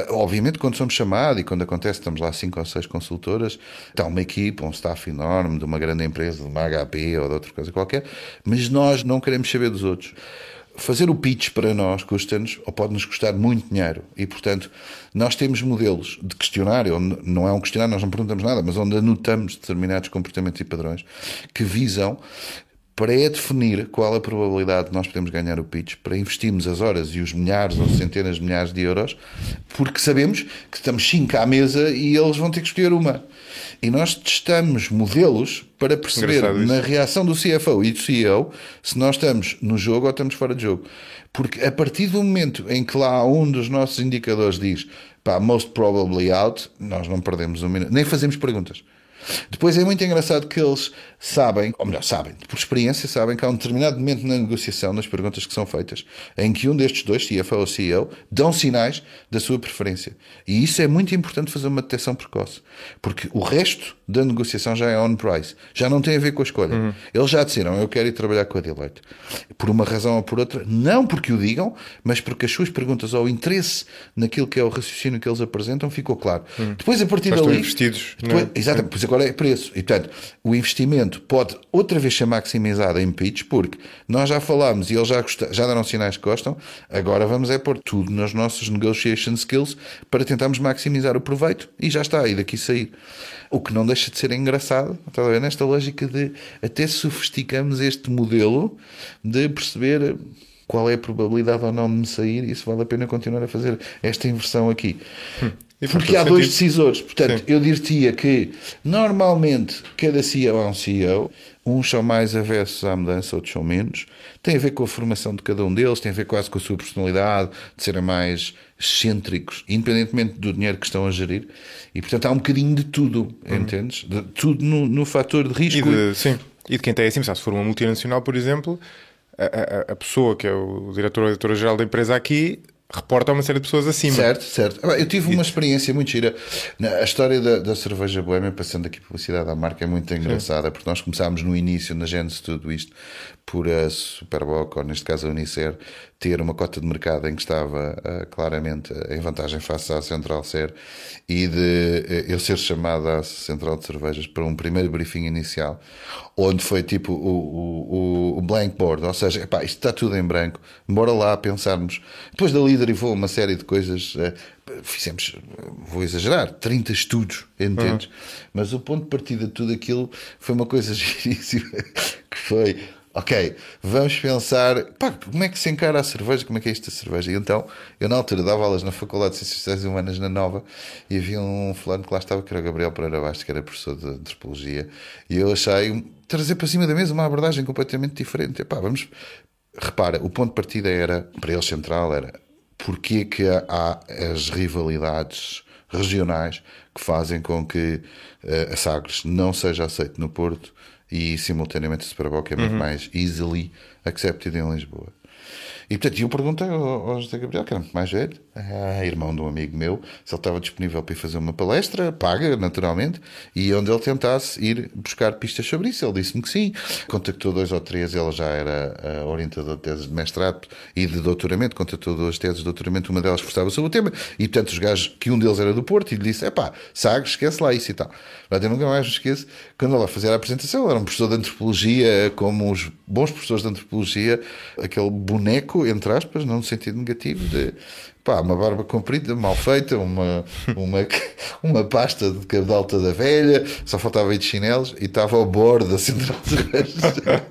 Obviamente quando somos chamados e quando acontece, estamos lá 5 ou 6 consultoras, está uma equipa, um staff enorme de uma grande empresa, de uma HP ou de outra coisa qualquer, mas nós não queremos saber dos outros. Fazer o pitch para nós custa-nos, ou pode-nos custar muito dinheiro, e portanto nós temos modelos de questionário, onde não é um questionário, nós não perguntamos nada, mas onde anotamos determinados comportamentos e padrões que visam pré-definir qual a probabilidade de nós podemos ganhar o pitch, para investirmos as horas e os milhares ou centenas de milhares de euros, porque sabemos que estamos 5 à mesa e eles vão ter que escolher uma. E nós testamos modelos para perceber na reação do CFO e do CEO se nós estamos no jogo ou estamos fora de jogo. Porque a partir do momento em que lá um dos nossos indicadores diz most probably out, nós não perdemos um minuto, nem fazemos perguntas. Depois é muito engraçado que eles sabem, ou melhor, sabem, por experiência, sabem que há um determinado momento na negociação, nas perguntas que são feitas, em que um destes dois, CFO ou CEO, dão sinais da sua preferência. E isso é muito importante, fazer uma detecção precoce, porque o resto da negociação já é on price, já não tem a ver com a escolha. Eles já disseram: eu quero ir trabalhar com a Deloitte, por uma razão ou por outra, não porque o digam, mas porque as suas perguntas ou o interesse naquilo que é o raciocínio que eles apresentam ficou claro. Depois, a partir dali, investidos, depois, exatamente, pois agora é preço. E portanto, o investimento pode outra vez ser maximizado em pitch, porque nós já falámos e eles já deram sinais que gostam, agora vamos pôr tudo nos nossos negotiation skills para tentarmos maximizar o proveito, e já está, e daqui sair. O que não deixa de ser engraçado, está a ver, nesta lógica de até sofisticamos este modelo de perceber qual é a probabilidade ou não de me sair, e se vale a pena continuar a fazer esta inversão aqui. Porque há dois decisores. Portanto, sim, eu diria que normalmente cada CEO é um CEO, uns são mais avessos à mudança, outros são menos. Tem a ver com a formação de cada um deles, tem a ver quase com a sua personalidade, de serem mais excêntricos, independentemente do dinheiro que estão a gerir. E portanto há um bocadinho de tudo, entendes? De tudo no fator de risco. Sim, e de quem tem assim, se for uma multinacional, por exemplo, a pessoa que é o diretor ou diretora-geral da empresa aqui reporta a uma série de pessoas acima. Certo. Eu tive uma experiência muito gira. A história da cerveja Boêmia, passando aqui publicidade à marca, é muito engraçada, porque nós começámos no início, na gênese de tudo isto, por a Superboc, ou neste caso a Unicer, ter uma cota de mercado em que estava claramente em vantagem face à Central Ser, e de eu ser chamado à Central de Cervejas para um primeiro briefing inicial, onde foi tipo o blank board, ou seja, isto está tudo em branco, bora lá pensarmos. Depois dali ali derivou uma série de coisas. Fizemos, vou exagerar, 30 estudos, entendes? Mas o ponto de partida de tudo aquilo foi uma coisa giríssima, que foi, ok, vamos pensar, pá, como é que se encara a cerveja, como é que é isto a cerveja? E então, eu na altura dava aulas na Faculdade de Ciências Sociais e Humanas na Nova, e havia um fulano que lá estava, que era o Gabriel Pereira Bastos, que era professor de Antropologia, e eu achei trazer para cima da mesa uma abordagem completamente diferente. Epá, vamos... Repara, o ponto de partida era, para ele central, era porque que há as rivalidades regionais que fazem com que a Sagres não seja aceito no Porto e simultaneamente o Superboc é muito mais easily accepted em Lisboa. E portanto eu perguntei ao José Gabriel, que era muito mais velho, irmão de um amigo meu, se ele estava disponível para ir fazer uma palestra, paga naturalmente, e onde ele tentasse ir buscar pistas sobre isso. Ele disse-me que sim, contactou 2 ou 3, ele já era orientador de teses de mestrado e de doutoramento, contactou 2 teses de doutoramento, uma delas versava sobre o tema, e portanto os gajos, que um deles era do Porto, e lhe disse, Sagres, esquece lá isso e tal. Mas eu nunca mais me esqueço, quando ele lá fazia a apresentação, ele era um professor de antropologia, como os bons professores de antropologia, aquele boneco, entre aspas, não no sentido negativo, de uma barba comprida, mal feita, uma pasta de cabedal toda velha, só faltava ir de chinelos e estava ao bordo da central de cerveja.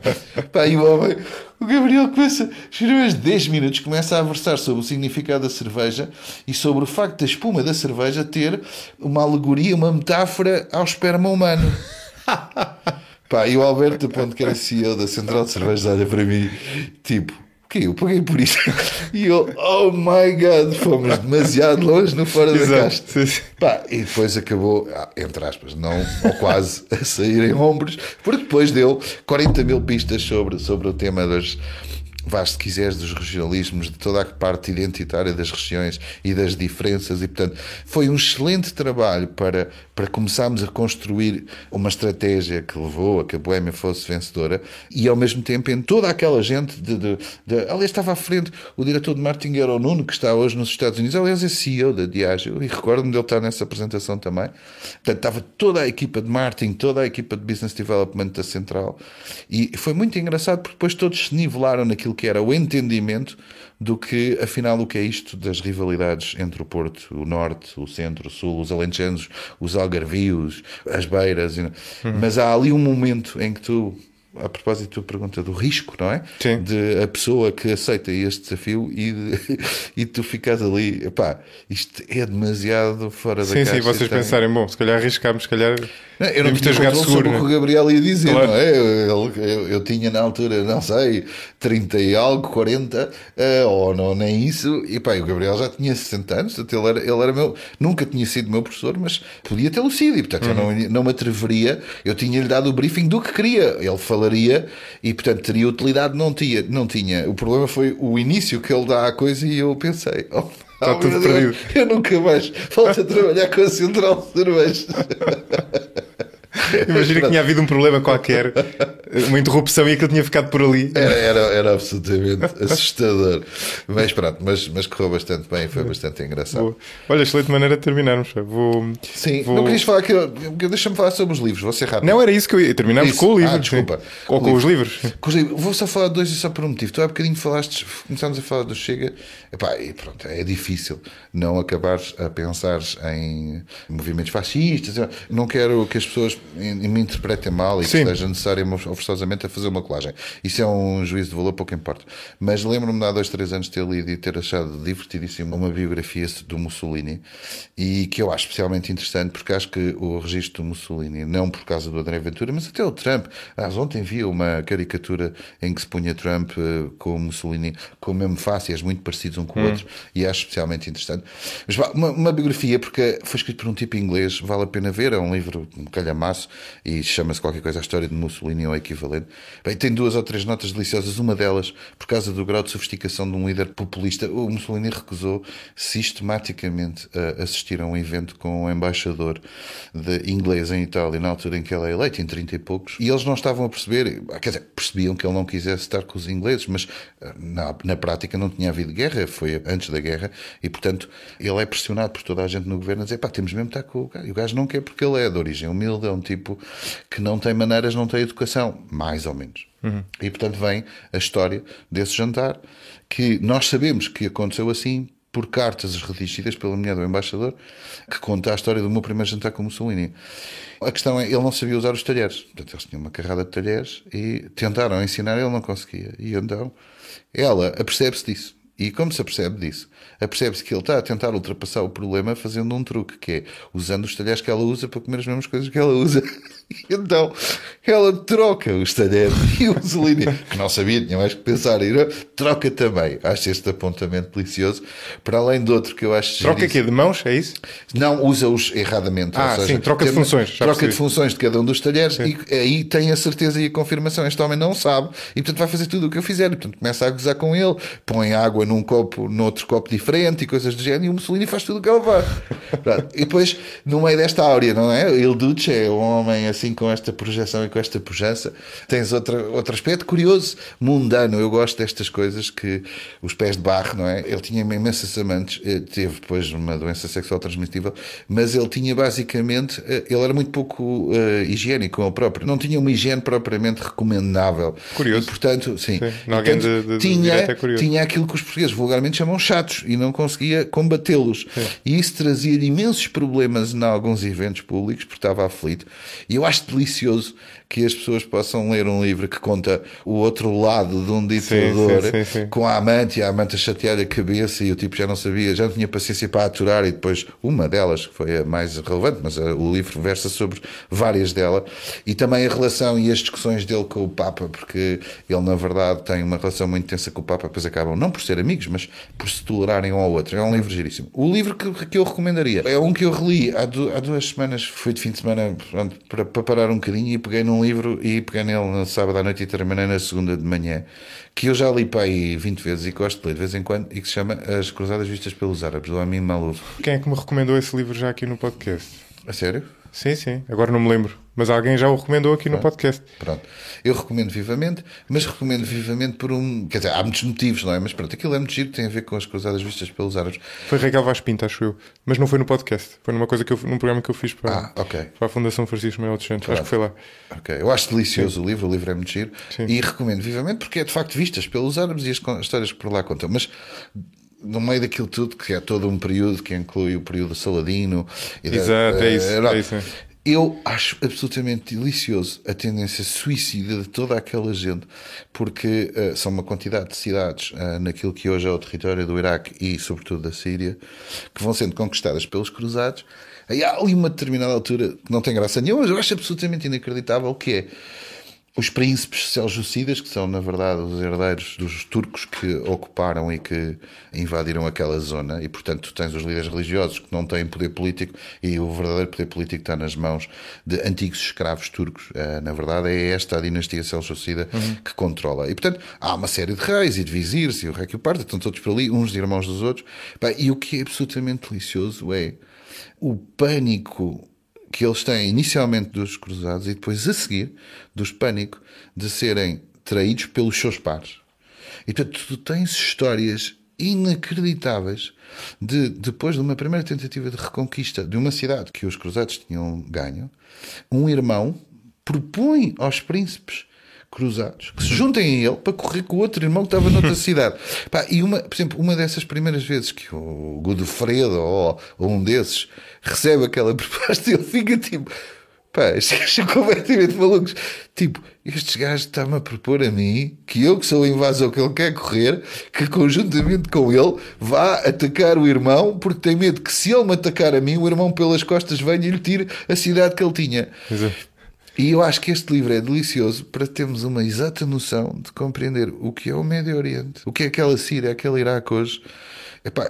E o homem, o Gabriel começa, uns 10 minutos, começa a versar sobre o significado da cerveja e sobre o facto da espuma da cerveja ter uma alegoria, uma metáfora ao esperma humano. E o Alberto, do ponto que era CEO da central de cerveja, olha para mim, tipo, eu paguei por isso. E eu, oh my God, fomos demasiado longe no fora da caixa. E depois acabou, entre aspas, não, ou quase, a sair em ombros, porque depois deu 40 mil pistas sobre o tema das... se quiseres, dos regionalismos, de toda a parte identitária das regiões e das diferenças, e portanto foi um excelente trabalho para começarmos a construir uma estratégia que levou a que a Boémia fosse vencedora, e ao mesmo tempo em toda aquela gente aliás estava à frente o diretor de marketing era o Nuno, que está hoje nos Estados Unidos, aliás é CEO da Diageo, e recordo-me dele estar nessa apresentação também. Portanto estava toda a equipa de marketing, toda a equipa de business development da Central, e foi muito engraçado porque depois todos se nivelaram naquilo que era o entendimento do que, afinal, o que é isto das rivalidades entre o Porto, o Norte, o Centro, o Sul, os Alentejanos, os Algarvios, as Beiras. Mas há ali um momento em que tu, a propósito da tua pergunta do risco, não é? Sim. De a pessoa que aceita este desafio e tu ficas ali, isto é demasiado fora da caixa. Sim, vocês pensarem, se calhar arriscámos, se calhar... Eu não tinha jogado seguro, o que o Gabriel ia dizer, claro. Não é? Eu tinha na altura, não sei, 30 e algo, 40, ou não, nem isso, e o Gabriel já tinha 60 anos, portanto ele era meu, nunca tinha sido meu professor, mas podia tê-lo sido, e portanto eu não me atreveria, eu tinha-lhe dado o briefing do que queria, ele falaria, e portanto teria utilidade, não tinha. O problema foi o início que ele dá à coisa, e eu pensei, está tudo perdido. Eu nunca mais volto a trabalhar com a Central de Cerveja. Imagina que tinha havido um problema qualquer, uma interrupção, e aquilo tinha ficado por ali. Era absolutamente assustador. Mas pronto, mas correu bastante bem e foi bastante engraçado. Boa. Olha, excelente maneira de terminarmos. Não querias falar deixa-me falar sobre os livros, vou ser rápido. Não, era isso que eu ia. Terminámos com o livro. Desculpa. Ou com os livros. Vou só falar de 2 e só por um motivo. Tu há bocadinho começámos a falar do Chega. E pronto, é difícil não acabares a pensar em movimentos fascistas. Não quero que as pessoas me interpretem mal e que seja necessário forçosamente a fazer uma colagem. Isso é um juízo de valor, pouco importa. Mas lembro-me de há 2, 3 anos ter lido e ter achado divertidíssimo uma biografia do Mussolini, e que eu acho especialmente interessante porque acho que o registro do Mussolini, não por causa do André Ventura, mas até o Trump. Ontem vi uma caricatura em que se punha Trump com o Mussolini com o mesmo face, muito parecidos um com o outro, e acho especialmente interessante. Mas uma biografia, porque foi escrito por um tipo inglês, vale a pena ver, é um livro um calhamaço e chama-se qualquer coisa a história de Mussolini ou equivalente. Tem 2 ou 3 notas deliciosas, uma delas por causa do grau de sofisticação de um líder populista. O Mussolini recusou sistematicamente a assistir a um evento com um embaixador inglês em Itália, na altura em que ele é eleito, em 30 e poucos, e eles não estavam a perceber, quer dizer, percebiam que ele não quisesse estar com os ingleses, mas na prática não tinha havido guerra, foi antes da guerra, e portanto ele é pressionado por toda a gente no governo a dizer, temos mesmo de estar com o gajo, e o gajo não quer porque ele é de origem humilde, é um tipo que não tem maneiras, não tem educação, mais ou menos. E portanto vem a história desse jantar, que nós sabemos que aconteceu assim por cartas redigidas pela mulher do embaixador, que conta a história do meu primeiro jantar com Mussolini. A questão é, ele não sabia usar os talheres. Portanto, eles tinham uma carrada de talheres e tentaram ensinar, ele não conseguia. E então, ela apercebe-se disso. E como se apercebe disso? Apercebe-se que ele está a tentar ultrapassar o problema fazendo um truque, que é usando os talheres que ela usa para comer as mesmas coisas que ela usa. E então ela troca os talheres e o Mussolini, que não sabia, tinha mais que pensar, troca também. Acho este apontamento delicioso. Para além de outro que eu acho... Troca aqui de mãos, é isso? Não, usa-os erradamente. Ou seja, sim, troca de funções. Troca de funções de cada um dos talheres, sim. E aí tem a certeza e a confirmação. Este homem não sabe e portanto vai fazer tudo o que eu fizer. E, portanto começa a gozar com ele, põe água num copo, noutro copo diferente e coisas do género, e o Mussolini faz tudo o que ela faz. E depois, no meio desta áurea, não é? Il Duce é um homem assim com esta projeção e com esta pujança. Tens outro aspecto curioso, mundano. Eu gosto destas coisas, que os pés de barro, não é? Ele tinha imensas amantes, teve depois uma doença sexual transmissível, mas ele tinha basicamente, ele era muito pouco higiênico com ele próprio, não tinha uma higiene propriamente recomendável. Curioso. E, portanto, sim. Tinha aquilo que os portugueses vulgarmente chamam chatos e não conseguia combatê-los. E isso trazia-lhe imensos problemas em alguns eventos públicos, porque estava aflito. E eu acho delicioso que as pessoas possam ler um livro que conta o outro lado de um ditador, com a amante, e a amante a chatear-lhe a cabeça, e o tipo já não sabia, já não tinha paciência para aturar, e depois uma delas, que foi a mais relevante, mas o livro versa sobre várias delas, e também a relação e as discussões dele com o Papa, porque ele na verdade tem uma relação muito intensa com o Papa, depois acabam não por ser amigos, mas por se tolerarem um ao outro. É um livro giríssimo. O livro que eu recomendaria é um que eu reli há 2 semanas, foi de fim de semana, pronto, para parar um bocadinho, e peguei num livro e peguei nele no sábado à noite e terminei na segunda de manhã, que eu já li para aí 20 vezes e gosto de ler de vez em quando, e que se chama As Cruzadas Vistas pelos Árabes, do Amin Maalouf. Quem é que me recomendou esse livro já aqui no podcast? A sério? Sim, agora não me lembro, mas alguém já o recomendou aqui no podcast. Pronto, eu recomendo vivamente, mas recomendo vivamente por quer dizer, há muitos motivos, não é? Mas pronto, aquilo é muito giro, tem a ver com As Cruzadas Vistas pelos Árabes. Foi Raquel Vaz Pinto, acho eu, mas não foi no podcast, foi num programa que eu fiz para a Fundação Francisco Manuel dos Santos, acho que foi lá. Ok, eu acho delicioso o livro é muito giro. Sim. E recomendo vivamente porque é de facto Vistas pelos Árabes e as histórias que por lá contam, mas no meio daquilo tudo, que é todo um período que inclui o período Saladino. Exato, é isso. Eu acho absolutamente delicioso a tendência suicida de toda aquela gente, porque são uma quantidade de cidades naquilo que hoje é o território do Iraque e sobretudo da Síria, que vão sendo conquistadas pelos cruzados. Aí há ali uma determinada altura que não tem graça nenhuma, mas eu acho absolutamente inacreditável, que é os príncipes seljúcidas, que são, na verdade, os herdeiros dos turcos que ocuparam e que invadiram aquela zona, e, portanto, tu tens os líderes religiosos que não têm poder político, e o verdadeiro poder político está nas mãos de antigos escravos turcos. Na verdade, é esta a dinastia seljúcida que controla. E, portanto, há uma série de reis e de vizires, e o rei que o parta, estão todos por ali, uns irmãos dos outros. E o que é absolutamente delicioso é o pânico que eles têm inicialmente dos cruzados e depois a seguir dos pânico de serem traídos pelos seus pares. E portanto tu tens histórias inacreditáveis de, depois de uma primeira tentativa de reconquista de uma cidade que os cruzados tinham ganho, um irmão propõe aos príncipes cruzados que se juntem a ele para correr com o outro irmão que estava noutra cidade. E por exemplo, uma dessas primeiras vezes que o Godofredo ou um desses recebe aquela proposta, ele fica tipo, estes são completamente malucos. Tipo, estes gajos estão-me a propor a mim que eu, que sou o invasor que ele quer correr, que conjuntamente com ele vá atacar o irmão, porque tem medo que se ele me atacar a mim, o irmão pelas costas venha e lhe tire a cidade que ele tinha. Exato. E eu acho que este livro é delicioso para termos uma exata noção de compreender o que é o Médio Oriente, o que é aquela Síria, aquele Iraque hoje.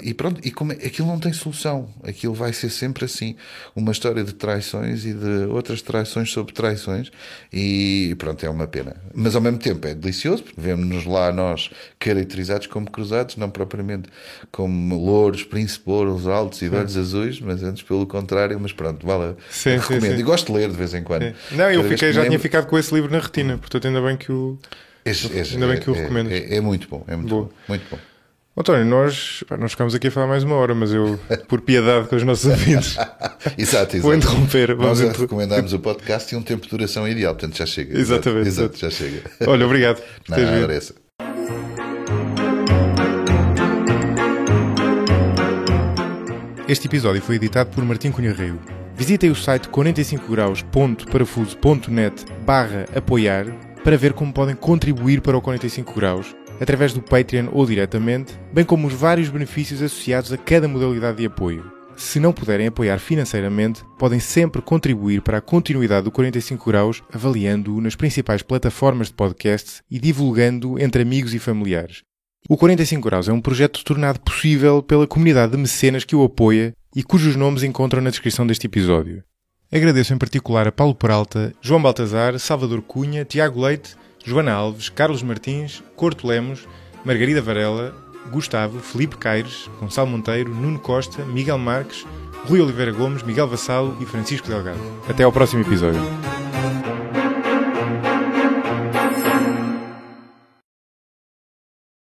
E pronto, e como aquilo não tem solução, aquilo vai ser sempre assim, uma história de traições e de outras traições sobre traições, e pronto, é uma pena. Mas ao mesmo tempo é delicioso, porque vemos-nos lá nós caracterizados como cruzados, não propriamente como louros, príncipe louros altos e de olhos azuis, mas antes pelo contrário. Mas pronto, vale, recomendo. Sim. E gosto de ler de vez em quando. Não, eu tinha ficado com esse livro na retina, portanto ainda bem que o recomendo. É muito bom, é muito bom. António, nós ficamos aqui a falar mais uma hora, mas eu, por piedade com os nossos ouvintes, exato. vou interromper. Nós recomendámos o podcast e um tempo de duração ideal, portanto já chega. Exatamente. Exato, já chega. Olha, obrigado. Não, Este episódio foi editado por Martim Cunha Rio. Visitem o site 45graus.parafuso.net/apoiar para ver como podem contribuir para o 45 graus, através do Patreon ou diretamente, bem como os vários benefícios associados a cada modalidade de apoio. Se não puderem apoiar financeiramente, podem sempre contribuir para a continuidade do 45 graus avaliando-o nas principais plataformas de podcasts e divulgando-o entre amigos e familiares. O 45 graus é um projeto tornado possível pela comunidade de mecenas que o apoia e cujos nomes encontram na descrição deste episódio. Agradeço em particular a Paulo Peralta, João Baltazar, Salvador Cunha, Tiago Leite, Joana Alves, Carlos Martins, Corto Lemos, Margarida Varela, Gustavo, Felipe Caires, Gonçalo Monteiro, Nuno Costa, Miguel Marques, Rui Oliveira Gomes, Miguel Vassalo e Francisco Delgado. Até ao próximo episódio.